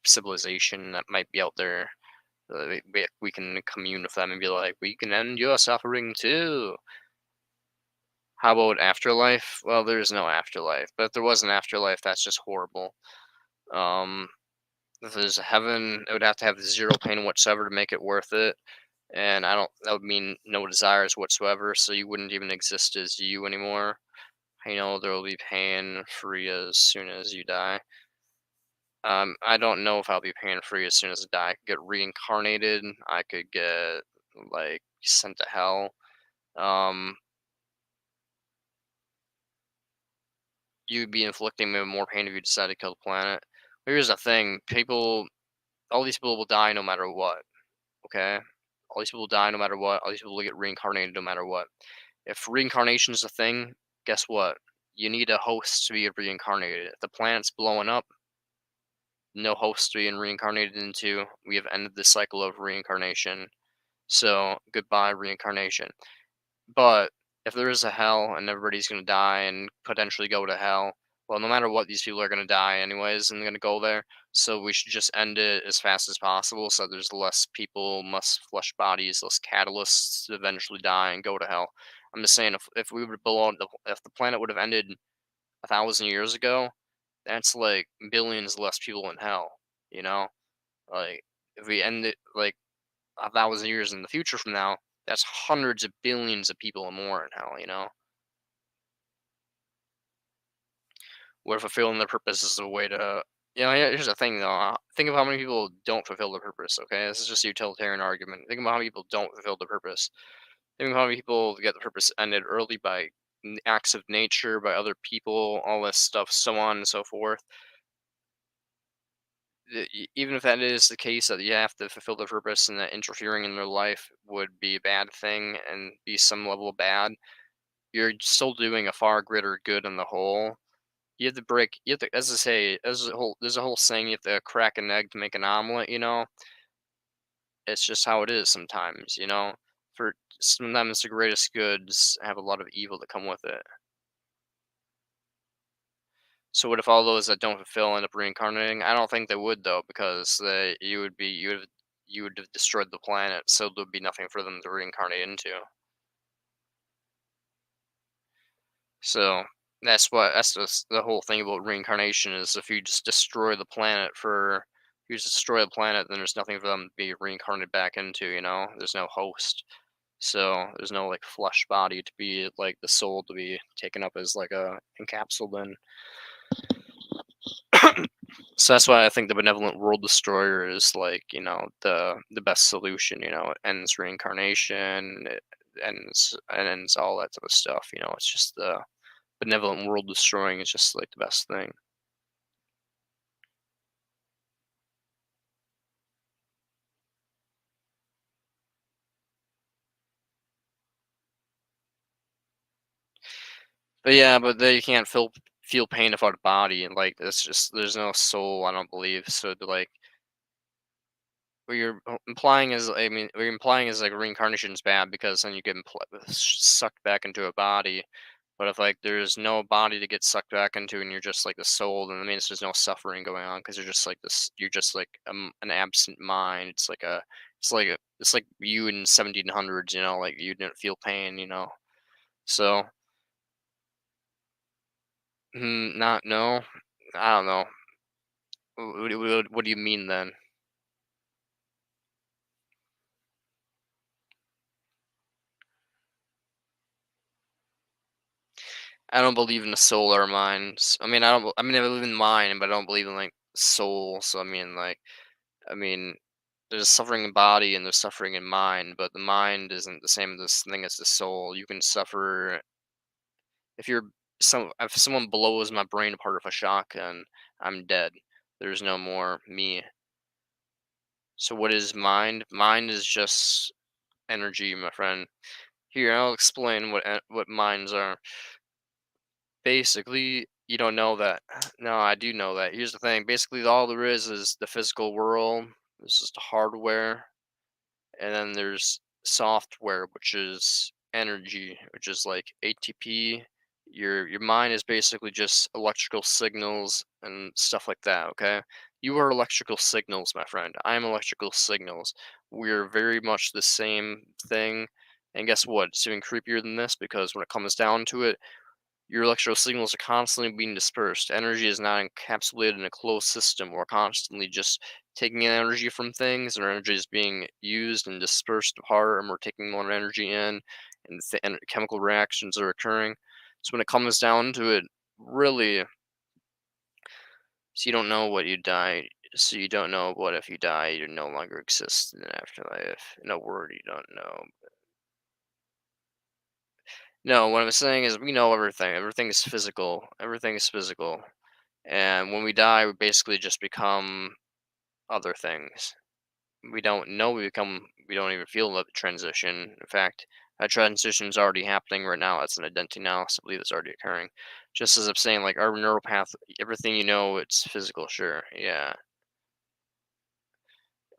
civilization that might be out there? We can commune with them and be like, we can end your suffering too. How about afterlife? Well, there's no afterlife, but if there was an afterlife, that's just horrible. Um, if there's a heaven, it would have to have zero pain whatsoever to make it worth it. And I don't. That would mean no desires whatsoever, so you wouldn't even exist as you anymore. There will be pain free as soon as you die. I don't know if I'll be pain free as soon as I die. I could get reincarnated. I could get like sent to hell. Um, you'd be inflicting me with more pain if you decide to kill the planet. But here's the thing: all these people will die no matter what. Okay, all these people will die no matter what. All these people will get reincarnated no matter what. If reincarnation is a thing, guess what? You need a host to be reincarnated. If the planet's blowing up, no host to be reincarnated into. We have ended the cycle of reincarnation. So goodbye reincarnation. But if there is a hell and everybody's gonna die and potentially go to hell, well, no matter what, these people are gonna die anyways and gonna go there. So we should just end it as fast as possible, so there's less people, less flesh bodies, less catalysts to eventually die and go to hell. I'm just saying, if we would blow up if the planet would have ended 1,000 years ago, that's like billions less people in hell. You know, like if we end it like 1,000 years in the future from now, that's hundreds of billions of people and more in hell, you know? Where fulfilling their purpose is a way to here's the thing though. Think of how many people don't fulfill their purpose, okay? This is just a utilitarian argument. Think about how many people don't fulfill their purpose. Think of how many people get the purpose ended early by acts of nature, by other people, all this stuff, so on and so forth. Even if that is the case that you have to fulfill their purpose and that interfering in their life would be a bad thing and be some level of bad, you're still doing a far greater good on the whole. You have to, as I say, there's a whole saying, you have to crack an egg to make an omelet, you know? It's just how it is sometimes, you know? For sometimes the greatest goods have a lot of evil that come with it. So what if all those that don't fulfill end up reincarnating? I don't think they would though, because you would have destroyed the planet, so there'd be nothing for them to reincarnate into. So that's the whole thing about reincarnation is if you just destroy the planet if you just destroy the planet, then there's nothing for them to be reincarnated back into, you know? There's no host. So there's no like flesh body to be like the soul to be taken up as like a encapsulated in. So that's why I think the benevolent world destroyer is like, the best solution, it ends reincarnation, it ends all that type of stuff, it's just the benevolent world destroying is just like the best thing. But yeah, but you can't feel pain without a body, and like it's just there's no soul, I don't believe. So like what you're implying is, I mean, what you're implying is like reincarnation is bad because then you get sucked back into a body. But if like there's no body to get sucked back into and you're just like the soul, then that means there's no suffering going on because you're just like this. You're just like an absent mind. It's like you in 1700s. Like you didn't feel pain. So not no. I don't know. What do you mean then? I don't believe in the soul or minds. I mean, I don't. I mean, I believe in mind, but I don't believe in like soul. So I mean, there's suffering in body and there's suffering in mind, but the mind isn't the same this thing as the soul. You can suffer if if someone blows my brain apart with a shotgun, I'm dead. There's no more me. So what is mind? Mind is just energy, my friend. Here, I'll explain what minds are. Basically, you don't know that. No, I do know that. Here's the thing. Basically, all there is the physical world. This is the hardware, and then there's software, which is energy, which is like ATP. Your mind is basically just electrical signals and stuff like that. Okay, You are electrical signals, my friend. I am electrical signals. We're very much the same thing. And guess what? It's even creepier than this because when it comes down to it, your electrical signals are constantly being dispersed. Energy is not encapsulated in a closed system. We're constantly just taking in energy from things, and our energy is being used and dispersed apart, and we're taking more energy in, and chemical reactions are occurring. So when it comes down to it, really, so you don't know what you die. So you don't know what if you die, you no longer exist in the afterlife. In a word, you don't know. No, what I'm saying is we know everything. Everything is physical. Everything is physical. And when we die, we basically just become other things. We don't know we don't even feel the transition. In fact, that transition is already happening right now. It's an identity analysis. I believe it's already occurring. Just as I'm saying, like our neural path, everything you know, it's physical, sure. Yeah.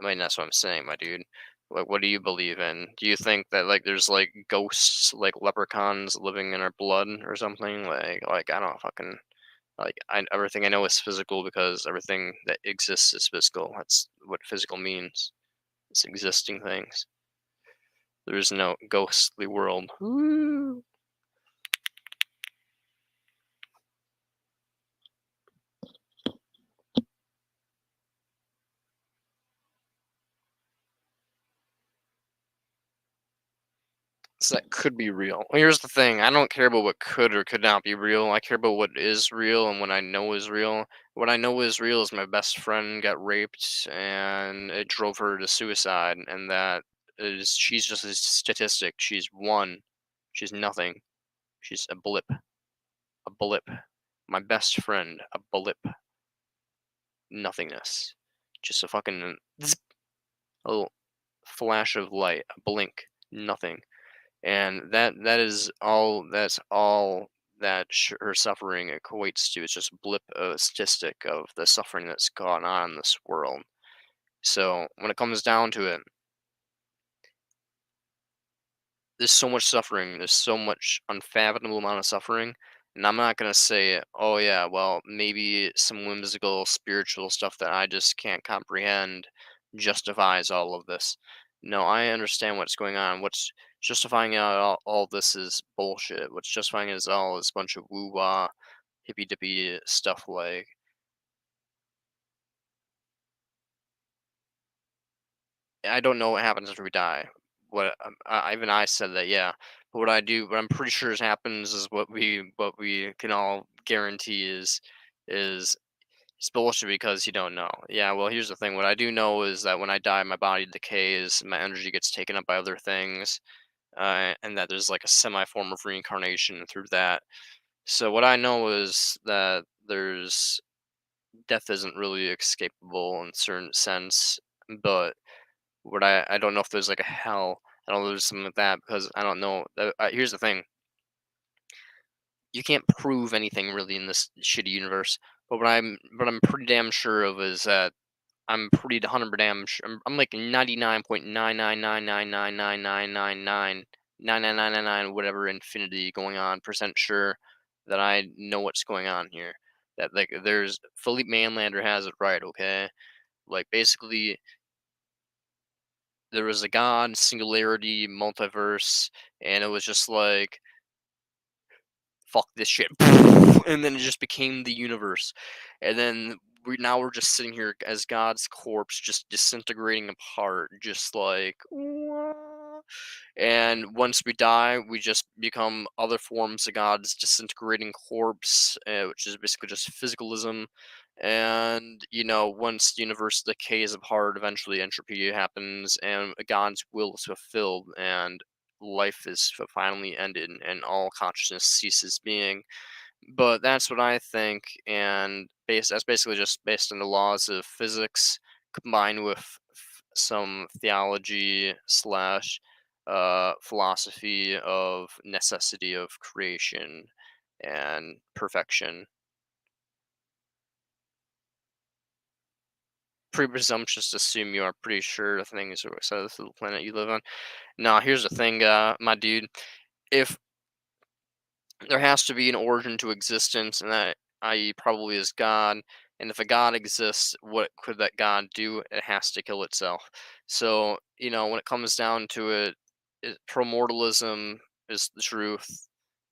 I mean, that's what I'm saying, my dude. Like, what do you believe in? Do you think that like there's like ghosts, like leprechauns living in our blood or something? Like I don't fucking like everything I know is physical because everything that exists is physical. That's what physical means. It's existing things. There is no ghostly world. Woo. So that could be real. Well, here's the thing. I don't care about what could or could not be real. I care about what is real and what I know is real. What I know is real is my best friend got raped and it drove her to suicide, and that is she's just a statistic. She's one. She's nothing. She's a blip. A blip. My best friend, a blip. Nothingness. Just a fucking zzz, a little flash of light, a blink, nothing. And that is all. That's all that her suffering equates to. It's just a blip, a statistic of the suffering that's gone on in this world. So when it comes down to it, there's so much suffering. There's so much unfathomable amount of suffering. And I'm not gonna say, oh yeah, well maybe some whimsical spiritual stuff that I just can't comprehend justifies all of this. No, I understand what's going on. What's justifying all this is bullshit. What's justifying it is all this bunch of woo wah, hippy dippy stuff like I don't know what happens after we die. What even I said that, yeah. But what I do, what I'm pretty sure happens is what we can all guarantee is it's bullshit because you don't know. Yeah, well, here's the thing. What I do know is that when I die, my body decays, my energy gets taken up by other things, and that there's like a semi form of reincarnation through that. So what I know is that there's death isn't really escapable in a certain sense, but what I don't know if there's like a hell. I don't know if there's something like that because I don't know. Here's the thing: you can't prove anything really in this shitty universe. But what I'm pretty damn sure of is that I'm pretty 100 damn sure. I'm like 99.9999999999999 whatever infinity going on percent sure that I know what's going on here. That like there's Philippe Manlander has it right. Okay, like basically there was a god, singularity, multiverse, and it was just like fuck this shit, and then it just became the universe, and then we're just sitting here as God's corpse, just disintegrating apart, just like. "Wah." And once we die, we just become other forms of God's disintegrating corpse, which is basically just physicalism. And once the universe decays apart, eventually entropy happens, and God's will is fulfilled, and life is finally ended, and all consciousness ceases being. But that's what I think, and that's basically just based on the laws of physics combined with some theology slash philosophy of necessity of creation and perfection. Pretty presumptuous to assume you are pretty sure the things are so this is the planet you live on. Now, here's the thing, my dude. If there has to be an origin to existence, and that, i.e., probably is God, And if a god exists, what could that god do? It has to kill itself. So, when it comes down to it promortalism is the truth,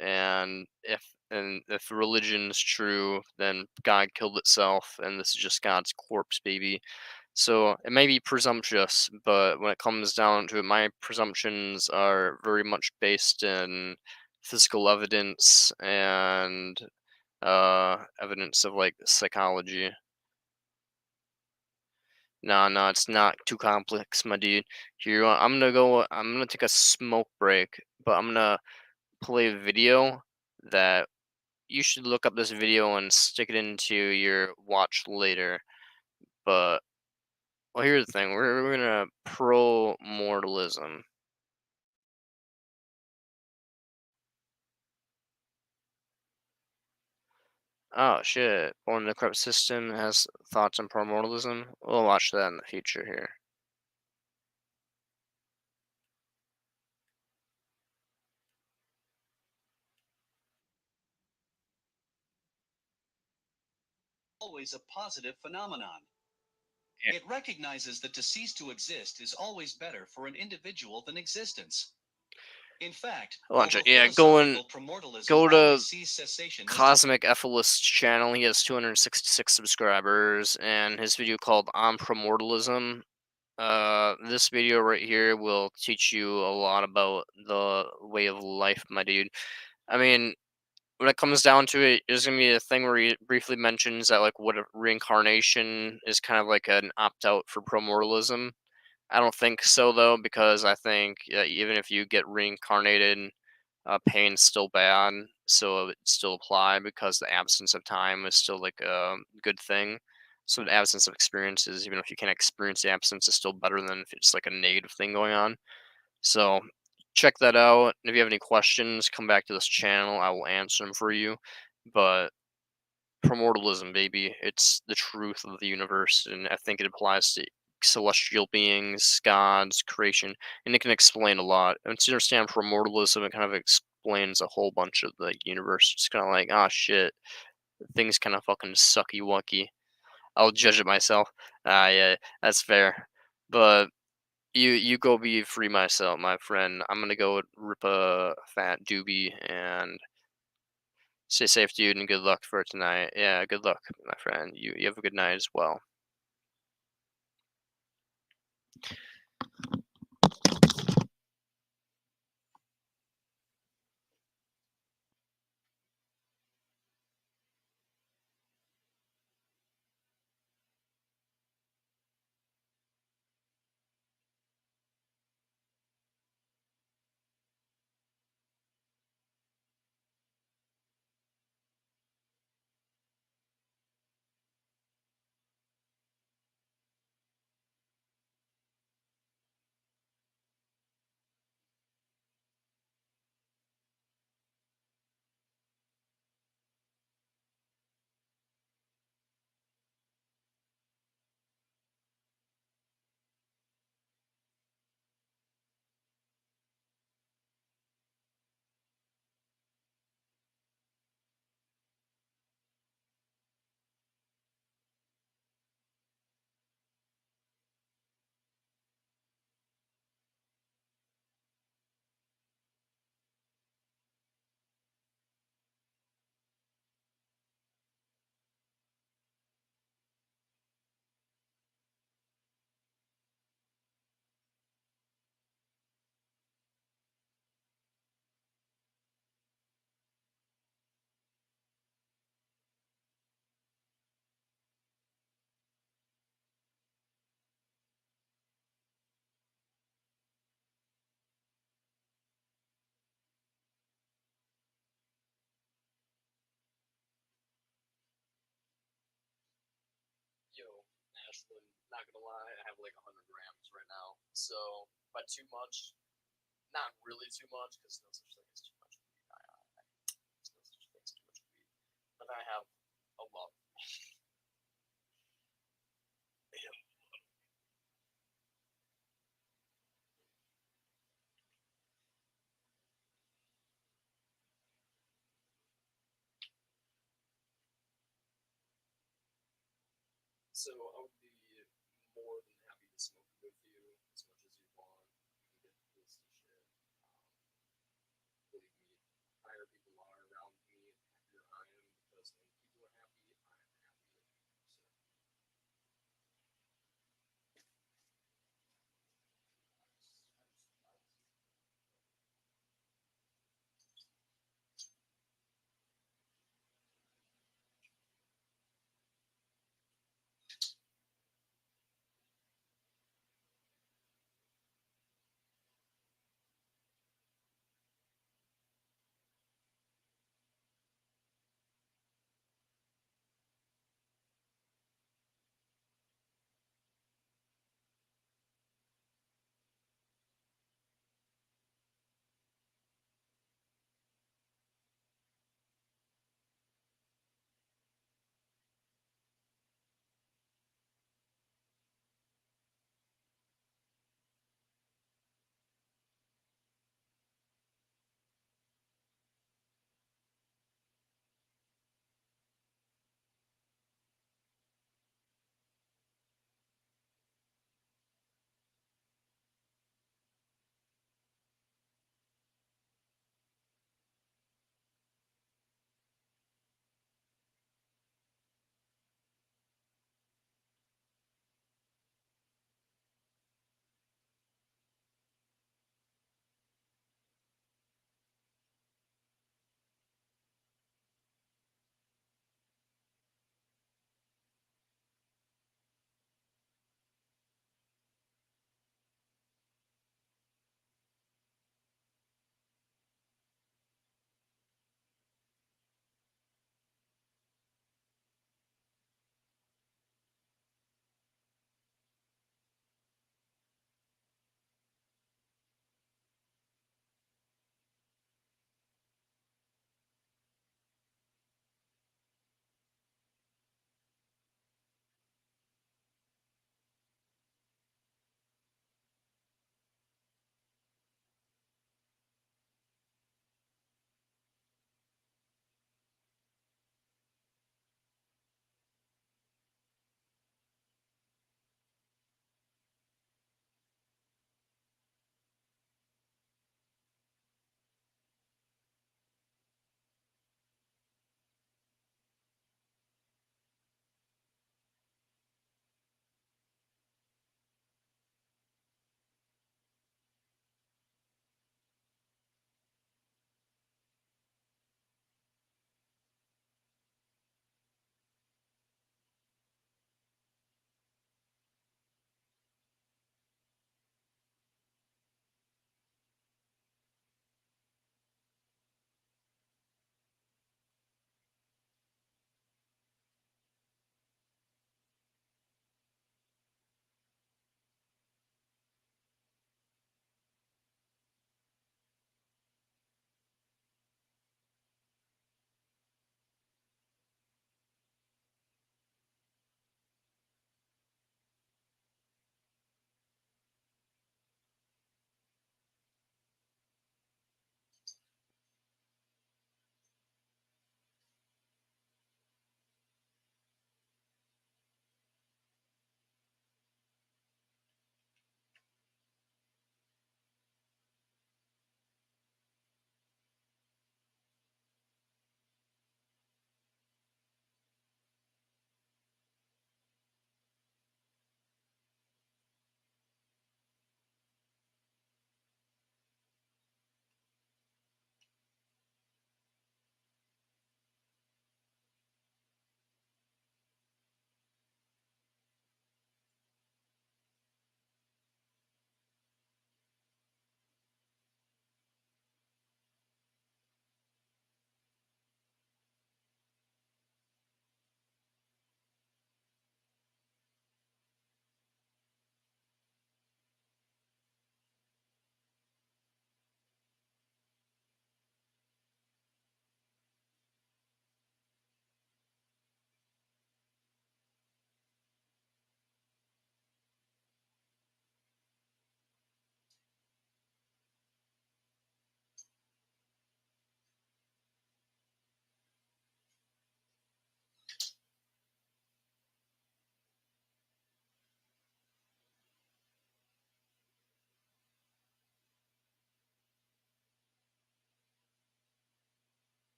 and if religion's true, then God killed itself, and this is just God's corpse, baby. So it may be presumptuous, but when it comes down to it, my presumptions are very much based in physical evidence and evidence of like psychology. No, no, it's not too complex, my dude. Here, I'm gonna take a smoke break, but I'm gonna play a video that you should look up this video and stick it into your watch later. But well, here's the thing: we're gonna pro mortalism. Oh shit! Born in the corrupt system has thoughts on pro mortalism. We'll watch that in the future here. Always a positive phenomenon. Yeah. It recognizes that to cease to exist is always better for an individual than existence. In fact, Watch it. although Yeah, philosophical premortalism go to always sees cessation as Cosmic Ephealist channel. He has 266 subscribers, and his video called "On Promortalism." This video right here will teach you a lot about the way of life, my dude. I mean, when it comes down to it, there's gonna be a thing where he briefly mentions that like what if reincarnation is kind of like an opt out for promortalism. I don't think so though, because I think even if you get reincarnated, pain's still bad, so it still apply because the absence of time is still like a good thing. So the absence of experiences, even if you can't experience the absence, is still better than if it's like a negative thing going on. So check that out. If you have any questions, come back to this channel. I will answer them for you. But primordialism, baby, it's the truth of the universe, and I think it applies to celestial beings, gods, creation, and it can explain a lot. Once you understand primordialism, it kind of explains a whole bunch of the universe. It's kind of like, ah, shit, things kind of fucking sucky wucky. I'll judge it myself. Ah, yeah, that's fair. But you go be free myself, my friend. I'm gonna go rip a fat doobie and stay safe, dude, and good luck for tonight. Yeah, good luck, my friend. You have a good night as well. Yo, Ashlyn, not gonna lie, I have like 100 grams right now. So, by too much, not really too much, because no such thing as too much weed. There's no such thing as too much weed. But I have a lot. Yeah. So I would be more than happy to smoke with you as much as you want. You can get this shit. Believe me, higher people are around me, happier I am, because when people are happy, I am happy.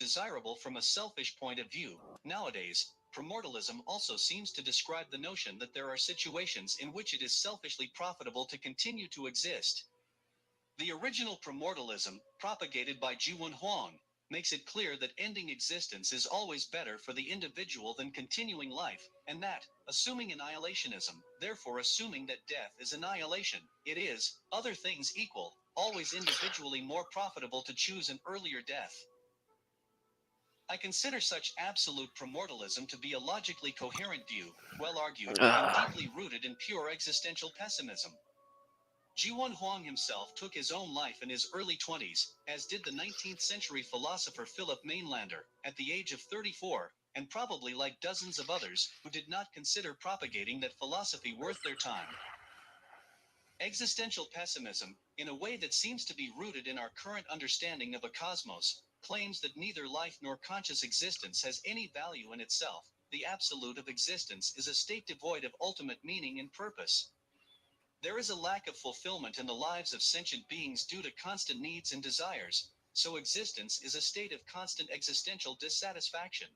desirable from a selfish point of view. Nowadays, premortalism also seems to describe the notion that there are situations in which it is selfishly profitable to continue to exist. The original premortalism, propagated by Jiwon Huang, makes it clear that ending existence is always better for the individual than continuing life, and that, assuming annihilationism, therefore assuming that death is annihilation, it is, other things equal, always individually more profitable to choose an earlier death. I consider such absolute premortalism to be a logically coherent view, well argued, and deeply rooted in pure existential pessimism. Jiwon Huang himself took his own life in his early 20s, as did the 19th century philosopher Philip Mainlander, at the age of 34, and probably like dozens of others who did not consider propagating that philosophy worth their time. Existential pessimism, in a way that seems to be rooted in our current understanding of a cosmos, claims that neither life nor conscious existence has any value in itself. The absolute of existence is a state devoid of ultimate meaning and purpose. There is a lack of fulfillment in the lives of sentient beings due to constant needs and desires, so existence is a state of constant existential dissatisfaction.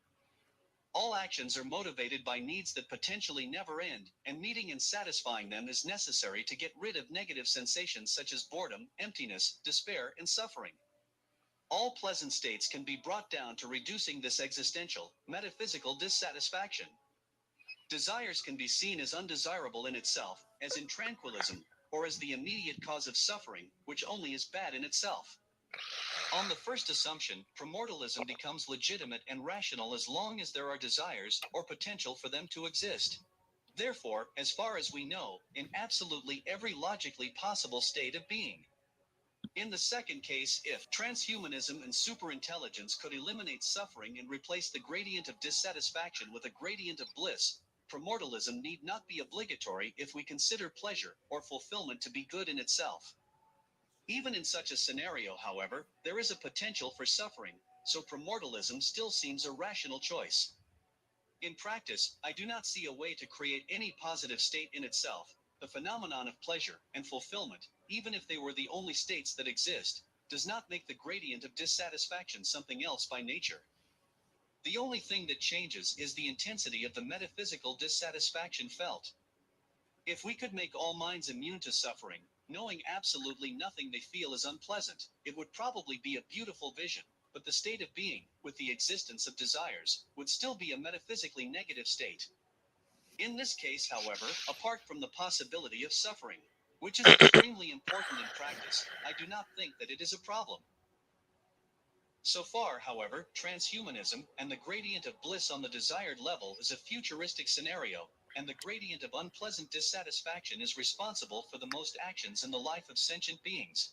All actions are motivated by needs that potentially never end, and meeting and satisfying them is necessary to get rid of negative sensations such as boredom, emptiness, despair, and suffering. All pleasant states can be brought down to reducing this existential, metaphysical dissatisfaction. Desires can be seen as undesirable in itself, as in tranquillism, or as the immediate cause of suffering, which only is bad in itself. On the first assumption, premortalism becomes legitimate and rational as long as there are desires, or potential for them to exist. Therefore, as far as we know, in absolutely every logically possible state of being. In the second case, if transhumanism and superintelligence could eliminate suffering and replace the gradient of dissatisfaction with a gradient of bliss, premortalism need not be obligatory if we consider pleasure or fulfillment to be good in itself. Even in such a scenario, however, there is a potential for suffering, so premortalism still seems a rational choice. In practice, I do not see a way to create any positive state in itself. The phenomenon of pleasure and fulfillment, even if they were the only states that exist, does not make the gradient of dissatisfaction something else by nature. The only thing that changes is the intensity of the metaphysical dissatisfaction felt. If we could make all minds immune to suffering, knowing absolutely nothing they feel is unpleasant, it would probably be a beautiful vision, but the state of being, with the existence of desires, would still be a metaphysically negative state. In this case, however, apart from the possibility of suffering, which is extremely important in practice, I do not think that it is a problem. So far, however, transhumanism and the gradient of bliss on the desired level is a futuristic scenario, and the gradient of unpleasant dissatisfaction is responsible for the most actions in the life of sentient beings.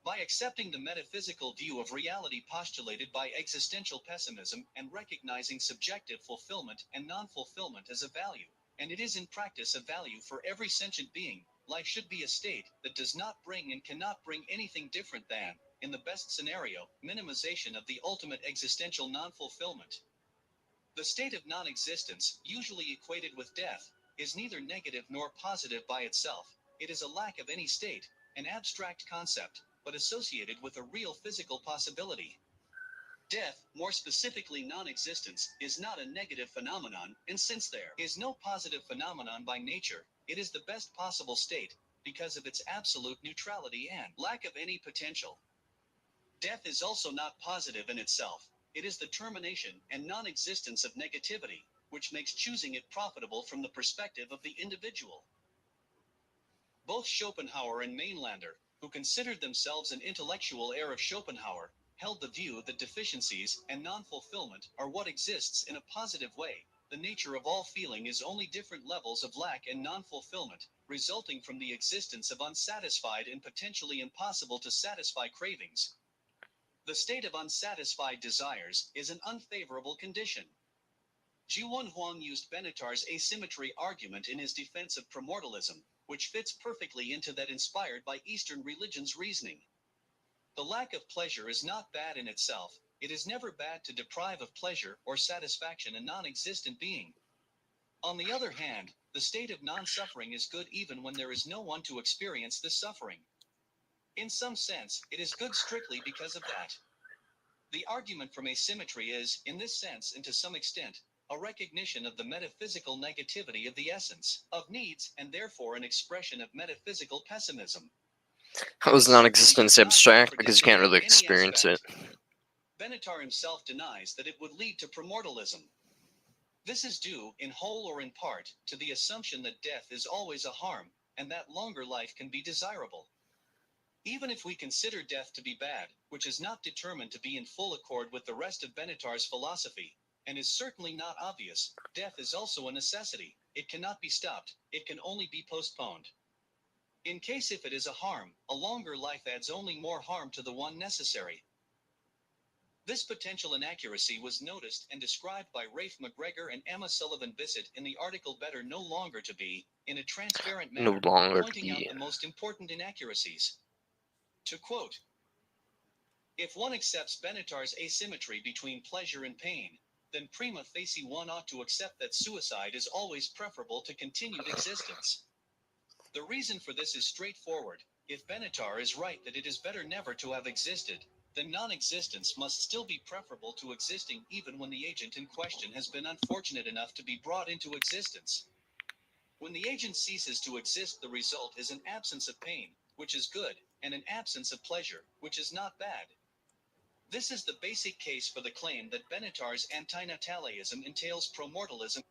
By accepting the metaphysical view of reality postulated by existential pessimism and recognizing subjective fulfillment and non-fulfillment as a value, and it is in practice a value for every sentient being, life should be a state that does not bring and cannot bring anything different than, in the best scenario, minimization of the ultimate existential non-fulfillment. The state of non-existence, usually equated with death, is neither negative nor positive by itself. It is a lack of any state, an abstract concept, but associated with a real physical possibility. Death, more specifically non-existence, is not a negative phenomenon, and since there is no positive phenomenon by nature, it is the best possible state, because of its absolute neutrality and lack of any potential. Death is also not positive in itself. It is the termination and non-existence of negativity, which makes choosing it profitable from the perspective of the individual. Both Schopenhauer and Mainlander, who considered themselves an intellectual heir of Schopenhauer, held the view that deficiencies and non-fulfillment are what exists in a positive way. The nature of all feeling is only different levels of lack and non-fulfillment, resulting from the existence of unsatisfied and potentially impossible to satisfy cravings. The state of unsatisfied desires is an unfavorable condition. Jiwon Huang used Benatar's asymmetry argument in his defense of premortalism, which fits perfectly into that inspired by Eastern religions' reasoning. The lack of pleasure is not bad in itself. It is never bad to deprive of pleasure or satisfaction a non-existent being. On the other hand, the state of non-suffering is good even when there is no one to experience this suffering. In some sense, it is good strictly because of that. The argument from asymmetry is, in this sense and to some extent, a recognition of the metaphysical negativity of the essence of needs and therefore an expression of metaphysical pessimism. How is non-existence abstract? Because you can't really experience it. Benatar himself denies that it would lead to primordialism. This is due, in whole or in part, to the assumption that death is always a harm, and that longer life can be desirable. Even if we consider death to be bad, which is not determined to be in full accord with the rest of Benatar's philosophy, and is certainly not obvious, death is also a necessity. It cannot be stopped, it can only be postponed. In case if it is a harm, a longer life adds only more harm to the one necessary. This potential inaccuracy was noticed and described by Rafe McGregor and Emma Sullivan-Bissett in the article Better No Longer to Be, in a transparent manner, pointing out the most important inaccuracies. To quote, "If one accepts Benatar's asymmetry between pleasure and pain, then prima facie one ought to accept that suicide is always preferable to continued existence. The reason for this is straightforward. If Benatar is right that it is better never to have existed, then non-existence must still be preferable to existing even when the agent in question has been unfortunate enough to be brought into existence. When the agent ceases to exist, the result is an absence of pain, which is good, and an absence of pleasure, which is not bad. This is the basic case for the claim that Benatar's antinatalism entails promortalism.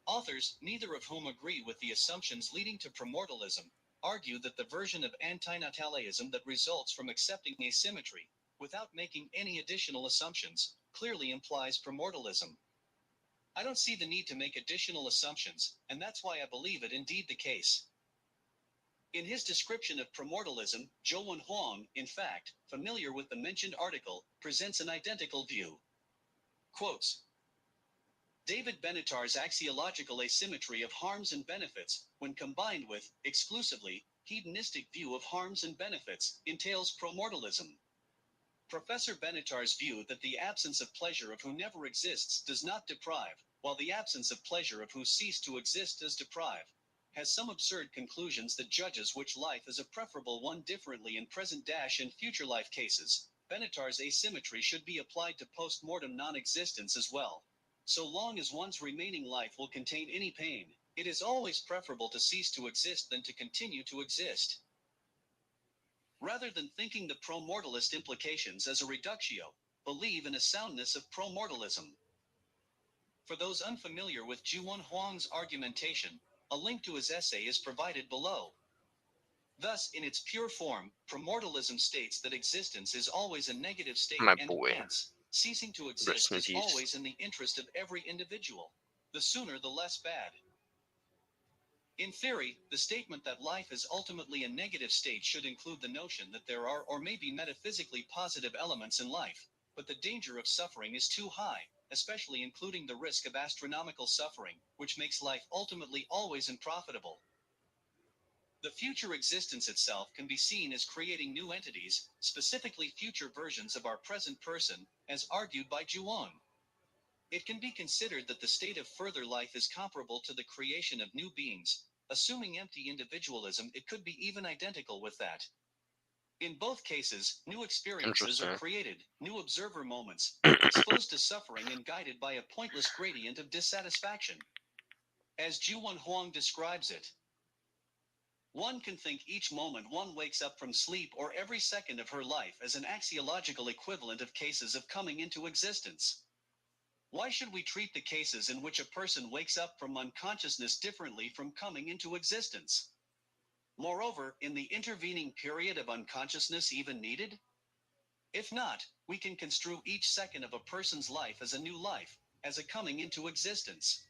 Authors, neither of whom agree with the assumptions leading to promortalism, argue that the version of antinatalism that results from accepting asymmetry, without making any additional assumptions, clearly implies promortalism. I don't see the need to make additional assumptions, and that's why I believe it indeed the case. In his description of promortalism, Zhou Huang, in fact, familiar with the mentioned article, presents an identical view. Quotes, David Benatar's axiological asymmetry of harms and benefits, when combined with, exclusively, hedonistic view of harms and benefits, entails promortalism. Professor Benatar's view that the absence of pleasure of who never exists does not deprive, while the absence of pleasure of who cease to exist does deprive, has some absurd conclusions that judges which life is a preferable one differently in present and future life cases. Benatar's asymmetry should be applied to post-mortem non-existence as well. So long as one's remaining life will contain any pain, it is always preferable to cease to exist than to continue to exist. Rather than thinking the promortalist implications as a reductio, believe in a soundness of promortalism. For those unfamiliar with Zhou Huang's argumentation, a link to his essay is provided below. Thus, in its pure form, promortalism states that existence is always a negative state and, hence, ceasing to exist is always in the interest of every individual. The sooner the less bad. In theory, the statement that life is ultimately a negative state should include the notion that there are or may be metaphysically positive elements in life, but the danger of suffering is too high, especially including the risk of astronomical suffering, which makes life ultimately always unprofitable. The future existence itself can be seen as creating new entities, specifically future versions of our present person, as argued by Zhuang. It can be considered that the state of further life is comparable to the creation of new beings. Assuming empty individualism, it could be even identical with that. In both cases, new experiences are created, new observer moments, exposed to suffering and guided by a pointless gradient of dissatisfaction. As Zhou Huang describes it, one can think each moment one wakes up from sleep or every second of her life as an axiological equivalent of cases of coming into existence. Why should we treat the cases in which a person wakes up from unconsciousness differently from coming into existence? Moreover, in the intervening period of unconsciousness even needed? If not, we can construe each second of a person's life as a new life, as a coming into existence.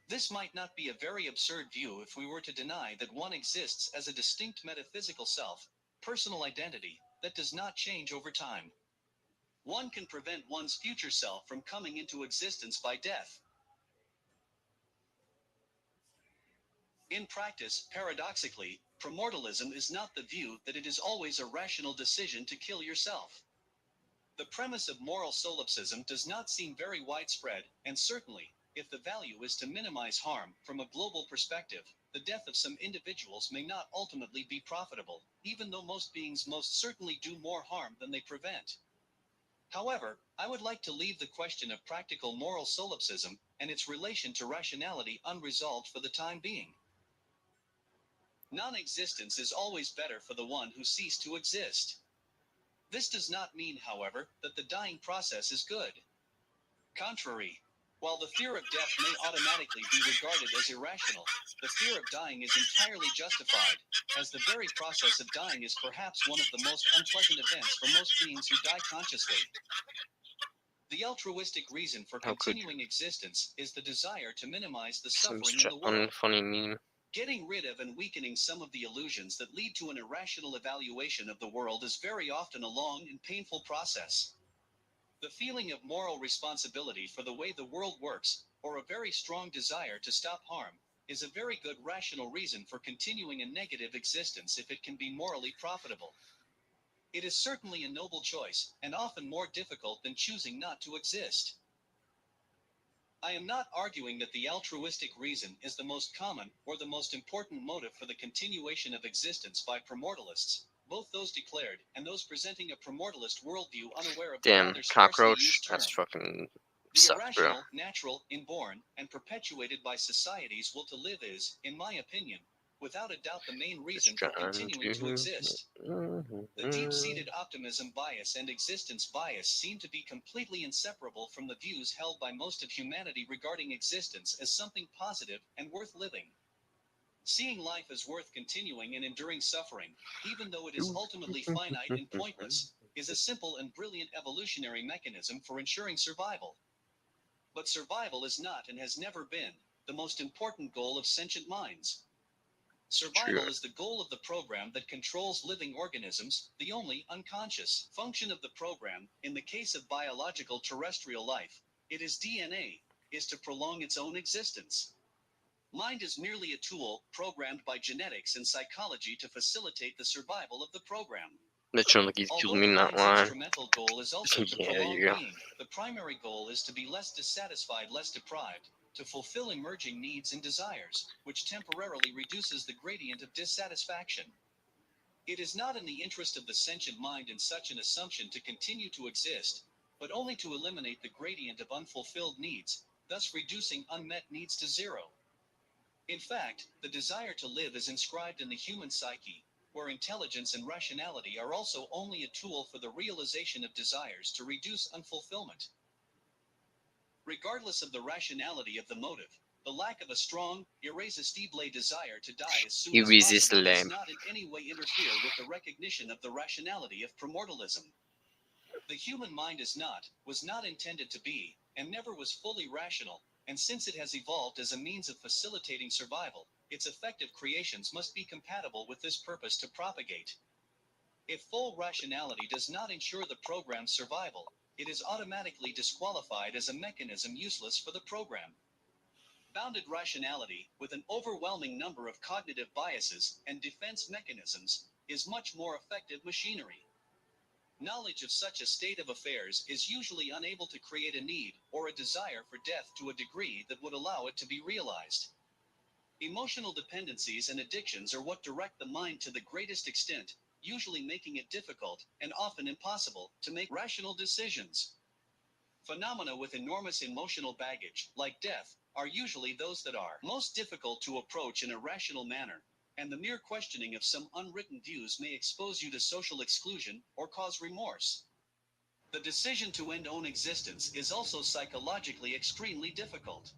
This might not be a very absurd view if we were to deny that one exists as a distinct metaphysical self, personal identity, that does not change over time. One can prevent one's future self from coming into existence by death. In practice, paradoxically, promortalism is not the view that it is always a rational decision to kill yourself. The premise of moral solipsism does not seem very widespread, and certainly, if the value is to minimize harm, from a global perspective, the death of some individuals may not ultimately be profitable, even though most beings most certainly do more harm than they prevent. However, I would like to leave the question of practical moral solipsism and its relation to rationality unresolved for the time being. Non-existence is always better for the one who ceased to exist. This does not mean, however, that the dying process is good. Contrary, while the fear of death may automatically be regarded as irrational, the fear of dying is entirely justified, as the very process of dying is perhaps one of the most unpleasant events for most beings who die consciously. The altruistic reason for How could continuing existence is the desire to minimize the some suffering in the world. unfunny meme? Getting rid of and weakening some of the illusions that lead to an irrational evaluation of the world is very often a long and painful process. The feeling of moral responsibility for the way the world works, or a very strong desire to stop harm, is a very good rational reason for continuing a negative existence if it can be morally profitable. It is certainly a noble choice, and often more difficult than choosing not to exist. I am not arguing that the altruistic reason is the most common or the most important motive for the continuation of existence by primordialists, both those declared and those presenting a primordialist worldview unaware of the Damn, rather sparsely cockroach. used term. That's fucking The sucks, bro. irrational, natural, inborn, and perpetuated by society's will to live is, in my opinion, without a doubt the main reason for continuing to exist. The deep-seated optimism bias and existence bias seem to be completely inseparable from the views held by most of humanity regarding existence as something positive and worth living. Seeing life as worth continuing and enduring suffering, even though it is ultimately finite and pointless, is a simple and brilliant evolutionary mechanism for ensuring survival. But survival is not and has never been the most important goal of sentient minds. Survival True. is the goal of the program that controls living organisms, the only unconscious function of the program. In the case of biological terrestrial life, it is DNA, is to prolong its own existence. Mind is merely a tool, programmed by genetics and psychology to facilitate the survival of the program. Literally, he's Although killing me the in that mind's line. instrumental goal is also to Yeah, prolong you go. being, the primary goal is to be less dissatisfied, less deprived, to fulfill emerging needs and desires, which temporarily reduces the gradient of dissatisfaction. It is not in the interest of the sentient mind in such an assumption to continue to exist, but only to eliminate the gradient of unfulfilled needs, thus reducing unmet needs to zero. In fact, the desire to live is inscribed in the human psyche, where intelligence and rationality are also only a tool for the realization of desires to reduce unfulfillment. Regardless of the rationality of the motive, the lack of a strong, irresistible desire to die as soon as possible does not in any way interfere with the recognition of the rationality of primordialism. The human mind was not intended to be, and never was fully rational, and since it has evolved as a means of facilitating survival, its effective creations must be compatible with this purpose to propagate. If full rationality does not ensure the program's survival, it is automatically disqualified as a mechanism useless for the program. Bounded rationality, with an overwhelming number of cognitive biases and defense mechanisms, is much more effective machinery. Knowledge of such a state of affairs is usually unable to create a need or a desire for death to a degree that would allow it to be realized. Emotional dependencies and addictions are what direct the mind to the greatest extent, usually making it difficult, and often impossible, to make rational decisions. Phenomena with enormous emotional baggage, like death, are usually those that are most difficult to approach in a rational manner, and the mere questioning of some unwritten views may expose you to social exclusion or cause remorse. The decision to end own existence is also psychologically extremely difficult.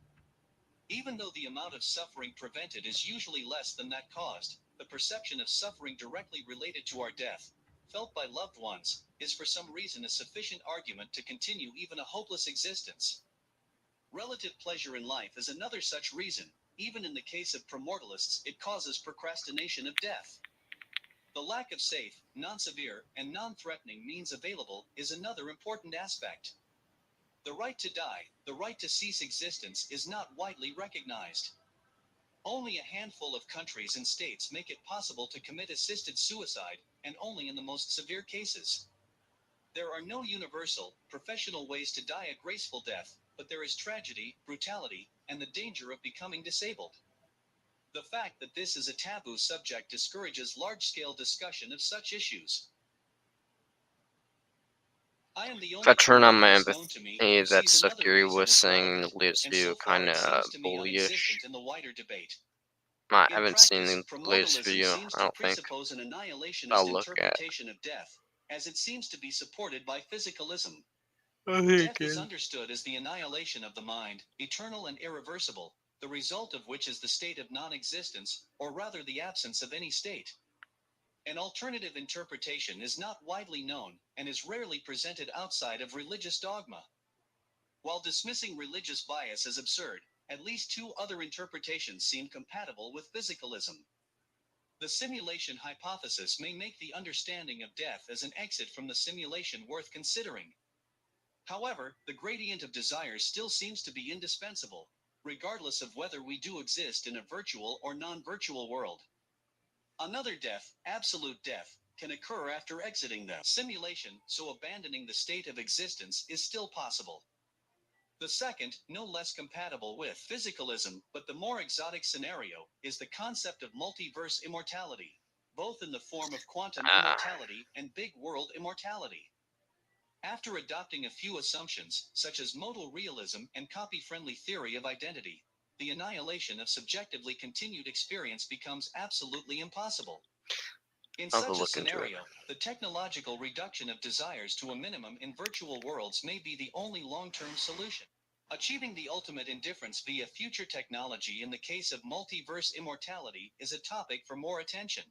Even though the amount of suffering prevented is usually less than that caused, the perception of suffering directly related to our death, felt by loved ones, is for some reason a sufficient argument to continue even a hopeless existence. Relative pleasure in life is another such reason. Even in the case of primordialists, it causes procrastination of death. The lack of safe, non-severe, and non-threatening means available is another important aspect. The right to die, the right to cease existence, is not widely recognized. Only a handful of countries and states make it possible to commit assisted suicide, and only in the most severe cases. There are no universal, professional ways to die a graceful death, but there is tragedy, brutality, and the danger of becoming disabled. The fact that this is a taboo subject discourages large-scale discussion of such issues. I am the If I only turn on my creator known to me empathy, who that sees stuff another Gary reason was as saying in the relevant, latest and video so far kind it of seems to me bullyish. unexistent in the wider debate. I In haven't seen practice, the latest primordialism video, seems I to don't think. presuppose an annihilationist I'll look at. interpretation of death, as it seems to be supported by physicalism. I think Death is understood as the annihilation of the mind, eternal and irreversible, the result of which is the state of non-existence, or rather the absence of any state. An alternative interpretation is not widely known, and is rarely presented outside of religious dogma. While dismissing religious bias as absurd, at least two other interpretations seem compatible with physicalism. The simulation hypothesis may make the understanding of death as an exit from the simulation worth considering. However, the gradient of desires still seems to be indispensable, regardless of whether we do exist in a virtual or non-virtual world. Another death, absolute death, can occur after exiting the simulation, so abandoning the state of existence is still possible. The second, no less compatible with physicalism, but the more exotic scenario, is the concept of multiverse immortality, both in the form of quantum immortality and big world immortality. After adopting a few assumptions, such as modal realism and copy-friendly theory of identity, the annihilation of subjectively continued experience becomes absolutely impossible. In I'll have such to a look into it. scenario, the technological reduction of desires to a minimum in virtual worlds may be the only long-term solution. Achieving the ultimate indifference via future technology in the case of multiverse immortality is a topic for more attention.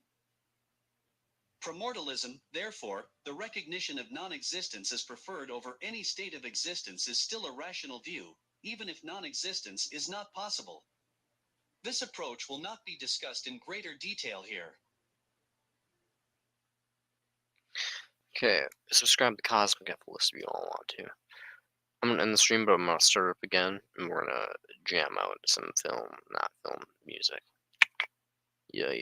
Primordialism, therefore, the recognition of non-existence as preferred over any state of existence is still a rational view, even if non-existence is not possible. This approach will not be discussed in greater detail here. Okay, subscribe to Cosmic Evolus if you all want to. I'm gonna end the stream, but I'm gonna start up again, and we're gonna jam out some film, not film, music. Yeah.